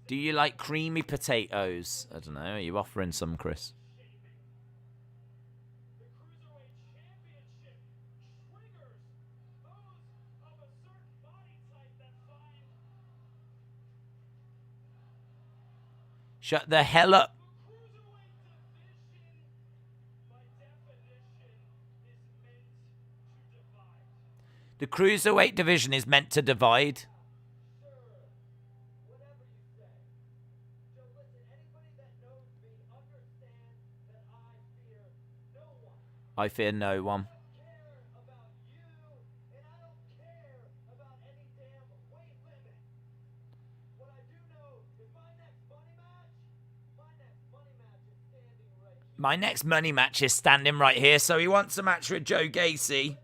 Do you like creamy potatoes? I don't know. Are you offering some, Chris? Shut the hell up. The cruiserweight division is meant to divide. I fear no one. My next money match is standing right here, so he wants a match with Joe Gacy.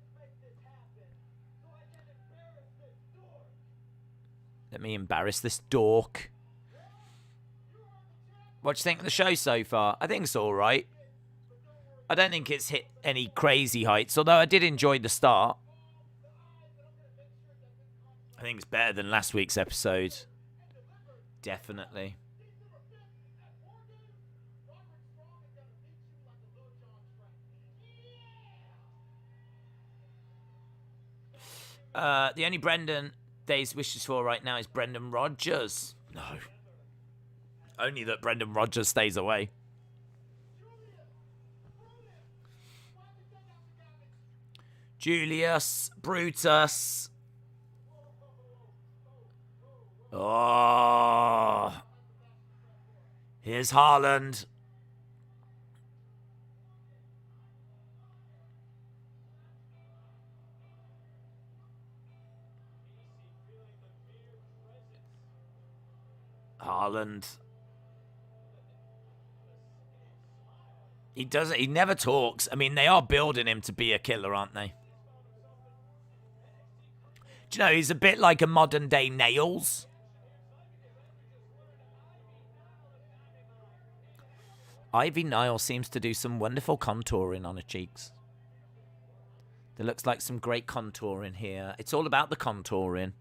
Let me embarrass this dork. What do you think of the show so far? I think it's all right. I don't think it's hit any crazy heights, although I did enjoy the start. I think it's better than last week's episode. Definitely. The only Brendan Days wishes for right now is Brendan Rodgers. No. Only that Brendan Rodgers stays away. Julius, Brutus. Oh. Here's Haaland. Haaland. He doesn't. He never talks. I mean, they are building him to be a killer, aren't they? Do you know, he's a bit like a modern day Nails. Ivy Niall seems to do some wonderful contouring on her cheeks. There looks like some great contouring here. It's all about the contouring.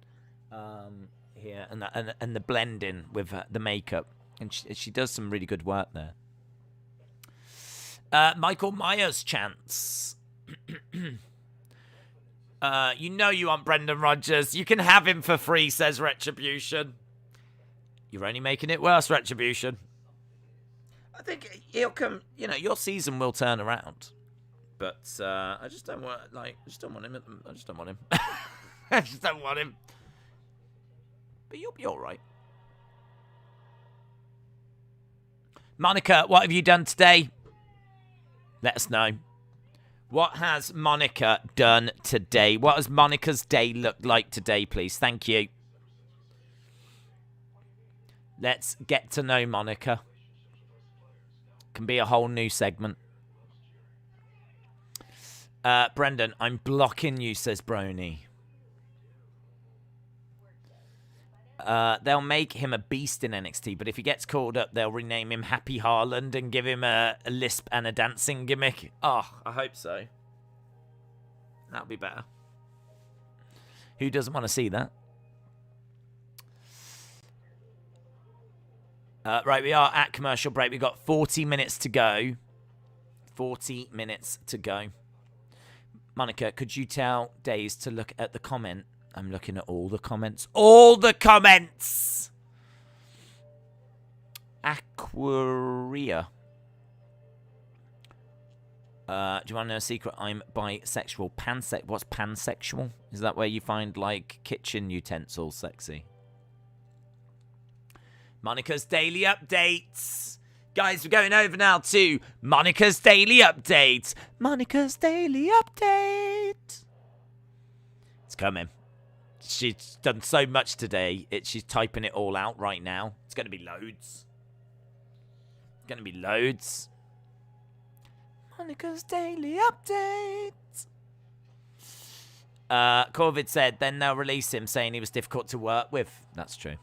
Here and the blending with the makeup, and she does some really good work there. Michael Myers chants. You know you want Brendan Rodgers. You can have him for free, says Retribution. You're only making it worse, Retribution. I think he'll come. You know, your season will turn around, but I just don't want him. I just don't want him. I just don't want him. But you'll be all right. Monica, what have you done today? Let us know. What has Monica done today? What has Monica's day look like today, please? Thank you. Let's get to know Monica. Can be a whole new segment. Brendan, I'm blocking you, says Brony. They'll make him a beast in NXT, but if he gets called up, they'll rename him Happy Haaland and give him a lisp and a dancing gimmick. Oh, I hope so. That'll be better. Who doesn't want to see that? Right, we are at commercial break. We've got 40 minutes to go. 40 minutes to go. Monica, could you tell Days to look at the comment? I'm looking at all the comments. All the comments! Aquaria. Do you want to know a secret? I'm bisexual. What's pansexual? Is that where you find, like, kitchen utensils sexy? Monica's Daily Updates. Guys, we're going over now to Monica's Daily Update. Monica's Daily Update. It's coming. She's done so much today. She's typing it all out right now. It's going to be loads. It's going to be loads. Monica's Daily Update. Corvid said, then they'll release him, saying he was difficult to work with. That's true.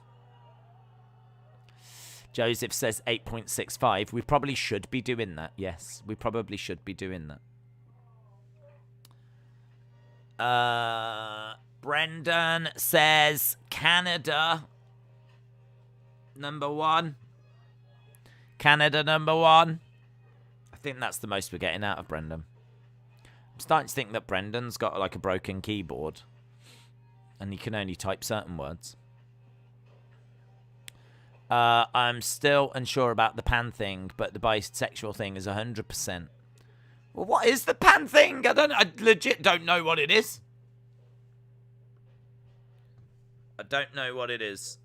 Joseph says 8.65. We probably should be doing that. Yes, we probably should be doing that. Brendan says Canada #1. Canada #1. I think that's the most we're getting out of Brendan. I'm starting to think that Brendan's got like a broken keyboard and he can only type certain words. I'm still unsure about the pan thing, but the bisexual thing is 100%. Well, what is the pan thing? I legit don't know what it is. I don't know what it is.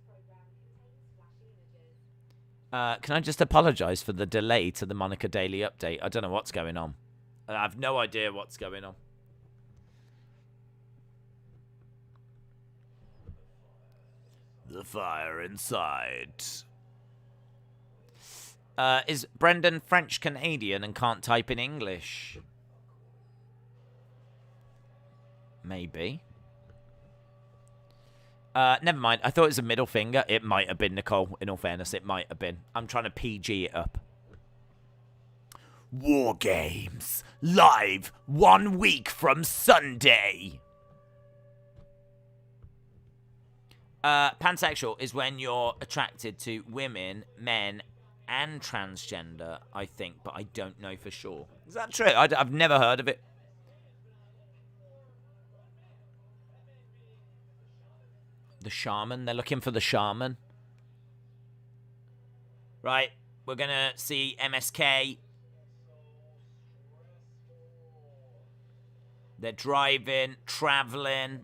Can I just apologise for the delay to the Monica Daily Update? I don't know what's going on. I have no idea what's going on. The fire inside. Is Brendan French-Canadian and can't type in English? Maybe. Never mind. I thought it was a middle finger. It might have been, Nicole. In all fairness, it might have been. I'm trying to PG it up. War Games. Live 1 week from Sunday. Pansexual is when you're attracted to women, men, and transgender, I think. But I don't know for sure. Is that true? I've never heard of it. The shaman. They're looking for the shaman. Right. We're going to see MSK. They're driving, traveling.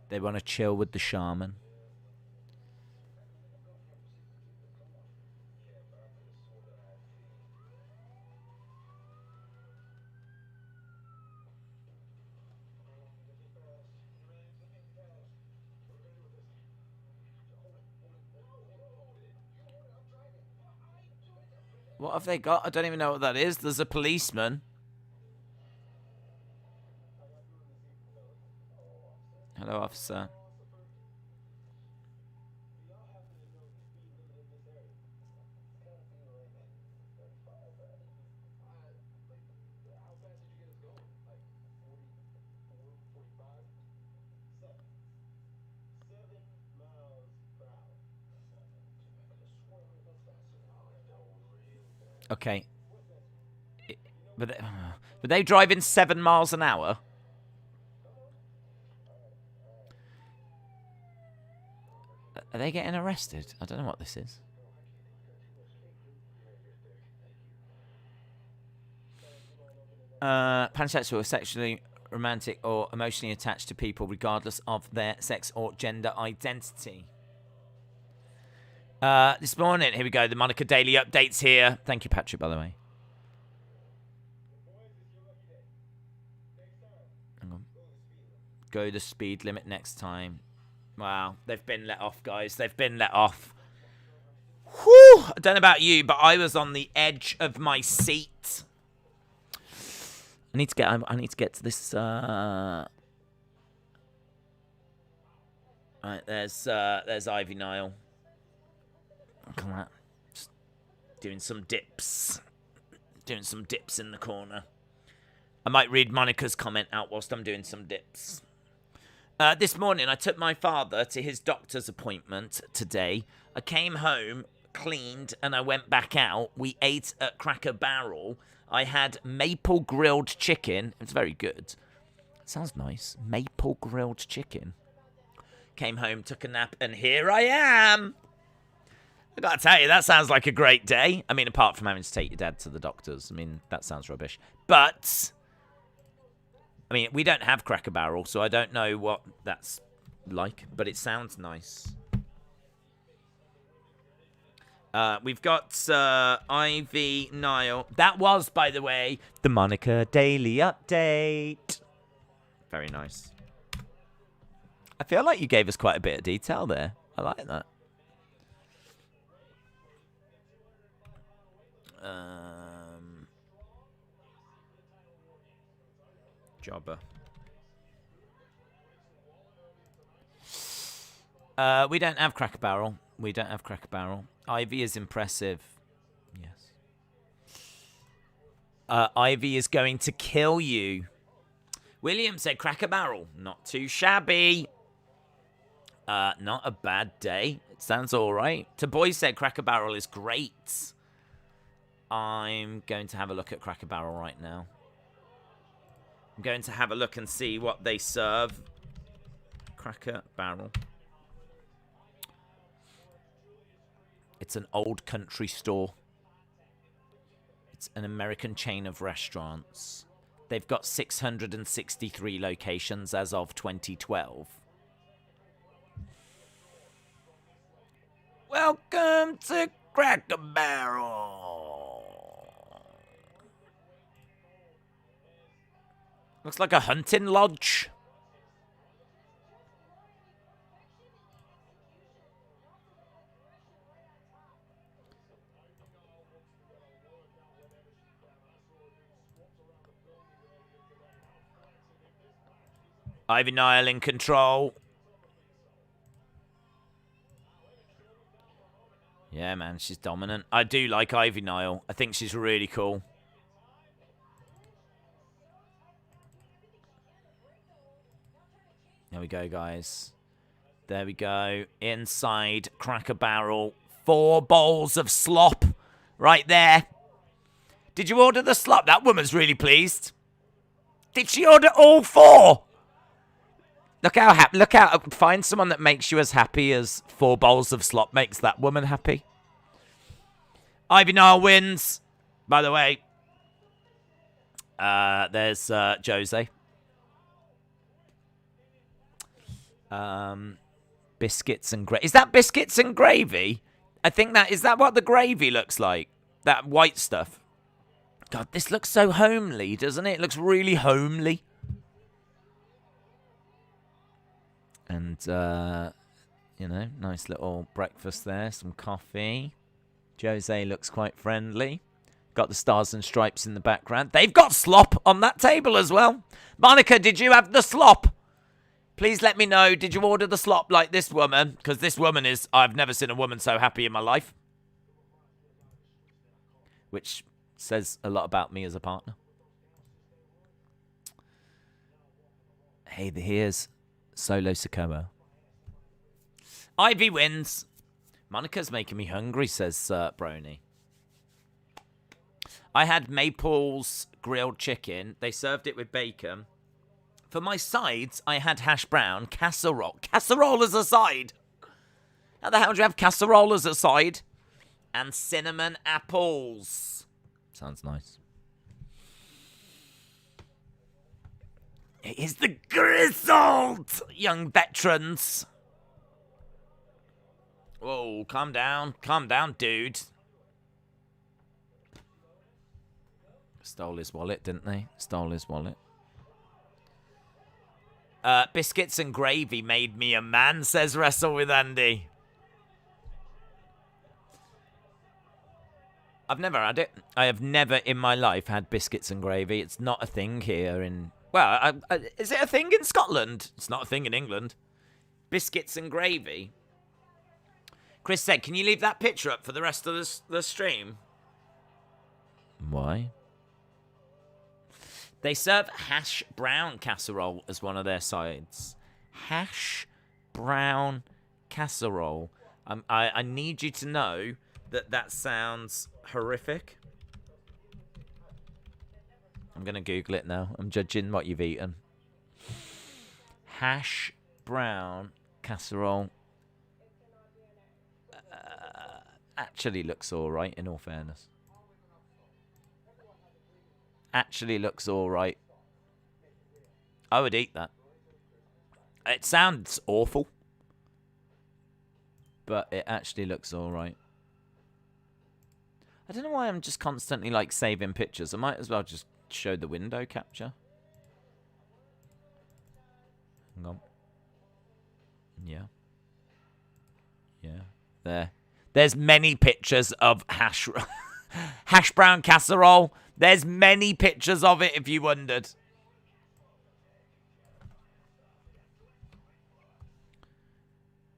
They want to chill with the shaman. What have they got? I don't even know what that is. There's a policeman. Hello, officer. Okay. But they driving 7 miles an hour? Are they getting arrested? I don't know what this is. Pansexual is sexually romantic or emotionally attached to people regardless of their sex or gender identity. This morning, here we go, the Monica Daily Updates here. Thank you, Patrick, by the way. Hang on. Go the speed limit next time. Wow, they've been let off, guys. They've been let off. Whew! I don't know about you, but I was on the edge of my seat. I need to get to this. Right, there's Ivy Niall. Look at that. Just doing some dips. Doing some dips in the corner. I might read Monica's comment out whilst I'm doing some dips. This morning, I took my father to his doctor's appointment today. I came home, cleaned, and I went back out. We ate at Cracker Barrel. I had maple grilled chicken. It's very good. Sounds nice. Maple grilled chicken. Came home, took a nap, and here I am. I gotta tell you, that sounds like a great day. I mean, apart from having to take your dad to the doctors. I mean, that sounds rubbish. But, I mean, we don't have Cracker Barrel, so I don't know what that's like. But it sounds nice. We've got Ivy, Niall. That was, by the way, the Monica Daily Update. Very nice. I feel like you gave us quite a bit of detail there. I like that. Jobber. We don't have Cracker Barrel. We don't have Cracker Barrel. Ivy is impressive. Yes. Ivy is going to kill you. William said Cracker Barrel. Not too shabby. Not a bad day. It sounds all right. Taboy said Cracker Barrel is great. I'm going to have a look at Cracker Barrel right now. I'm going to have a look and see what they serve. Cracker Barrel. It's an old country store. It's an American chain of restaurants. They've got 663 locations as of 2012. Welcome to Cracker Barrel. Looks like a hunting lodge. Ivy Niall in control. Yeah, man, she's dominant. I do like Ivy Niall. I think she's really cool. There we go, guys. There we go. Inside Cracker Barrel. 4 bowls of slop right there. Did you order the slop? That woman's really pleased. Did she order all 4? Look how happy. Look out. Find someone that makes you as happy as 4 bowls of slop makes that woman happy. Ivy Niall wins. By the way, there's Jose. Biscuits and gravy. Is that biscuits and gravy? I think that is that what the gravy looks like. That white stuff. God, this looks so homely, doesn't it? It looks really homely. And, you know, nice little breakfast there. Some coffee. Jose looks quite friendly. Got the stars and stripes in the background. They've got slop on that table as well. Monica, did you have the slop? Please let me know. Did you order the slop like this woman? Because this woman is... I've never seen a woman so happy in my life. Which says a lot about me as a partner. Hey, here's... Solo Sikoa. Ivy wins. Monica's making me hungry, says Brony. I had Maple's grilled chicken. They served it with bacon. For my sides, I had hash brown, casserole. Casserole as a side. How the hell do you have casserole as a side? And cinnamon apples. Sounds nice. It is the grizzled young veterans. Whoa, calm down. Calm down, dude. Stole his wallet, didn't they? Stole his wallet. Biscuits and gravy made me a man, says Wrestle with Andy. I've never had it. I have never in my life had biscuits and gravy. It's not a thing here in... Well, is it a thing in Scotland? It's not a thing in England. Biscuits and gravy. Chris said, can you leave that picture up for the rest of the stream? Why? They serve hash brown casserole as one of their sides. Hash brown casserole. I need you to know that sounds horrific. I'm going to Google it now. I'm judging what you've eaten. Hash brown casserole. Actually looks all right, in all fairness. Actually looks all right. I would eat that. It sounds awful, but it actually looks all right. I don't know why I'm just constantly, like, saving pictures. I might as well just show the window capture. Hang on. Yeah. Yeah. There. There's many pictures of hash brown casserole. There's many pictures of it, if you wondered.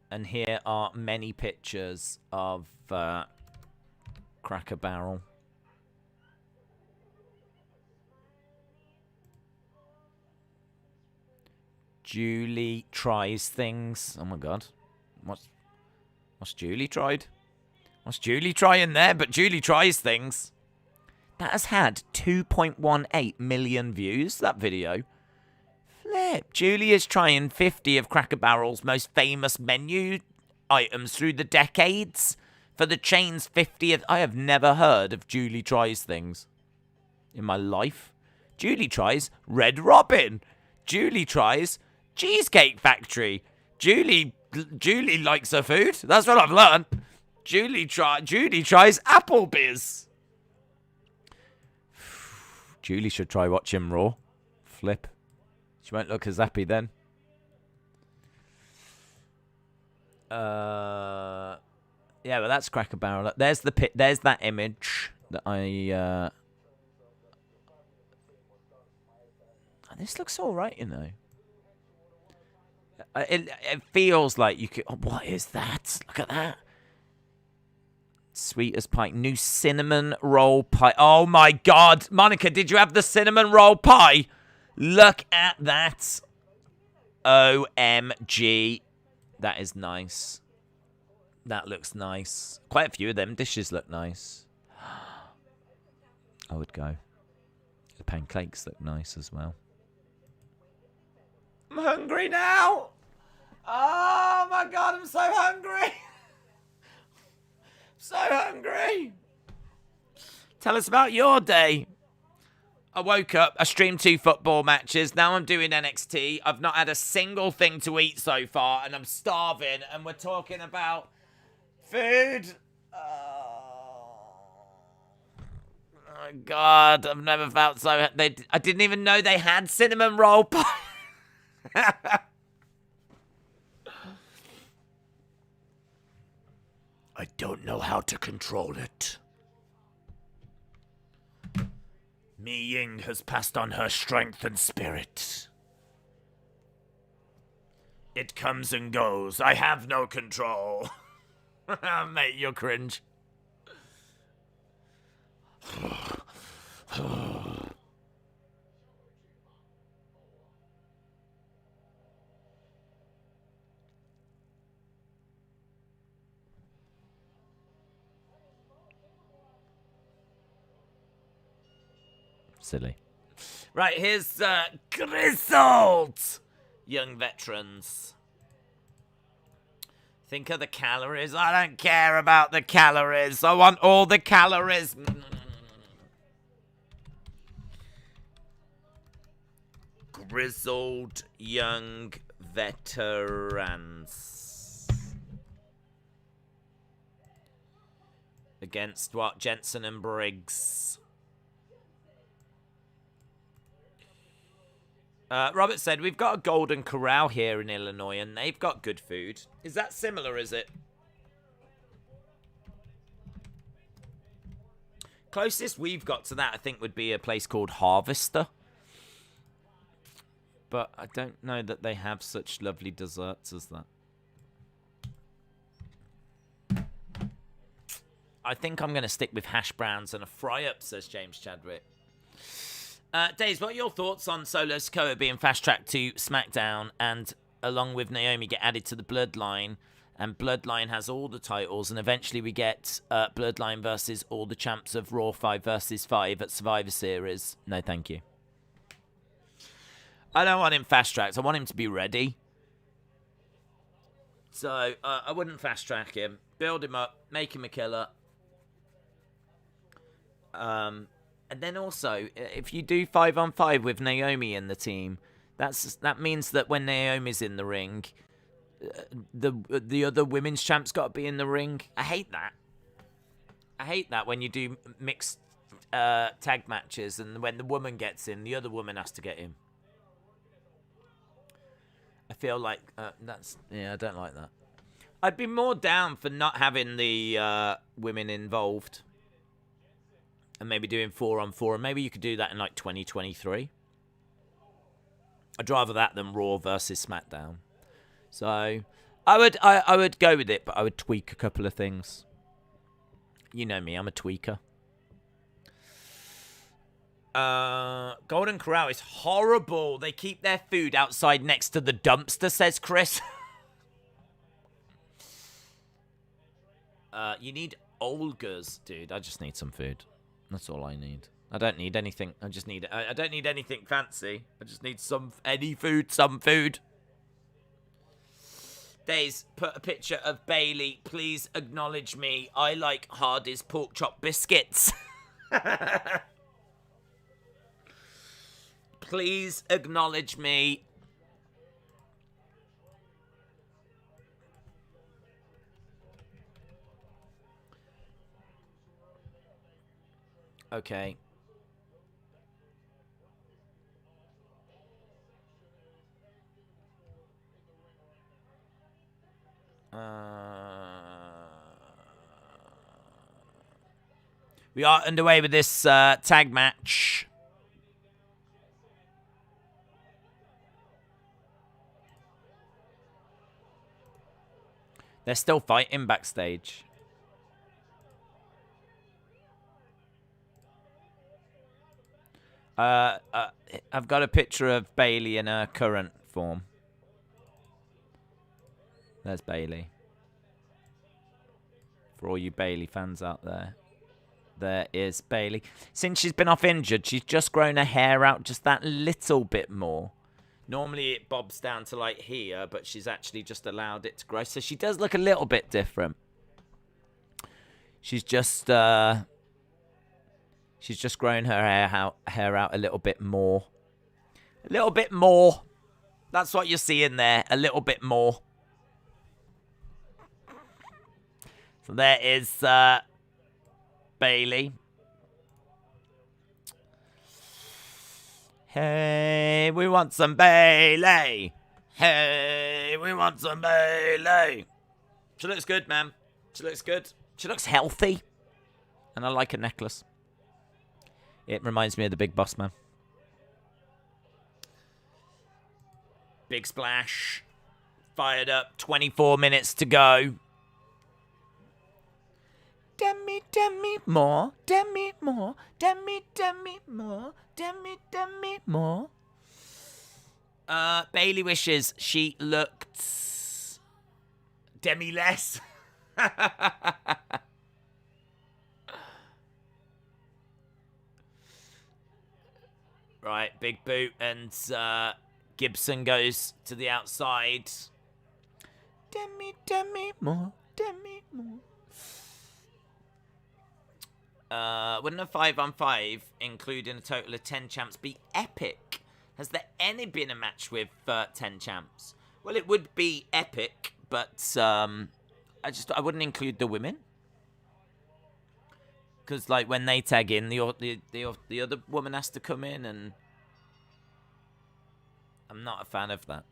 And here are many pictures of Cracker Barrel. Julie tries things. Oh my god. What's Julie tried? What's Julie trying there? But Julie tries things. That has had 2.18 million views, that video. Flip. Julie is trying 50 of Cracker Barrel's most famous menu items through the decades. For the chain's 50th... I have never heard of Julie tries things in my life. Julie tries Red Robin. Julie tries Cheesecake Factory. Julie likes her food. That's what I've learned. Julie tries Applebee's. Julie should try watching Raw. Flip. She won't look as happy then. Yeah, but that's Cracker Barrel. There's that image that I. This looks all right, you know. It feels like you could. Oh, what is that? Look at that. Sweet as pie. New cinnamon roll pie. Oh my god. Monica, did you have the cinnamon roll pie? Look at that. OMG. That is nice. That looks nice. Quite a few of them dishes look nice. I would go. The pancakes look nice as well. I'm hungry now. Oh my god, I'm so hungry. So hungry. Tell us about your day. I woke up, I streamed 2 football matches. Now I'm doing NXT. I've not had a single thing to eat so far, and I'm starving. And we're talking about food. Oh my god, I've never felt so... I didn't even know they had cinnamon roll pie. I don't know how to control it. Mi Ying has passed on her strength and spirit. It comes and goes. I have no control. Mate, you're cringe. Silly. Right, here's grizzled young veterans. Think of the calories. I don't care about the calories. I want all the calories. Grizzled young veterans. Against what? Jensen and Briggs. Robert said, we've got a Golden Corral here in Illinois, and they've got good food. Is that similar, is it? Closest we've got to that, I think, would be a place called Harvester. But I don't know that they have such lovely desserts as that. I think I'm going to stick with hash browns and a fry-up, says James Chadwick. Days, what are your thoughts on Solo Sikoa being fast-tracked to SmackDown and along with Naomi get added to the Bloodline, and Bloodline has all the titles, and eventually we get Bloodline versus all the champs of Raw 5 versus 5 at Survivor Series? No, thank you. I don't want him fast-tracked. I want him to be ready. So, I wouldn't fast-track him. Build him up. Make him a killer. And then also, if you do 5-on-5 with Naomi in the team, that means that when Naomi's in the ring, the other women's champ's got to be in the ring. I hate that. I hate that when you do mixed tag matches and when the woman gets in, the other woman has to get in. I feel like I don't like that. I'd be more down for not having the women involved and maybe doing 4-on-4, and maybe you could do that in like 2023. I'd rather that than Raw versus SmackDown. So I would go with it, but I would tweak a couple of things. You know me, I'm a tweaker. Golden Corral is horrible. They keep their food outside next to the dumpster, says Chris. You need Olga's, dude. I just need some food. That's all I need. I don't need anything. I don't need anything fancy. I just need some food. Days, put a picture of Bailey. Please acknowledge me. I like Hardy's pork chop biscuits. Please acknowledge me. Okay. We are underway with this tag match. They're still fighting backstage. I've got a picture of Bailey in her current form. There's Bailey. For all you Bailey fans out there. There is Bailey. Since she's been off injured, she's just grown her hair out just that little bit more. Normally it bobs down to like here, but she's actually just allowed it to grow. So she does look a little bit different. She's just growing her hair out a little bit more. A little bit more. That's what you're seeing there. A little bit more. So there is Bailey. Hey, we want some Bailey. Hey, we want some Bailey. She looks good, man. She looks good. She looks healthy. And I like her necklace. It reminds me of the Big Boss Man. Big splash. Fired up. 24 minutes to go. Demi more. Demi more. Demi more. Demi more. Bailey wishes she looked Demi less. Right, big boot, and Gibson goes to the outside. Demi more. Demi more. Wouldn't a 5-on-5, including a total of 10 champs, be epic? Has there any been a match with 10 champs? Well, it would be epic, but I wouldn't include the women. Because, like, when they tag in, the other woman has to come in, and I'm not a fan of that.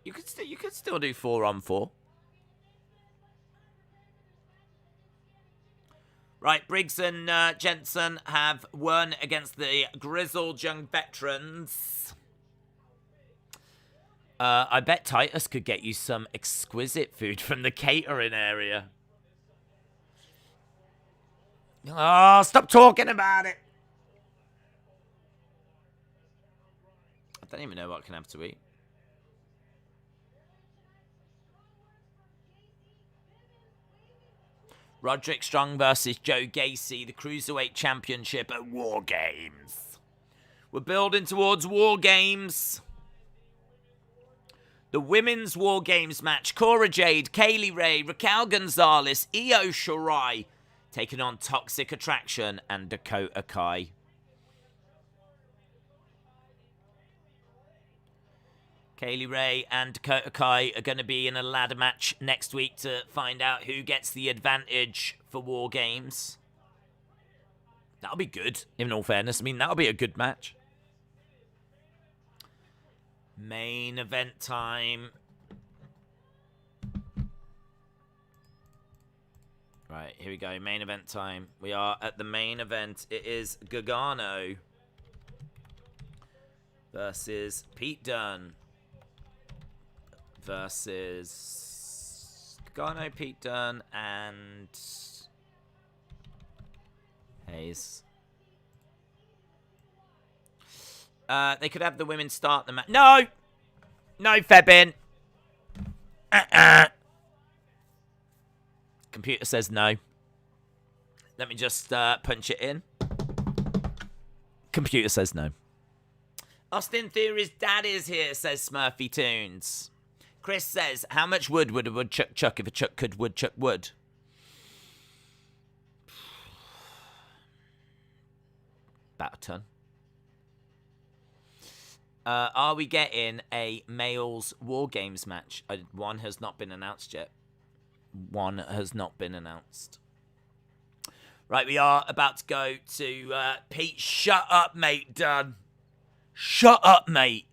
You could still do 4-on-4. Right, Briggs and Jensen have won against the grizzled young veterans. I bet Titus could get you some exquisite food from the catering area. Oh, stop talking about it. I don't even know what I can have to eat. Roderick Strong versus Joe Gacy, the Cruiserweight Championship at War Games. We're building towards War Games. The Women's War Games match. Cora Jade, Kay Lee, Raquel Gonzalez, Io Shirai taking on Toxic Attraction and Dakota Kai. Kay Lee and Dakota Kai are going to be in a ladder match next week to find out who gets the advantage for War Games. That'll be good, in all fairness. I mean, that'll be a good match. Main event time. Right, here we go. Main event time. We are at the main event. It is Gargano versus Pete Dunne. Versus Gargano, Pete Dunne, and Hayes. They could have the women start the match. No! No, Fabian. Computer says no. Let me just punch it in. Computer says no. Austin Theory's dad is here, says Smurfy Tunes. Chris says, how much wood would a woodchuck chuck if a chuck could woodchuck wood? About a ton. Are we getting a males War Games match? One has not been announced yet. One has not been announced. Right, we are about to go to Pete. Shut up, mate, Dunn. Shut up, mate.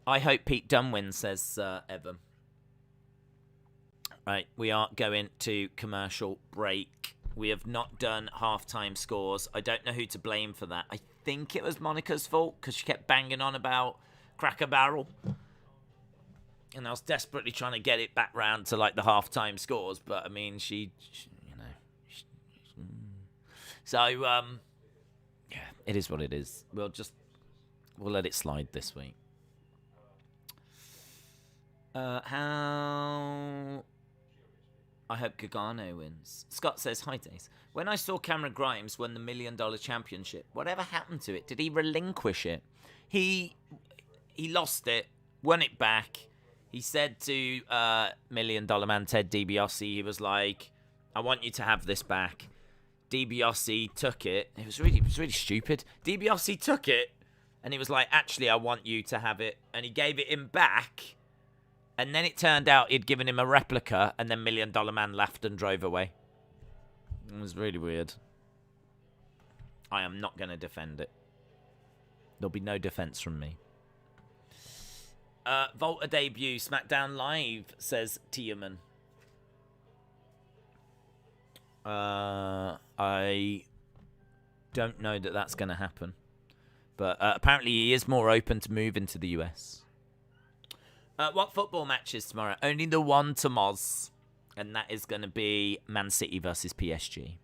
I hope Pete Dunne wins, says Evan. Right, we are going to commercial break. We have not done halftime scores. I don't know who to blame for that. I think it was Monica's fault because she kept banging on about Cracker Barrel. And I was desperately trying to get it back round to like the halftime scores. But I mean, she you know. So, yeah, it is what it is. We'll let it slide this week. How... I hope Gargano wins. Scott says, hi, Dace. When I saw Cameron Grimes win the $1 Million Championship, whatever happened to it? Did he relinquish it? He lost it, won it back. He said to $1 Million Man Ted DiBiase, he was like, I want you to have this back. DiBiase took it. It was really stupid. DiBiase took it, and he was like, actually, I want you to have it. And he gave it him back. And then it turned out he'd given him a replica, and then $1 Million Man laughed and drove away. It was really weird. I am not going to defend it. There'll be no defense from me. Volta debut, SmackDown Live, says Tiemann. I don't know that that's going to happen. But apparently he is more open to moving to the US. What football matches tomorrow? Only the one to Moz. And that is going to be Man City versus PSG.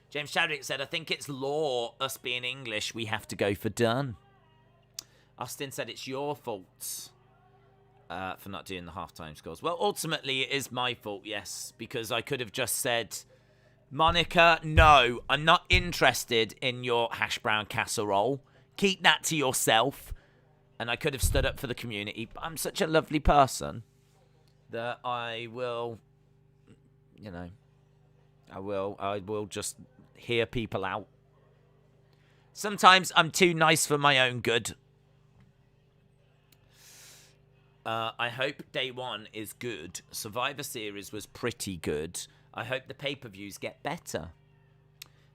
James Chadwick said, I think it's law, us being English, we have to go for Dunn. Austin said, it's your fault for not doing the halftime scores. Well, ultimately, it is my fault, yes. Because I could have just said, Monica, no, I'm not interested in your hash brown casserole. Keep that to yourself. And I could have stood up for the community, but I'm such a lovely person that I will, you know, I will just hear people out. Sometimes I'm too nice for my own good. I hope day one is good. Survivor Series was pretty good. I hope the pay-per-views get better.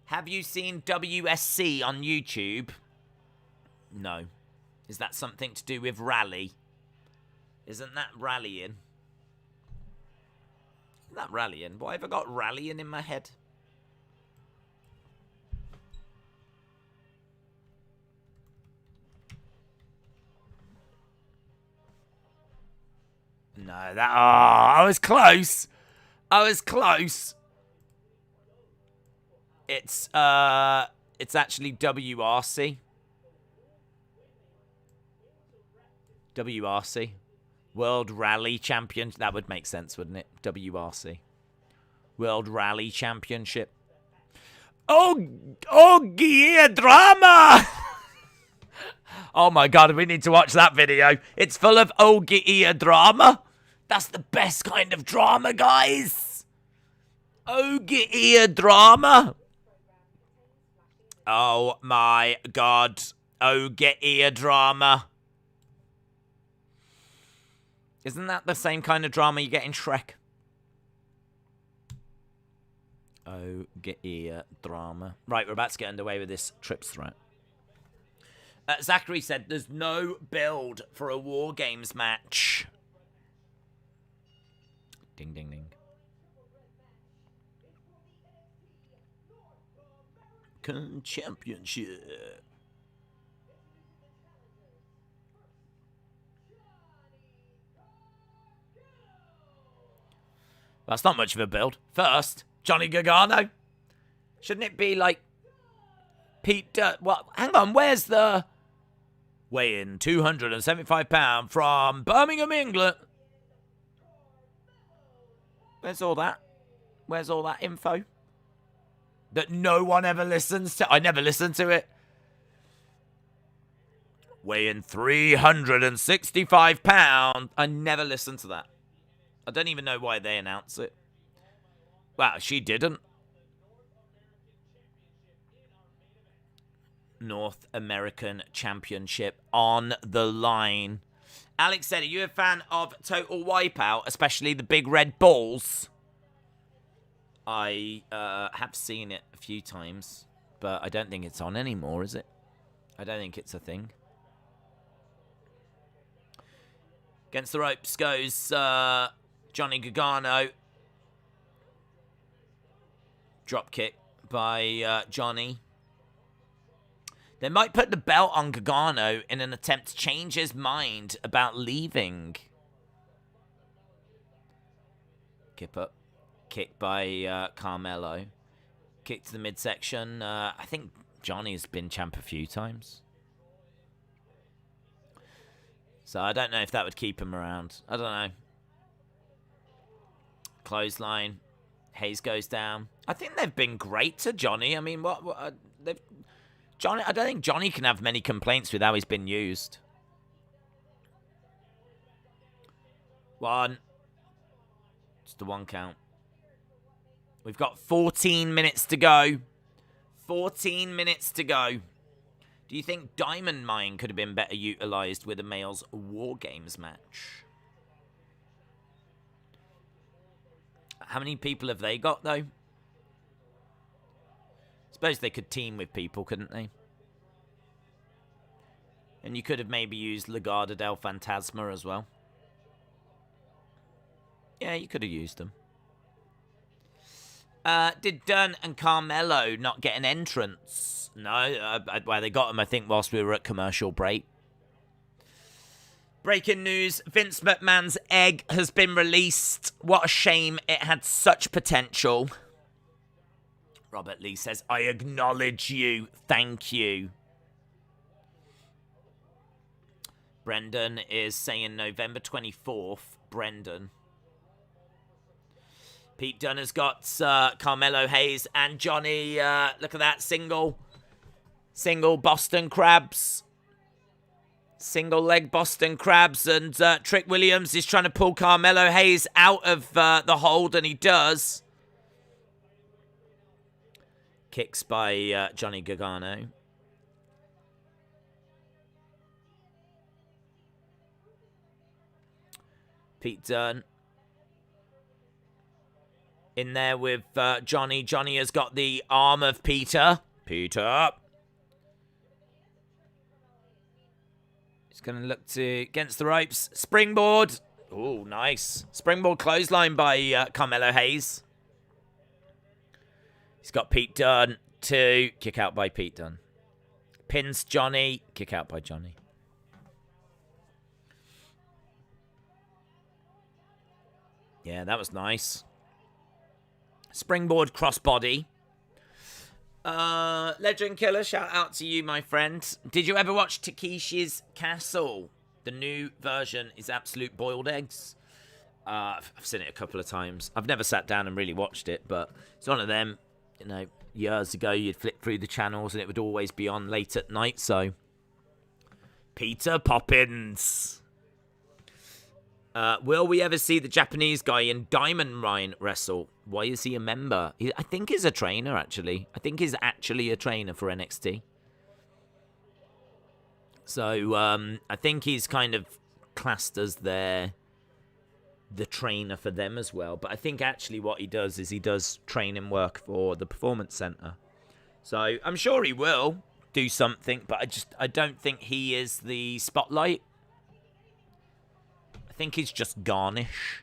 Have you seen WSC on YouTube? No. Is that something to do with rally? Isn't that rallying? Isn't that rallying? Why have I got rallying in my head? No, that... Oh, I was close. I was close. It's actually WRC. WRC. World Rally Champion. That would make sense, wouldn't it? WRC. World Rally Championship. Oh, yeah, drama! Oh my god, we need to watch that video. It's full of Ogia drama. That's the best kind of drama, guys. Ogia drama. Oh my god. Ogia drama. Isn't that the same kind of drama you get in Shrek? Ogia drama. Right, we're about to get underway with this trips threat. Zachary said there's no build for a War Games match. Ding, ding, ding. Championship. That's not much of a build. First, Johnny Gargano. Shouldn't it be like Pete? Well, hang on. Where's the weigh-in? 275 pounds from Birmingham, England. Where's all that? Where's all that info? That no one ever listens to. I never listen to it. Weighing 365 pounds. I never listen to that. I don't even know why they announce it. Wow, she didn't. North American Championship on the line. Alex said, are you a fan of Total Wipeout, especially the big red balls? I have seen it a few times, but I don't think it's on anymore, is it? I don't think it's a thing. Against the ropes goes Johnny Gargano. Drop kick by Johnny. They might put the belt on Gargano in an attempt to change his mind about leaving. Kip up. Kick by Carmelo. Kick to the midsection. I think Johnny's been champ a few times. So I don't know if that would keep him around. I don't know. Clothesline. Hayes goes down. I think they've been great to Johnny. I mean, Johnny, I don't think Johnny can have many complaints with how he's been used. One. Just the one count. We've got 14 minutes to go. 14 minutes to go. Do you think Diamond Mine could have been better utilized with a male's War Games match? How many people have they got, though? Suppose they could team with people, couldn't they? And you could have maybe used Legado del Fantasma as well. Yeah, you could have used them. Did Dunn and Carmelo not get an entrance? No, well, they got them, I think, whilst we were at commercial break. Breaking news, Vince McMahon's egg has been released. What a shame, it had such potential. Robert Lee says, I acknowledge you. Thank you. Brendan is saying November 24th. Brendan. Pete Dunne has got Carmelo Hayes and Johnny. Look at that. Single Boston Crabs. Single leg Boston Crabs. And Trick Williams is trying to pull Carmelo Hayes out of the hold, and he does. Kicks by Johnny Gargano. Pete Dunne. In there with Johnny. Johnny has got the arm of Peter. Peter. He's going to look to against the ropes. Springboard. Oh, nice. Springboard clothesline by Carmelo Hayes. He's got Pete Dunne to kick out by Pete Dunne. Pins Johnny. Kick out by Johnny. Yeah, that was nice. Springboard crossbody. Legend Killer, shout out to you, my friend. Did you ever watch Takeshi's Castle? The new version is absolute boiled eggs. I've seen it a couple of times. I've never sat down and really watched it, but it's one of them, you know, years ago you'd flip through the channels and it would always be on late at night, so... Peter Poppins. Will we ever see the Japanese guy in Diamond Mine wrestle? Why is he a member? I think he's a trainer, actually. I think he's actually a trainer for NXT. So, I think he's kind of classed as the trainer for them as well. But I think actually what he does is he does training work for the Performance Center. So, I'm sure he will do something, but I don't think he is the spotlight. I think he's just garnish.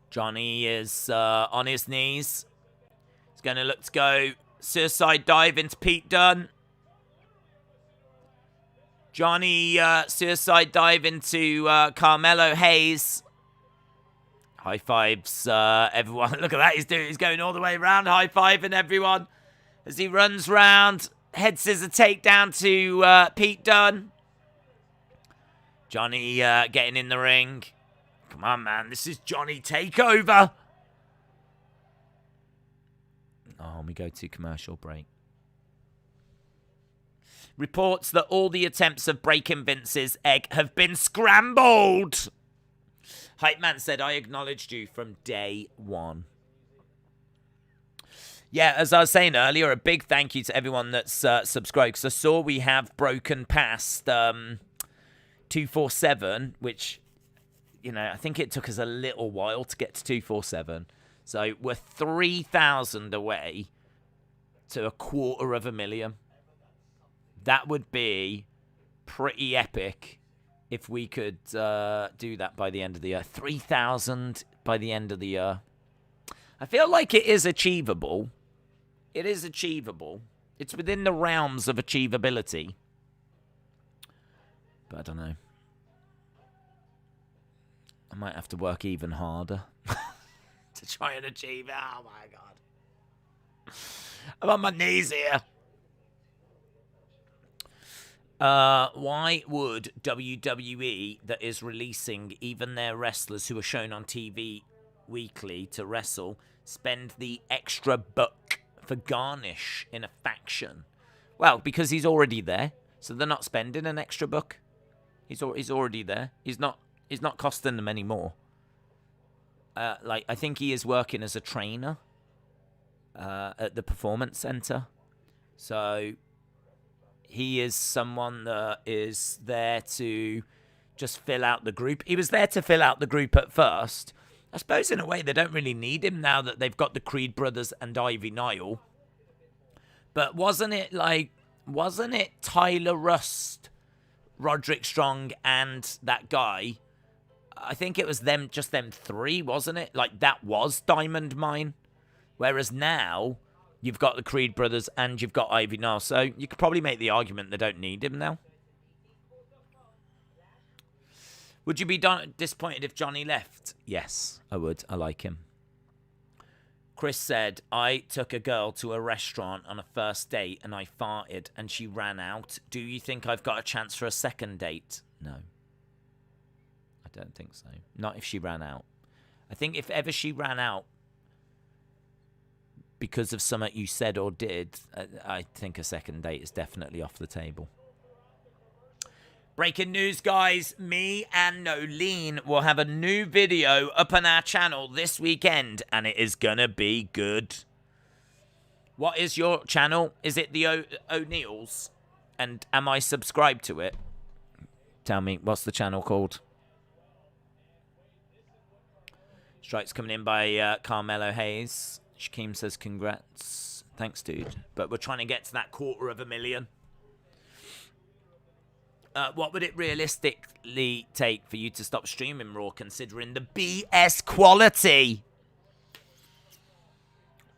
Johnny is on his knees. He's going to look to go suicide dive into Pete Dunne. Johnny suicide dive into Carmelo Hayes. High fives, everyone. Look at that. He's going all the way around, high fiving everyone as he runs round. Head scissor takedown to Pete Dunne. Johnny getting in the ring. Come on, man. This is Johnny Takeover. Oh, we go to commercial break. Reports that all the attempts of breaking Vince's egg have been scrambled. Hype Man said, I acknowledged you from day one. Yeah, as I was saying earlier, a big thank you to everyone that's subscribed. Because I saw we have broken past 247, which, you know, I think it took us a little while to get to 247. So we're 3,000 away to 250,000. That would be pretty epic if we could do that by the end of the year. 3,000 by the end of the year. I feel like it is achievable. It is achievable. It's within the realms of achievability. But I don't know. I might have to work even harder to try and achieve it. Oh, my God. I'm on my knees here. Why would WWE, that is releasing even their wrestlers who are shown on TV weekly to wrestle, spend the extra buck for garnish in a faction? Well, because he's already there, so they're not spending an extra buck. He's already there. He's not costing them any more. Like, I think he is working as a trainer at the Performance Center, so he is someone that is there to just fill out the group. He was there to fill out the group at first. I suppose in a way they don't really need him now that they've got the Creed brothers and Ivy Niall. But wasn't it Tyler Rust, Roderick Strong, and that guy? I think it was just them three, wasn't it? Like, that was Diamond Mine. Whereas now, you've got the Creed brothers and you've got Ivy Niall. So you could probably make the argument they don't need him now. Would you be disappointed if Johnny left? Yes, I would. I like him. Chris said, I took a girl to a restaurant on a first date and I farted and she ran out. Do you think I've got a chance for a second date? No. I don't think so. Not if she ran out. I think if ever she ran out because of something you said or did, I think a second date is definitely off the table. Breaking news, guys. Me and Nolene will have a new video up on our channel this weekend, and it is going to be good. What is your channel? Is it the O'Neills? And am I subscribed to it? Tell me, what's the channel called? Strikes coming in by Carmelo Hayes. Shaquem says, congrats. Thanks, dude. But we're trying to get to that 250,000. What would it realistically take for you to stop streaming Raw, considering the BS quality?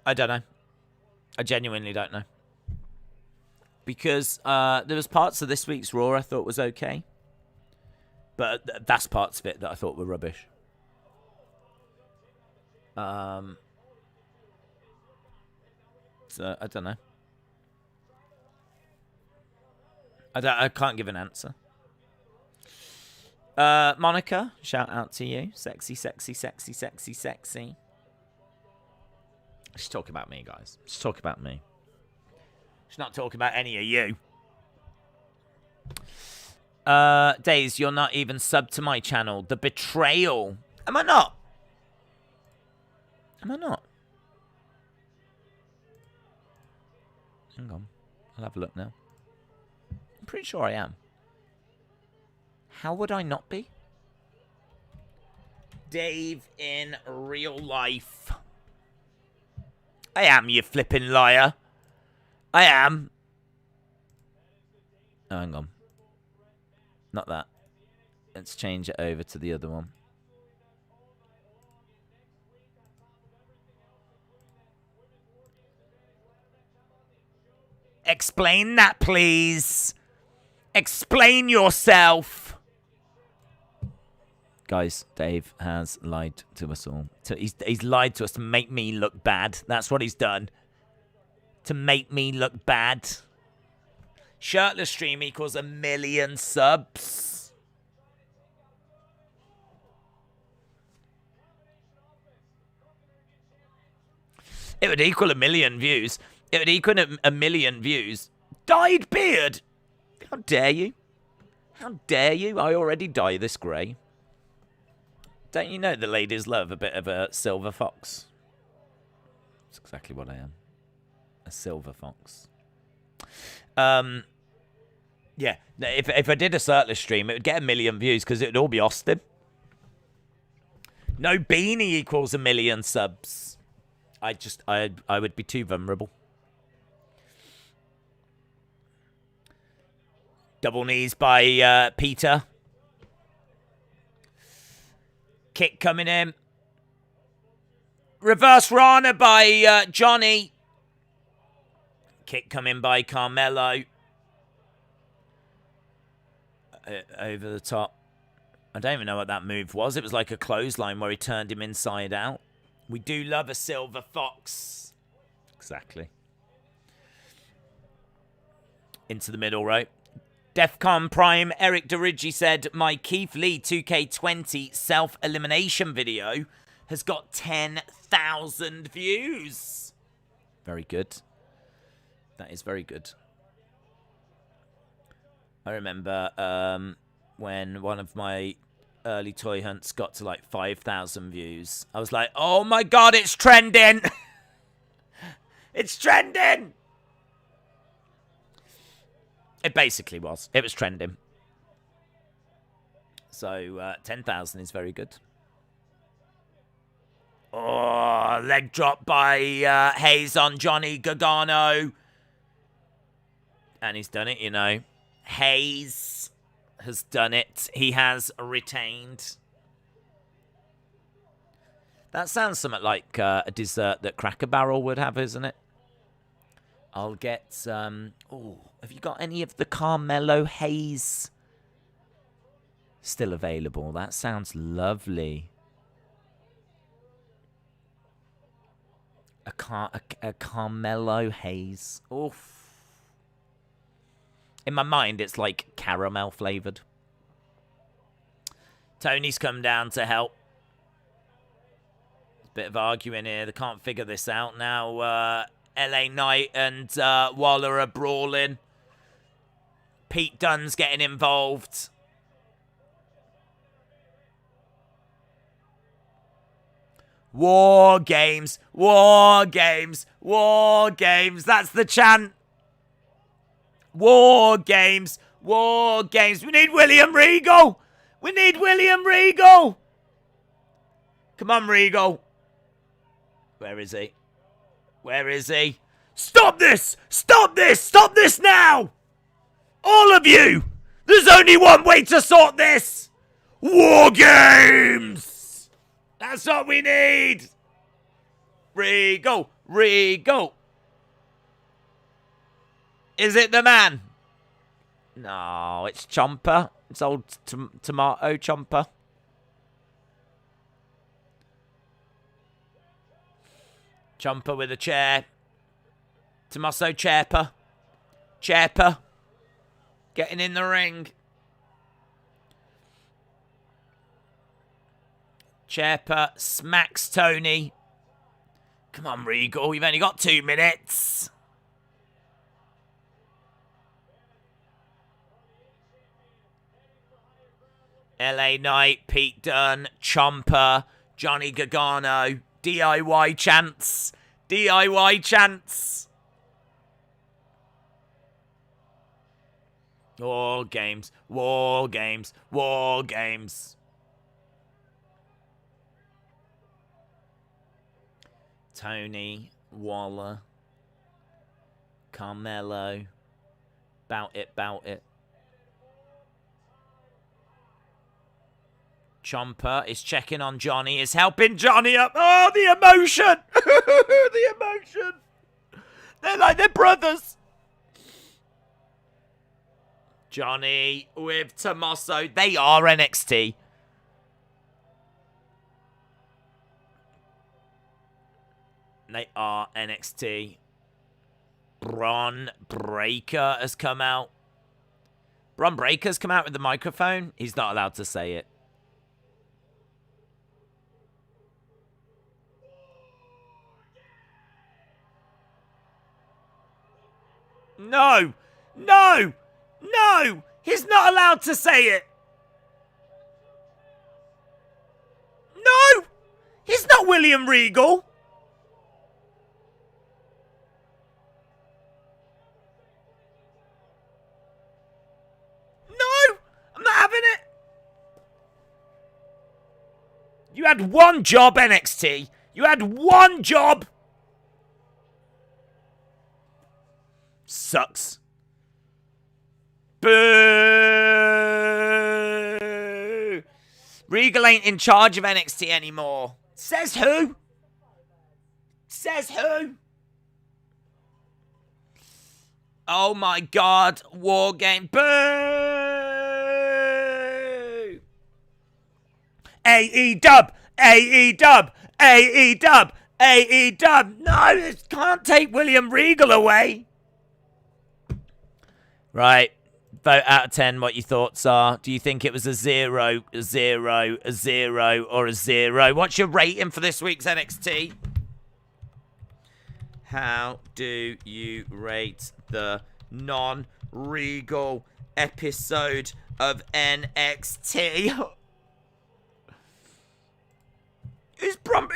I don't know. I genuinely don't know. Because there was parts of this week's Raw I thought was okay. But that's parts of it that I thought were rubbish. So, I don't know. I can't give an answer. Monica, shout out to you. Sexy, sexy, sexy, sexy, sexy. She's talking about me, guys. She's talking about me. She's not talking about any of you. Days, you're not even subbed to my channel. The betrayal. Am I not? Am I not? Hang on. I'll have a look now. I'm pretty sure I am. How would I not be? Dave in real life. I am, you flipping liar. I am. Oh, hang on. Not that. Let's change it over to the other one. Explain that, please. Explain yourself. Guys, Dave has lied to us all. He's lied to us to make me look bad. That's what he's done. To make me look bad. Shirtless stream equals 1 million subs. It would equal 1 million views. It would equal 1 million views. Dyed beard. How dare you? How dare you? I already dye this grey. Don't you know the ladies love a bit of a silver fox? That's exactly what I am. A silver fox. Yeah. If I did a shirtless stream, it would get 1 million views because it would all be Austin. No beanie equals 1 million subs. I would be too vulnerable. Double knees by Peter. Kick coming in. Reverse Rana by Johnny. Kick coming by Carmelo. Over the top. I don't even know what that move was. It was like a clothesline where he turned him inside out. We do love a silver fox. Exactly. Into the middle rope. Defcon Prime, Eric DeRiggi said, my Keith Lee 2K20 self-elimination video has got 10,000 views. Very good. That is very good. I remember when one of my early toy hunts got to like 5,000 views. I was like, oh my God, it's trending. It's trending. It basically was. It was trending. So 10,000 is very good. Oh, leg drop by Hayes on Johnny Gargano. And he's done it, you know. Hayes has done it. He has retained. That sounds something like a dessert that Cracker Barrel would have, isn't it? I'll get... oh, have you got any of the Carmelo Hayes still available? That sounds lovely. A Carmelo Hayes. Oof. In my mind, it's like caramel flavoured. Tony's come down to help. There's a bit of arguing here. They can't figure this out now. LA Knight and Waller are brawling. Pete Dunne's getting involved. War games, war games, war games. That's the chant. War games, war games. We need William Regal. We need William Regal. Come on, Regal. Where is he? Where is he? Stop this! Stop this! Stop this now! All of you! There's only one way to sort this! War games! That's what we need! Regal! Regal! Is it the man? No, it's Ciampa. It's old Tomato Ciampa. Ciampa with a chair. Tommaso Ciampa. Ciampa. getting in the ring. Ciampa smacks Tony. Come on, Regal. You've only got 2 minutes. LA Knight, Pete Dunne, Ciampa, Johnny Gargano. DIY chants. DIY chants. War games. War games. War games. Tony, Waller, Carmelo. Bout it, bout it. Ciampa is checking on Johnny, is helping Johnny up. Oh, the emotion! The emotion! They're like they're brothers. Johnny with Tommaso. They are NXT. They are NXT. Bron Breakker has come out. Bron Breakker's come out with the microphone. He's not allowed to say it. No! No! No! He's not allowed to say it! No! He's not William Regal! No! I'm not having it! You had one job, NXT! You had one job! Sucks. Boo! Regal ain't in charge of NXT anymore. Says who? Says who? Oh my god. War game. Boo! AE-dub! AE-dub! AE-dub! AE-dub! No, it can't take William Regal away. Right. Vote out of 10 what your thoughts are. Do you think it was a 0, a 0, a 0, or a 0? What's your rating for this week's NXT? How do you rate the non-Regal episode of NXT? Who's Bron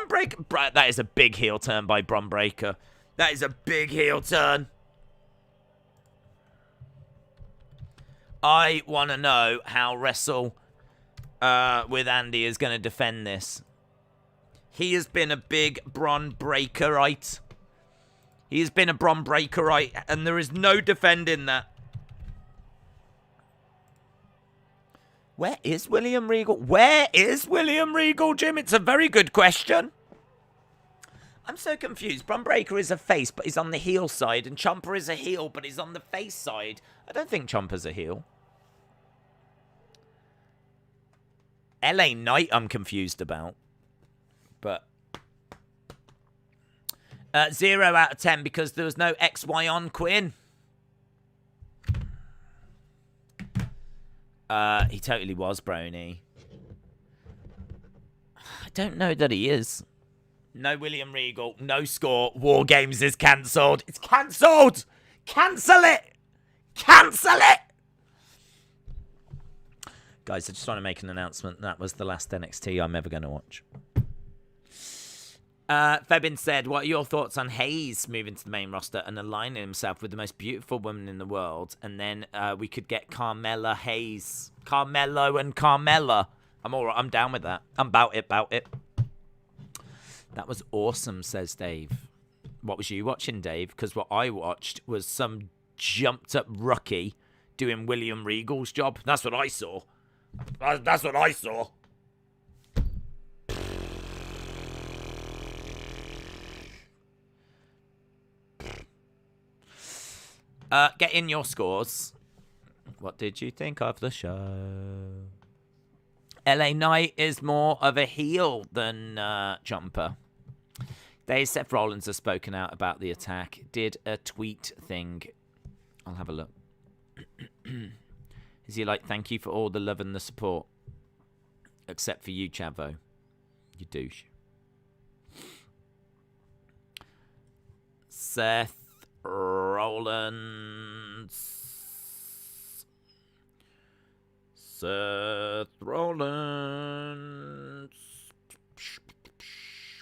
Breakker? That is a big heel turn by Bron Breakker. That is a big heel turn. I want to know how Wrestle with Andy is going to defend this. He has been a big Bron Breakkerite. He has been a Bron Breakkerite, and there is no defending that. Where is William Regal? Where is William Regal, Jim? It's a very good question. I'm so confused. Bron Breakker is a face, but he's on the heel side, and Ciampa is a heel, but he's on the face side. I don't think Ciampa's a heel. LA Knight I'm confused about. But 0 out of 10 because there was no XY on Quinn. He totally was, Brony. I don't know that he is. No William Regal. No score. War Games is cancelled. It's cancelled! Cancel it! Cancel it! Guys, I just want to make an announcement. That was the last NXT I'm ever going to watch. Fabian said, what are your thoughts on Hayes moving to the main roster and aligning himself with the most beautiful woman in the world? And then we could get Carmelo Hayes. Carmelo and Carmella. I'm all right. I'm down with that. I'm about it, That was awesome, says Dave. What was you watching, Dave? Because what I watched was some jumped-up rookie doing William Regal's job. That's what I saw. That's what I saw. Get in your scores. What did you think of the show? LA Knight is more of a heel than Ciampa. Seth Rollins has spoken out about the attack. Did a tweet thing. I'll have a look. Is he like, thank you for all the love and the support? Except for you, Chavo. You douche. Seth Rollins. Seth Rollins.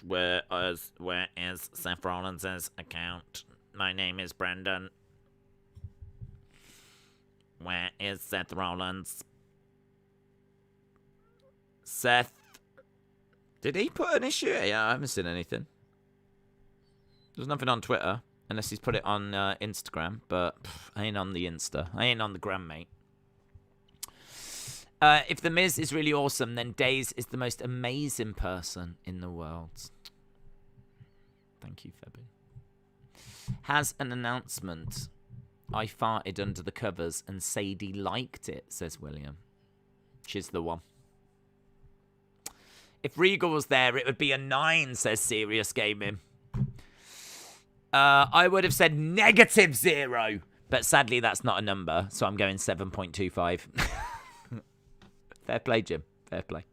Where is Seth Rollins' account? My name is Brendan. Where is Seth Rollins? Seth. Did he put an issue? Yeah, I haven't seen anything. There's nothing on Twitter, unless he's put it on Instagram, but I ain't on the Insta. I ain't on the gram, mate. If The Miz is really awesome, then Days is the most amazing person in the world. Thank you, Fabian. Has an announcement. I farted under the covers and Sadie liked it, says William. She's the one. If Regal was there, it would be a 9, says Serious Gaming. I would have said -0, but sadly that's not a number, so I'm going 7.25. Fair play, Jim. Fair play.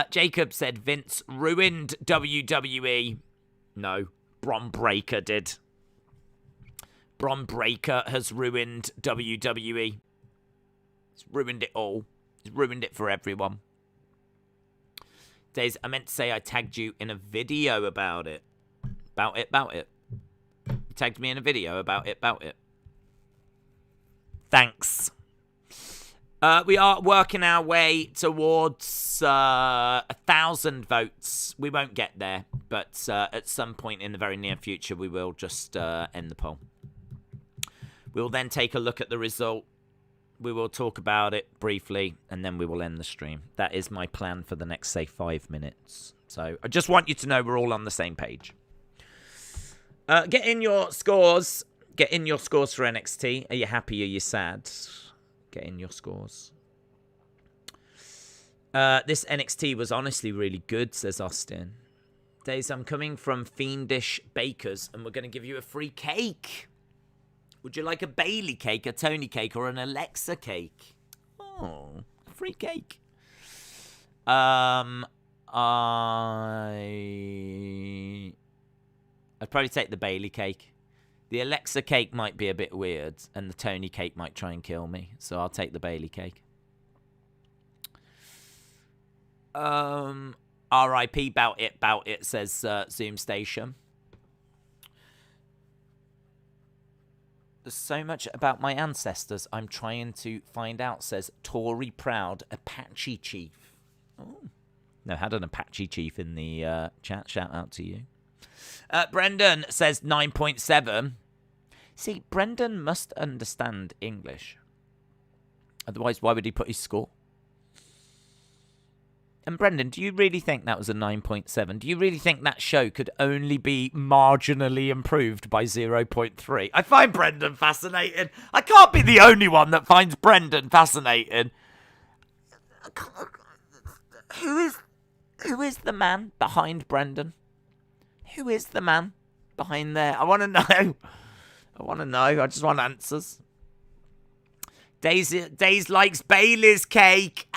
Jacob said Vince ruined WWE. No, Bron Breakker did. Bron Breakker has ruined WWE. He's ruined it all. He's ruined it for everyone. Days, I meant to say I tagged you in a video about it. About it. You tagged me in a video about it. Thanks. We are working our way towards 1,000 votes. We won't get there, but at some point in the very near future, we will just end the poll. We'll then take a look at the result. We will talk about it briefly, and then we will end the stream. That is my plan for the next, say, 5 minutes. So I just want you to know we're all on the same page. Get in your scores. Get in your scores for NXT. Are you happy? Are you sad? Get in your scores. This NXT was honestly really good, says Austin. Days, I'm coming from Fiendish Bakers, and we're going to give you a free cake. Would you like a Bailey cake, a Tony cake, or an Alexa cake? Oh, a free cake. I'd probably take the Bailey cake. The Alexa cake might be a bit weird, and the Tony cake might try and kill me, so I'll take the Bailey cake. R.I.P. bout it, says Zoom Station. There's so much about my ancestors I'm trying to find out, says Tory Proud Apache Chief. Oh. No, had an Apache Chief in the chat. Shout out to you. Brendan says 9.7. See, Brendan must understand English. Otherwise, why would he put his score? And Brendan, do you really think that was a 9.7? Do you really think that show could only be marginally improved by 0.3? I find Brendan fascinating. I can't be the only one that finds Brendan fascinating. Who is the man behind Brendan? Who is the man behind there? I want to know. I just want answers. Days likes Bailey's cake.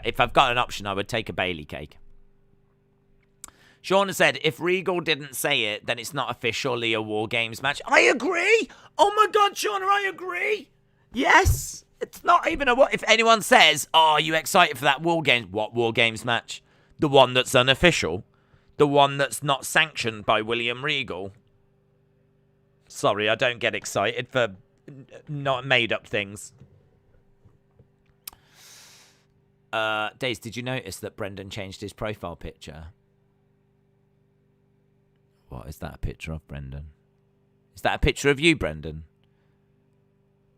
If I've got an option, I would take a Bailey cake. Shauna said, if Regal didn't say it, then it's not officially a War Games match. I agree. Oh my God, Shauna, I agree. Yes. It's not even a what. If anyone says, oh, are you excited for that War Games? What War Games match? The one that's unofficial? The one that's not sanctioned by William Regal? Sorry, I don't get excited for not made up things. Days, did you notice that Brendan changed his profile picture? What, is that a picture of Brendan? Is that a picture of you, Brendan?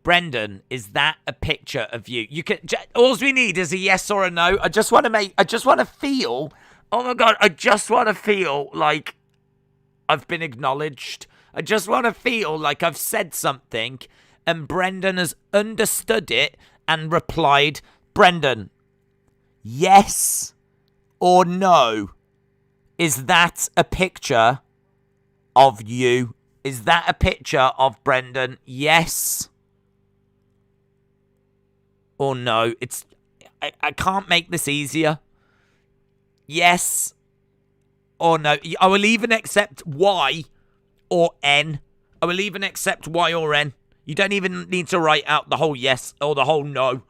Brendan, is that a picture of you? You can. All we need is a yes or a no. I just want to feel. Oh my God! I just want to feel like I've been acknowledged. I just want to feel like I've said something, and Brendan has understood it and replied, Brendan, yes or no? Is that a picture of you? Is that a picture of Brendan? Yes. Or no? I can't make this easier. Yes. Or no. I will even accept Y or N. I will even accept Y or N. You don't even need to write out the whole yes or the whole no.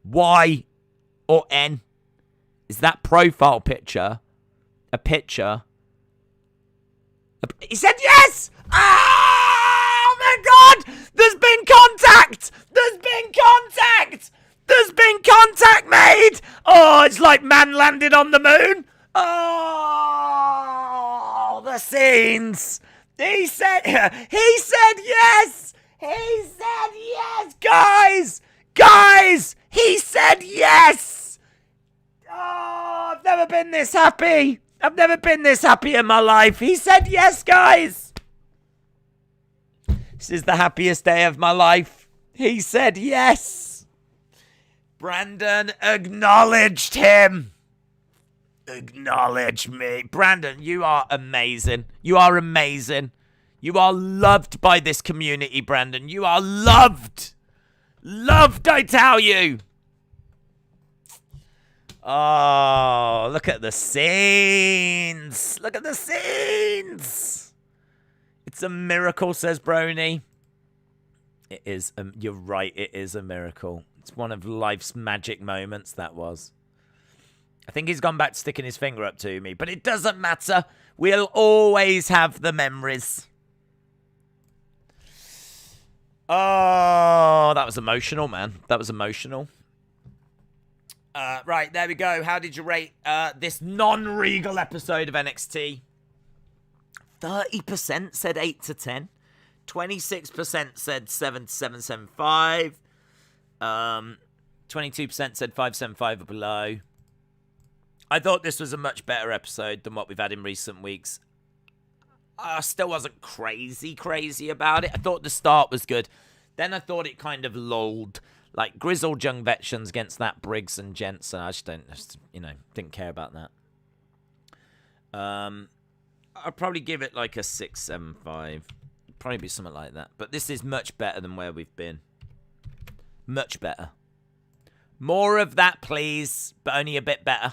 Y or N. Is that profile picture a picture? He said yes! Oh my God! There's been contact! There's been contact! There's been contact made! Oh, it's like man landed on the moon. Oh, the scenes. He said yes! He said yes! Guys! Guys! He said yes! Oh, I've never been this happy. I've never been this happy in my life. He said yes, guys. This is the happiest day of my life. He said yes. Brandon acknowledged him. Acknowledge me. Brandon, you are amazing. You are amazing. You are loved by this community, Brandon. You are loved. Loved, I tell you. Oh, look at the scenes. Look at the scenes. It's a miracle, says Brony. It is. You're right. It is a miracle. It's one of life's magic moments, that was. I think he's gone back to sticking his finger up to me, but it doesn't matter. We'll always have the memories. Oh, that was emotional, man. That was emotional. Right, there we go. How did you rate this non-regal episode of NXT? 30% said 8 to 10. 26% said 7 to 7.75. 22% said 5.75 or below. I thought this was a much better episode than what we've had in recent weeks. I still wasn't crazy about it. I thought the start was good. Then I thought it kind of lulled. Like, grizzled young veterans against that Briggs and Jensen. I just didn't care about that. I'd probably give it like a 6.75. Probably be something like that. But this is much better than where we've been. Much better. More of that, please. But only a bit better.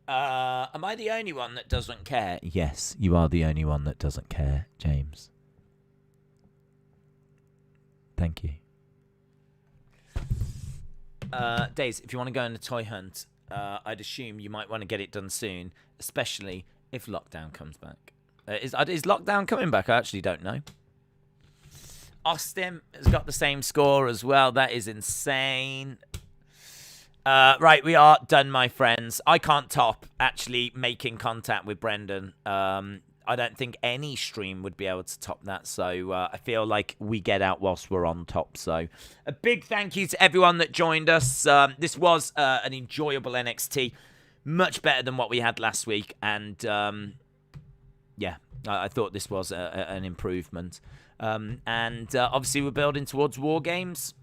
Am I the only one that doesn't care? Yes, you are the only one that doesn't care, James. Thank you. Days, if you want to go on a toy hunt, I'd assume you might want to get it done soon, especially if lockdown comes back. Is lockdown coming back? I actually don't know. Austin has got the same score as well. That is insane. Right, we are done, my friends. I can't top actually making contact with Brendan. I don't think any stream would be able to top that. So I feel like we get out whilst we're on top. So a big thank you to everyone that joined us. This was an enjoyable NXT. Much better than what we had last week. And yeah, I thought this was an improvement. And obviously we're building towards War Games.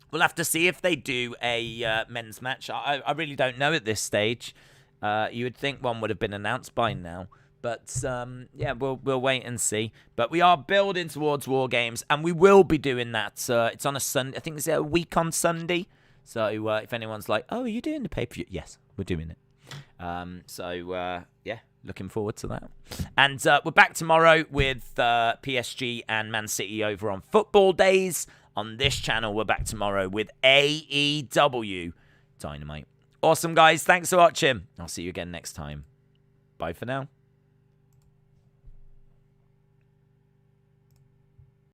We'll have to see if they do a men's match. I really don't know at this stage. You would think one would have been announced by now. But, yeah, we'll wait and see. But we are building towards War Games, and we will be doing that. It's on a Sunday. I think it's a week on Sunday. So if anyone's like, oh, are you doing the pay-per-view? Yes, we're doing it. Yeah, looking forward to that. And we're back tomorrow with PSG and Man City over on Football Days. On this channel, we're back tomorrow with AEW Dynamite. Awesome, guys. Thanks for watching. I'll see you again next time. Bye for now.